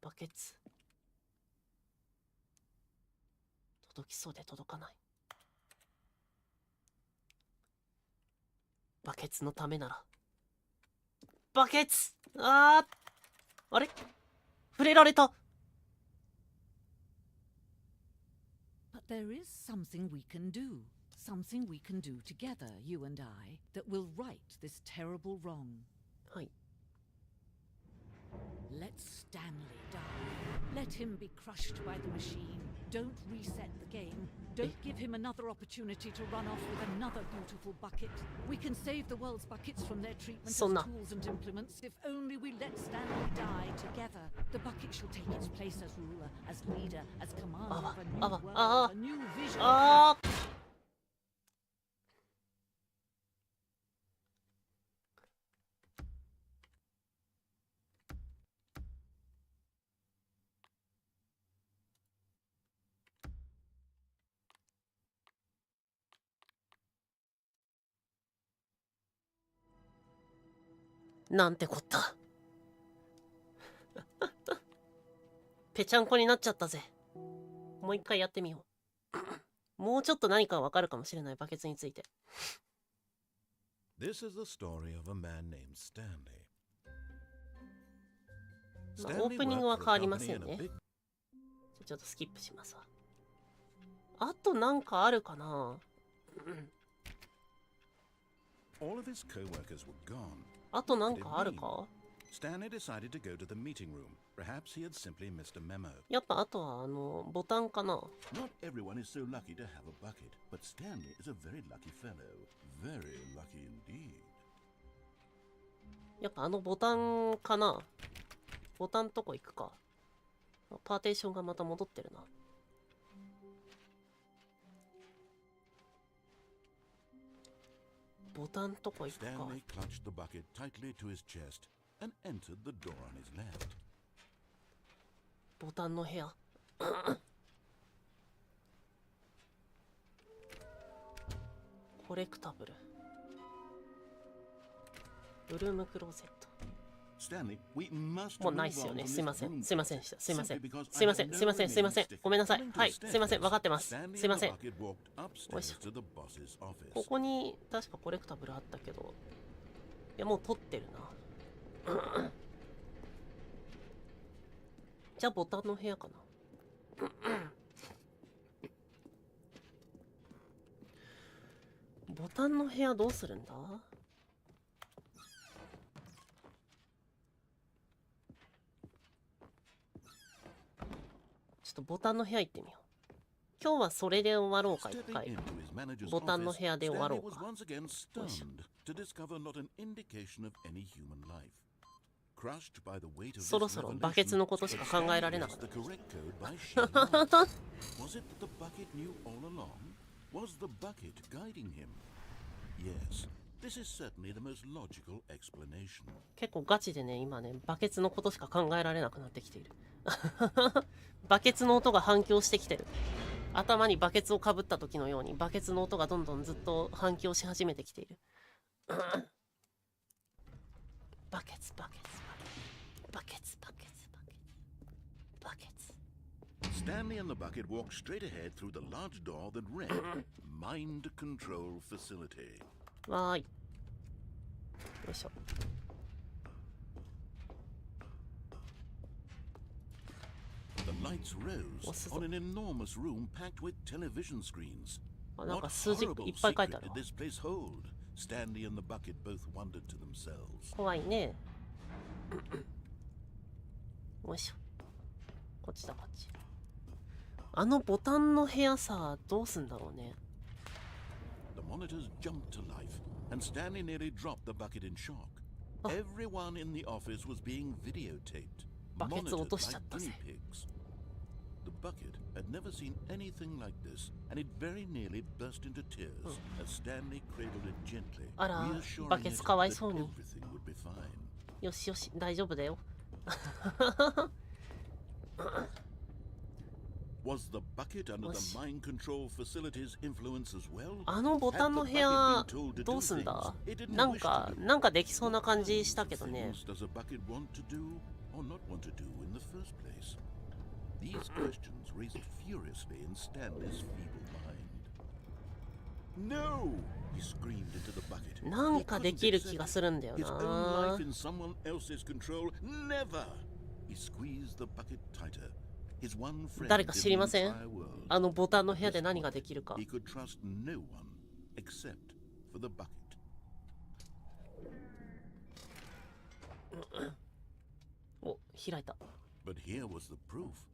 バケツ。届きそうで届かない。バケツのためなら。バケツ！あれ？触れられた。 But there is something we can do. Something we can do together, you and I, that will right this terrible wrong. はい。 Let Stanley die. Let him be crushed by the machine. Don't reset the game. Don't give him another opportunity to run off with another beautiful bucket. We can save the world's buckets from their treatment as tools and implements if only we let Stanley die together. The bucket shall take its place as ruler, as leader, as commander of a new world, a new vision. なんてこった。ぺちゃんこになっちゃったぜ。もう一回やってみよう。もうちょっと何かわかるかもしれないバケツについて。This is the story of a man named Stanley. オープニングは変わりませんね。ちょっとスキップしますわ。あとなんかあるかな。All of his co-workers were gone. あとなんかあるか。 Stanley decided to go to the meeting room. Perhaps he had simply missed a memo. やっぱあとはボタンかな。 Not everyone is so lucky to have a bucket, but Stanley is a very lucky fellow. Very lucky indeed. やっぱボタンかな。ボタンとこ行くか。パーテーションがまた戻ってるな。ボタンとこ行くか。 Stanley clutched the bucket tightly to his chest and entered the door on his left. ボタンの部屋。コレクタブル。ブルームクローゼット。 Stanley, we must もうないっすよね。すいません。すいません。すいません。すいません。すいません。すいません。ごめんなさい。はい。すいません。分かってます。すいません。よいしょ。ここに確かコレクタブルあったけど。いや、もう取ってるな。じゃあボタンの部屋かな。ボタンの部屋どうするんだ。ちょっとボタンの部屋行ってみよう。今日はそれで終わろうか、一回。ボタンの部屋で終わろうか。そろそろバケツのことしか考えられなかった。Was the bucket guiding him? Yes, this is certainly the most logical explanation. 結構ガチでね、今ね、バケツのことしか考えられなくなってきている。バケツの音が反響してきてる。頭にバケツをかぶった時のように、バケツの音がどんどんずっと反響し始めてきている。バケツ、バケツ、バケツ、バケツ、バケツ。Stanley and the bucket walked straight ahead through the large door that read, Mind Control Facility. わーい。よいしょ。The lights rose on an enormous room packed with television screens. あ、なんか What 数字いっ horrible ぱい書いて secret ある did わ。 this place hold? Stanley and the bucket both wondered to themselves. 怖いね。よいしょ。こっちだ、こっち。あのボタンの部屋さ、どうすんだろうね。The monitors jumped to life, and Stanley nearly dropped the bucket in shock. Everyone in the office was being videotaped, バケツ落 monitored としちゃ like ったぜ。 guinea pigs. The bucket had never seen anything like this, and it very nearly burst into tears as Stanley cradled it gently, あら、 reassuring バケ it ツかわい that そうに。 everything would be fine. よしよし、大丈夫だよ。Was the bucket under the mind control facility's influence as well? あのボタンの部屋、どうすんだ？なんかできそうな感じしたけどね。 Things does a bucket want to do or not want to do in the first place? These questions raised furiously in Stanley's feeble mind. No! He screamed into the bucket. なんかできる気がするんだよ His own な life。in someone else's control? Never! He squeezed the bucket tighter. His one friend 誰か知りませ in ん？ the entire world. あのボタンの部屋で何ができるか。 He could trust no one except for the bucket. お、開いた。 But here was the proof.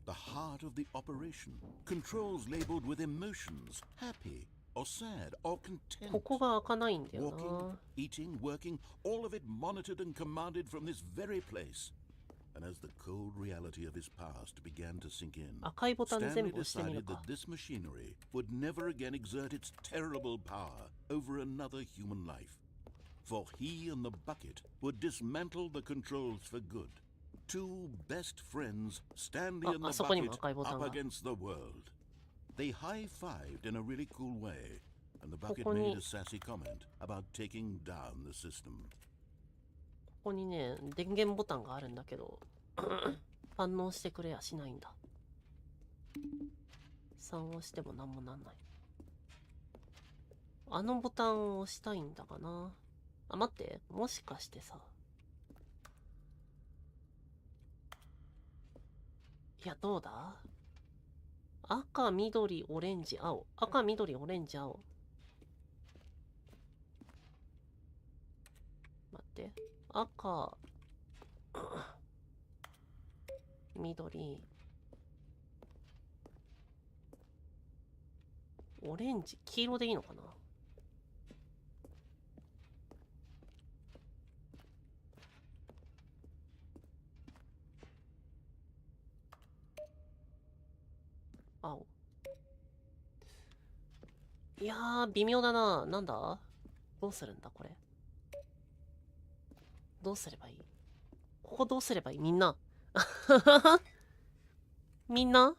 The heart of the operation. Controls labeled with emotions. Happy or sad or content. ここが開かないんだよ Walking, な。 eating, working, all of it monitored and commanded from this very place. And as the cold reality of his past began to sink in, 赤いボタン全 Stanley 部押してみる decided か。 that this machinery would never again exert its terrible power over another human life. For he and the bucket would dismantle the controls for good. Two best friends, Stanley and あ the そこにも bucket, 赤いボタン up が。 against the world. They high-fived in a really cool way, and the bucket ここに made a sassy comment about taking down the system. ここにね、電源ボタンがあるんだけど、反応してくれやしないんだ。3を押しても何もなんない。あのボタンを押したいんだかな。あ、待って。もしかしてさ。いや、どうだ？赤、緑、オレンジ、青。赤、緑、オレンジ、青。待って。赤、緑、オレンジ、黄色でいいのかな？青。いやー、微妙だな。なんだ？どうするんだ、これ。どうすればいい？ここどうすればいい？みんな。みんな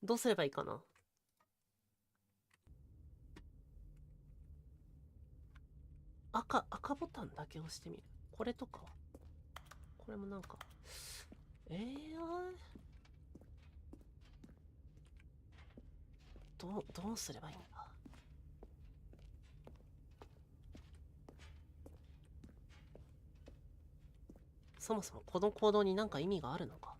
どうすればいいかな？赤ボタンだけ押してみる。これとかはこれもなんか。どうすればいいんだ？そもそもこの行動に何か意味があるのか？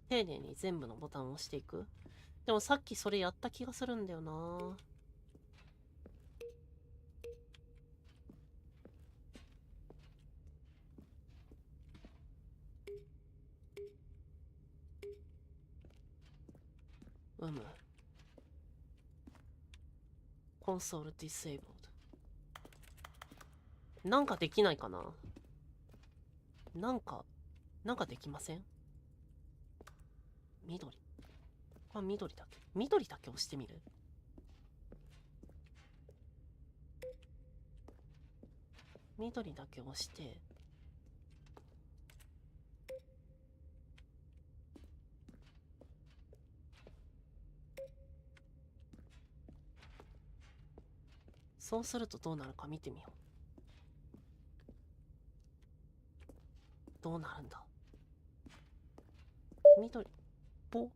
丁寧に全部のボタンを押していく。でもさっきそれやった気がするんだよな。コンソールディセイブルド。なんかできないかな？なんかなんかできません？緑。あ、緑だけ。緑だけ押してみる？緑だけ押して、そうするとどうなるか見てみよう。どうなるんだ？緑、ポ。フ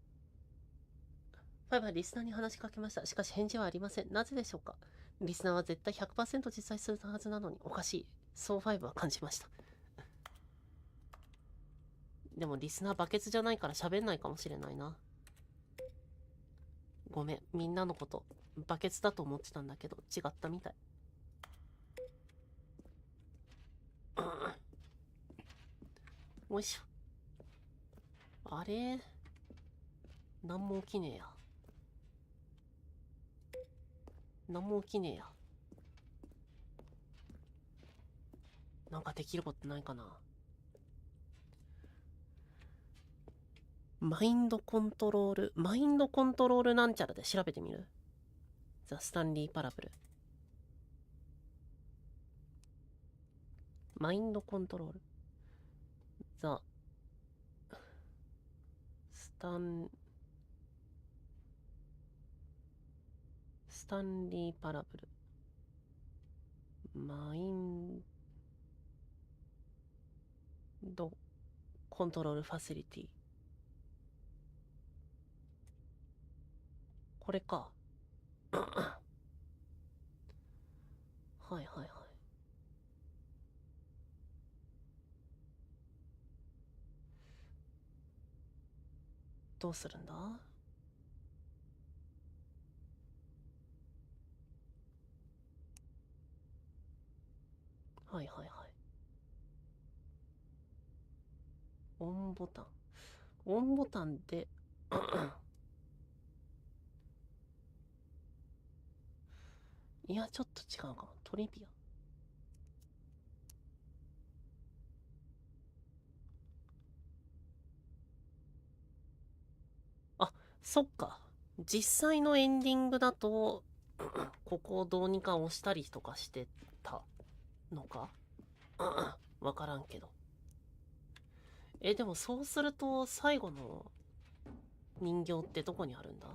ァイブはリスナーに話しかけました。しかし返事はありません。なぜでしょうか？リスナーは絶対 100% 実在するはずなのにおかしい。そうファイブは感じました。でもリスナーバケツじゃないから喋んないかもしれないな。ごめん、みんなのことバケツだと思ってたんだけど違ったみたい。おいしょ。あれ、なんも起きねえや。なんも起きねえや。なんかできることないかな。マインドコントロールなんちゃらで調べてみる？ザ・スタンリー・パラブル。マインドコントロール。ザ・スタンリー・パラブル。マインドコントロールファシリティ。これか。はいはいはい。どうするんだ？はいはいはい。オンボタン。オンボタンで、いや、ちょっと違うかも。トリビア。あ、そっか。実際のエンディングだと、ここをどうにか押したりとかしてたのかわからんけど。でもそうすると最後の人形ってどこにあるんだ？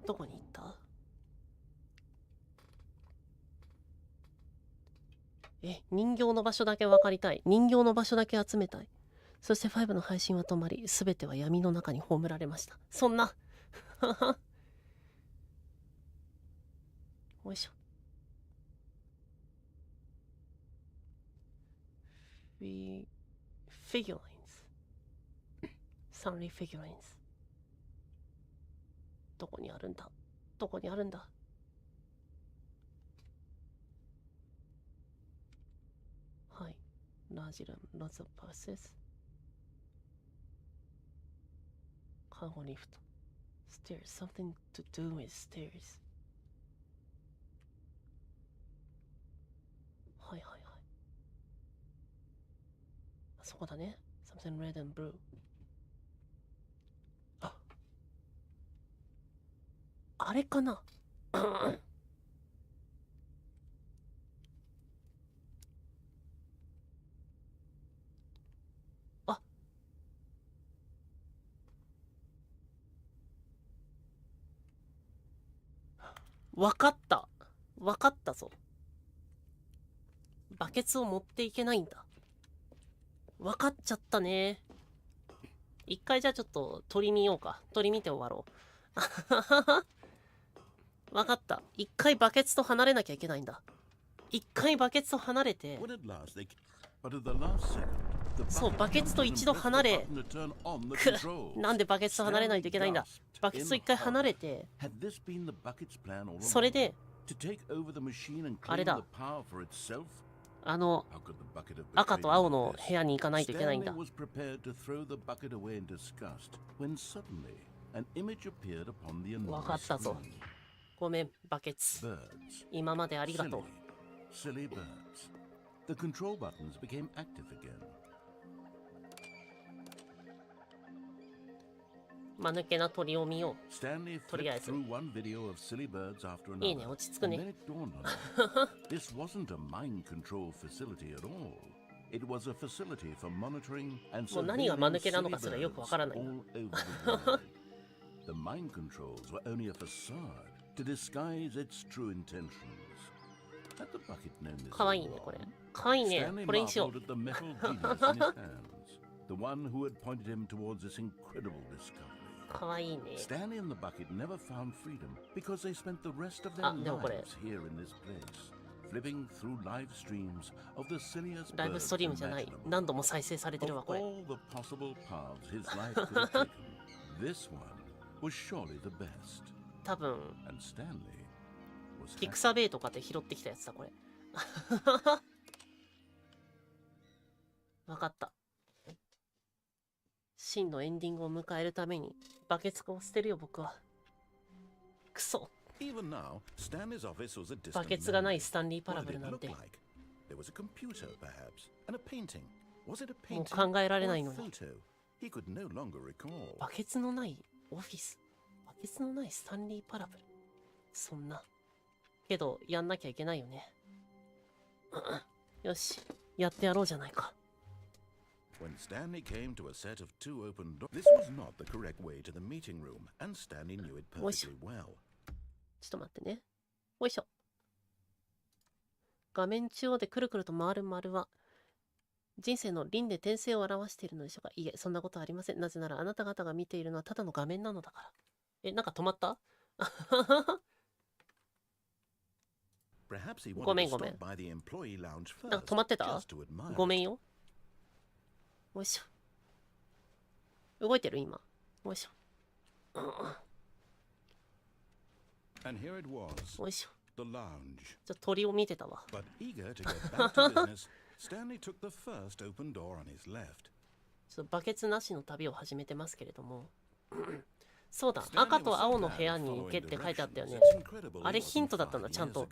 どこに行った？人形の場所だけ分かりたい。人形の場所だけ集めたい。そして5の配信は止まり、すべては闇の中に葬られました。そんなよいしょ。figurines。Stanley figurines。どこにあるんだ？どこにあるんだ？はい。ラージラム、lots of passes。カーゴリフト。stairs。something to do with stairs。はいはいはい。あそこだね。something red and blue。あれかなあ、わかった。わかったぞ。バケツを持っていけないんだ。わかっちゃったね。一回じゃあちょっと鳥見ようか。鳥見て終わろう。わかった。一回バケツと離れなきゃいけないんだ。一回バケツと離れて、そう、バケツと一度離れ、なんでバケツと離れないといけないんだ。バケツと一回離れて、それで、あれだ。赤と青の部屋に行かないといけないんだ。わかったぞ。ごめん、バケツ。今までありがとう。The control buttons became active again. 間抜けな鳥を見よ Stanley とりあえ flipped ず。 through one video of silly birds after いいね、 another. 落ち着く And then ね。 it dawned on him. This wasn't a mind control facility at all. It was a facility for monitoring and もう何が間抜け surveilling なの silly かすらよくわからない birds な。 all over the world. The mind controls were only a facade to disguise its true intentions. Had the bucket known this かわいい all ね、これ。 along? かわいいね。 Stanley これにしよ marveled at the metal genius in his hands, the one who had pointed him towards this incredible discovery. う。かわいいね。 Stanley and the bucket never found freedom because they spent the rest of their あ、でもこれ lives here in this place, flipping through live streams of the silliest ライブスト birds リームじゃない。 imaginable. 何度も再生されてるわ、 Of これ。 all the possible paths his life could have taken, this one was surely the best. 多分、 And Stanley was ピ happy. クサベイとかで拾ってきたやつだ、これ。わかった。真のエンディングを迎えるために、バケツを捨てるよ、僕は。くそ。 Even now, Stanley's office was a バ distant ケツがない memory. スタンリーパラ What ブ did ル it なん look て、 like? There was a computer, perhaps, and a painting. Was it a もう painting 考えられ or な a いのに。 photo? He could no longer recall. バケツのないオフィス。バケツのないスタンリーパラブル。そんな。けど、やんなきゃいけないよね。よし、やってやろうじゃないか。 When Stanley came to a set of two open doors, this was not the correct way to the meeting room, and Stanley knew it perfectly well. ちょっと待ってね。よいしょ。画面中央でくるくると回る丸は、人生の輪廻転生を表しているのでしょうか。いえ、そんなことはありません。なぜならあなた方が見ているのはただの画面なのだから。え、なんか止まった Perhaps he ごめ wanted ん to ごめん。 stop by the employee lounge なん first, か止まってた just to admire ごめん it. よ。よいしょ。動いてる今。よいしょ。 And here it was, よいしょ。 the lounge. ちょっと鳥を見てたわ。 But eager to get back to business, Stanley took the first open door on his left. ちょっとバケツなしの旅を始めてますけれども。そうだ、赤と青の部屋に行けって書いてあったよね。あれヒントだったんだ、ちゃんと。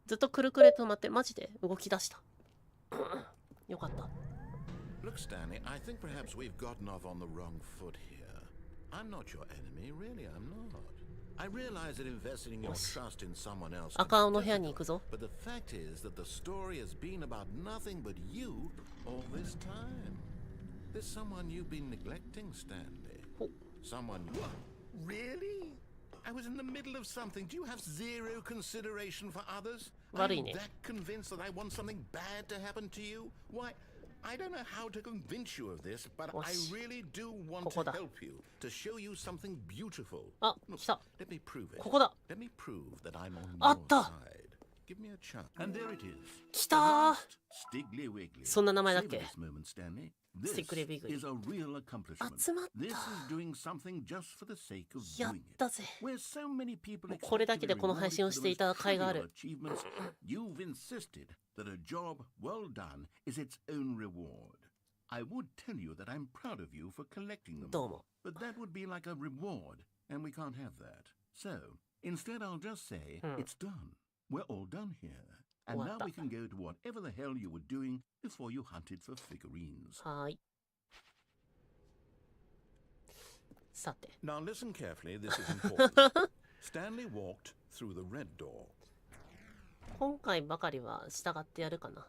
ずっとくるくると待って、マジで動き出した。よかった。 Look, Stanley, I think perhaps we've gotten off on the wrong foot here. I'm not your enemy, really, I'm not. I realize that investing in your trust in someone else 赤青の部屋に行くぞ。 but the fact is that the story has been about nothing but you all this time. There's someone you've been neglecting, Stanley. Someone you... Really? I was in the middle of something. Do you have zero consideration for others? Are 悪い you ね。 that convinced that I want something bad to happen to you? Why, I don't know how to convince you of this, but I really do want to ここだ。 help you, to show you something beautiful. あ、 Look, 来た。 let me prove it. ここだ。 Let me prove that I'm on あ your った。 side. Give me a chance. And there it is. 来たー。 Stiggly Wiggly. そんな名前だっけ？ Savor this moment, Stanley. This Stiggly Wiggly. is a real accomplishment. 集まった。 This is doing something just for the sake of やっ doing it. たぜ。 Where so many people もうこれだけでこの配信をしていた甲斐がある。 achievements, you've insisted that a job well done is its own reward. I would tell you that I'm proud of you for collecting them, どうも。 but that would be like a reward, and we can't have that. So, instead I'll just say, it's done. We're all done here. And now we can go to whatever the hell you were doing before you hunted for figurines. はーい。さて。 Now listen carefully, this is important. Stanley walked through the red door. 今回ばかりは従ってやるかな。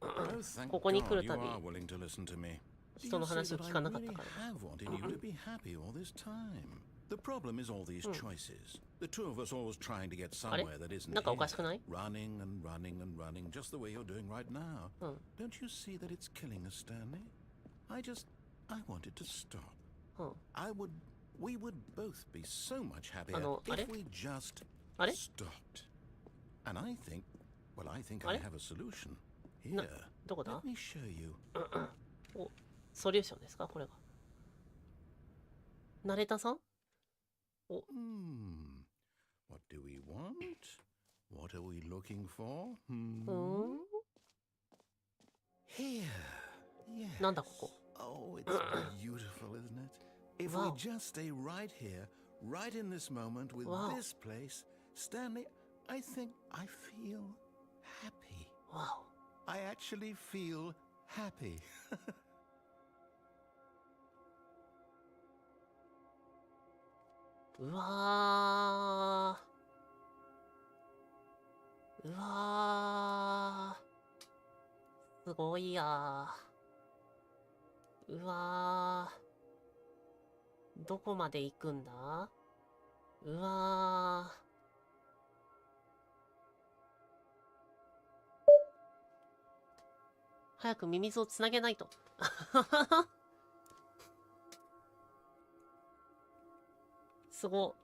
Oh, thank ここに来 God る you たび are willing to listen to me. 人の話を聞かなかったから。 I have wanted you to be happy all this time. The problem is all these choices. The two of us always trying to get somewhere that isn't なんかおかしくない？ running and running and running, just the way you're doing right now. Don't you see that it's killing us, Stanley? I wanted to stop. We would both be so much happier if we just stopped. And I think I have a solution. Here, どこだ？ let me show you. お、ソリューションですかこれが。ナレーターさん？ What do we want? What are we looking for? Here. Yes. なんだここ。 Oh, it's beautiful, isn't it? If we just stay right here, right in this moment with this place, Stanley, I think I feel happy. Wow. I actually feel happy. うわー。うわー。すごいやー。うわー。どこまで行くんだ？うわー。早くミミズをつなげないと。すご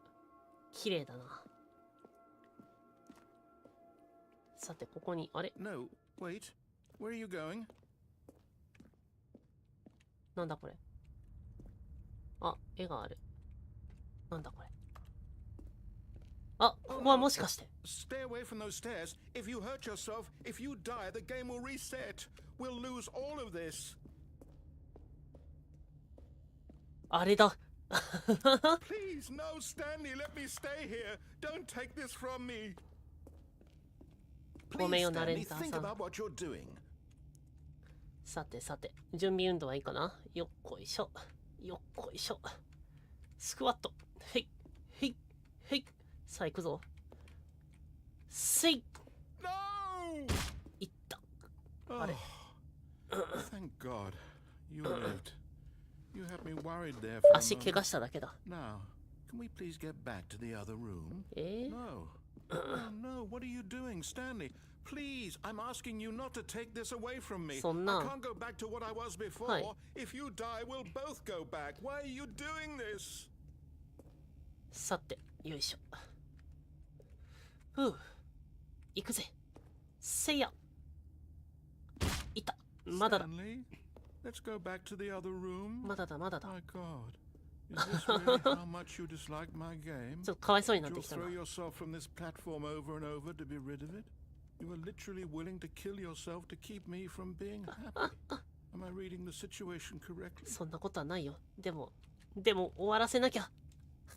い綺麗だな。さて、ここに、あれ No, wait. Where are you going? なんだこれ。あ、絵がある。なんだこれ。あ、ここはもしかして。Stay away from those stairs. If you hurt yourself, if you die, the game will reset. We'll lose all of this. あれだ。Please, no, Stanley, let me stay here. Don't take this from me. ごめん Please, よ、ナレ Stanley, ーター think さん。 about what you're doing. さてさて、準備運動はいいかな。よっこいしょ。よっこいしょ。スクワット。へい。へい。へい。さあ行くぞ。せい。 No! いった。 Oh, あれ。 thank God. You lived. You had me worried there for a 足怪 moment. 我しただけだ。 Now, can we please get back to the other room? えー No. Oh, no, what are you doing, Stanley? Please, I'm asking you not to take this away from me. そんな。 I can't go back to what I was before. はい。 If you die, we'll both go back. Why are you doing this? さて、よいしょ。ふう。行くぜ。せいや。いた。まだだ。 Stanley, let's go back to the other room. まだだ、まだだ。 My God. Is this really how much you dislike my game? ちょっとかわいそうになっ You'll てきたな throw。yourself from this platform over and over to be rid of it? You are literally willing to kill yourself to keep me from being happy. Am I reading the situation correctly? そんなことはないよ。でも終わらせなきゃ。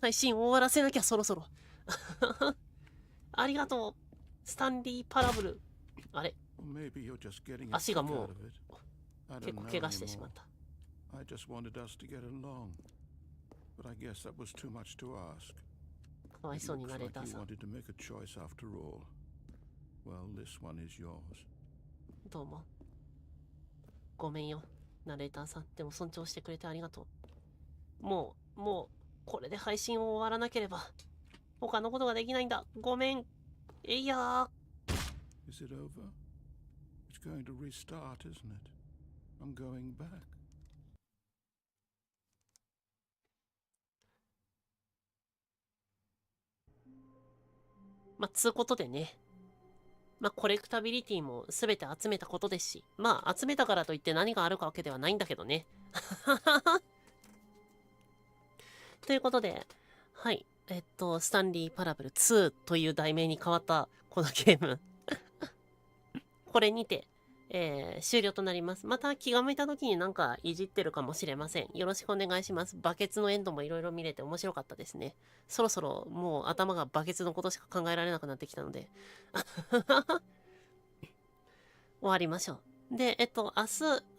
配信終わらせなきゃ、そろそろ。ありがとう。スタンリー・パラブル。あれ Or maybe you're just getting a 足が kick も out of it. I う結 don't 構 know 怪我してしまっ anymore. た。 I just wanted us to get along. But I guess that was too much to ask. かわい It そうに looks ナレー like ター you さん。 wanted to make a choice after all. Well, this one is yours. どうも。ごめんよ、ナレーターさん。でも尊重してくれてありがとう。もう、これで配信を終わらなければ、他のことができないんだ。ごめん。えいやー。 Is it over? It's going to restart, isn't it? I'm going back. まあ、つうことでね。まあ、コレクタビリティも全て集めたことですし、まあ、集めたからといって何があるかわけではないんだけどね。ということで、はい。スタンリー・パラブル2という題名に変わったこのゲーム。これにて、終了となります。また気が向いた時になんかいじってるかもしれません。よろしくお願いします。バケツのエンドもいろいろ見れて面白かったですね。そろそろもう頭がバケツのことしか考えられなくなってきたので。終わりましょう。で、明日、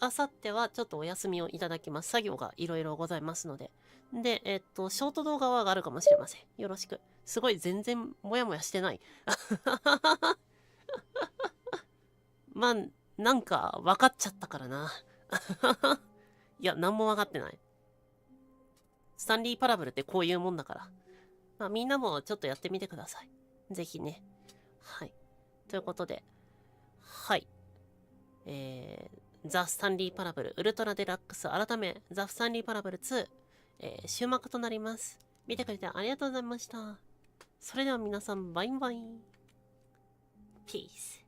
明後日はちょっとお休みをいただきます。作業がいろいろございますので。で、ショート動画は上がるかもしれません。よろしく。すごい全然モヤモヤしてない。まあ、なんか分かっちゃったからな。いや、なんも分かってない。スタンリー・パラブルってこういうもんだから。まあ、みんなもちょっとやってみてください。ぜひね。はい。ということで、はい。ザ・スタンリー・パラブルウルトラデラックス改めザ・スタンリー・パラブル2、終幕となります。見てくれてありがとうございました。それでは皆さん、バイバイ。ピース。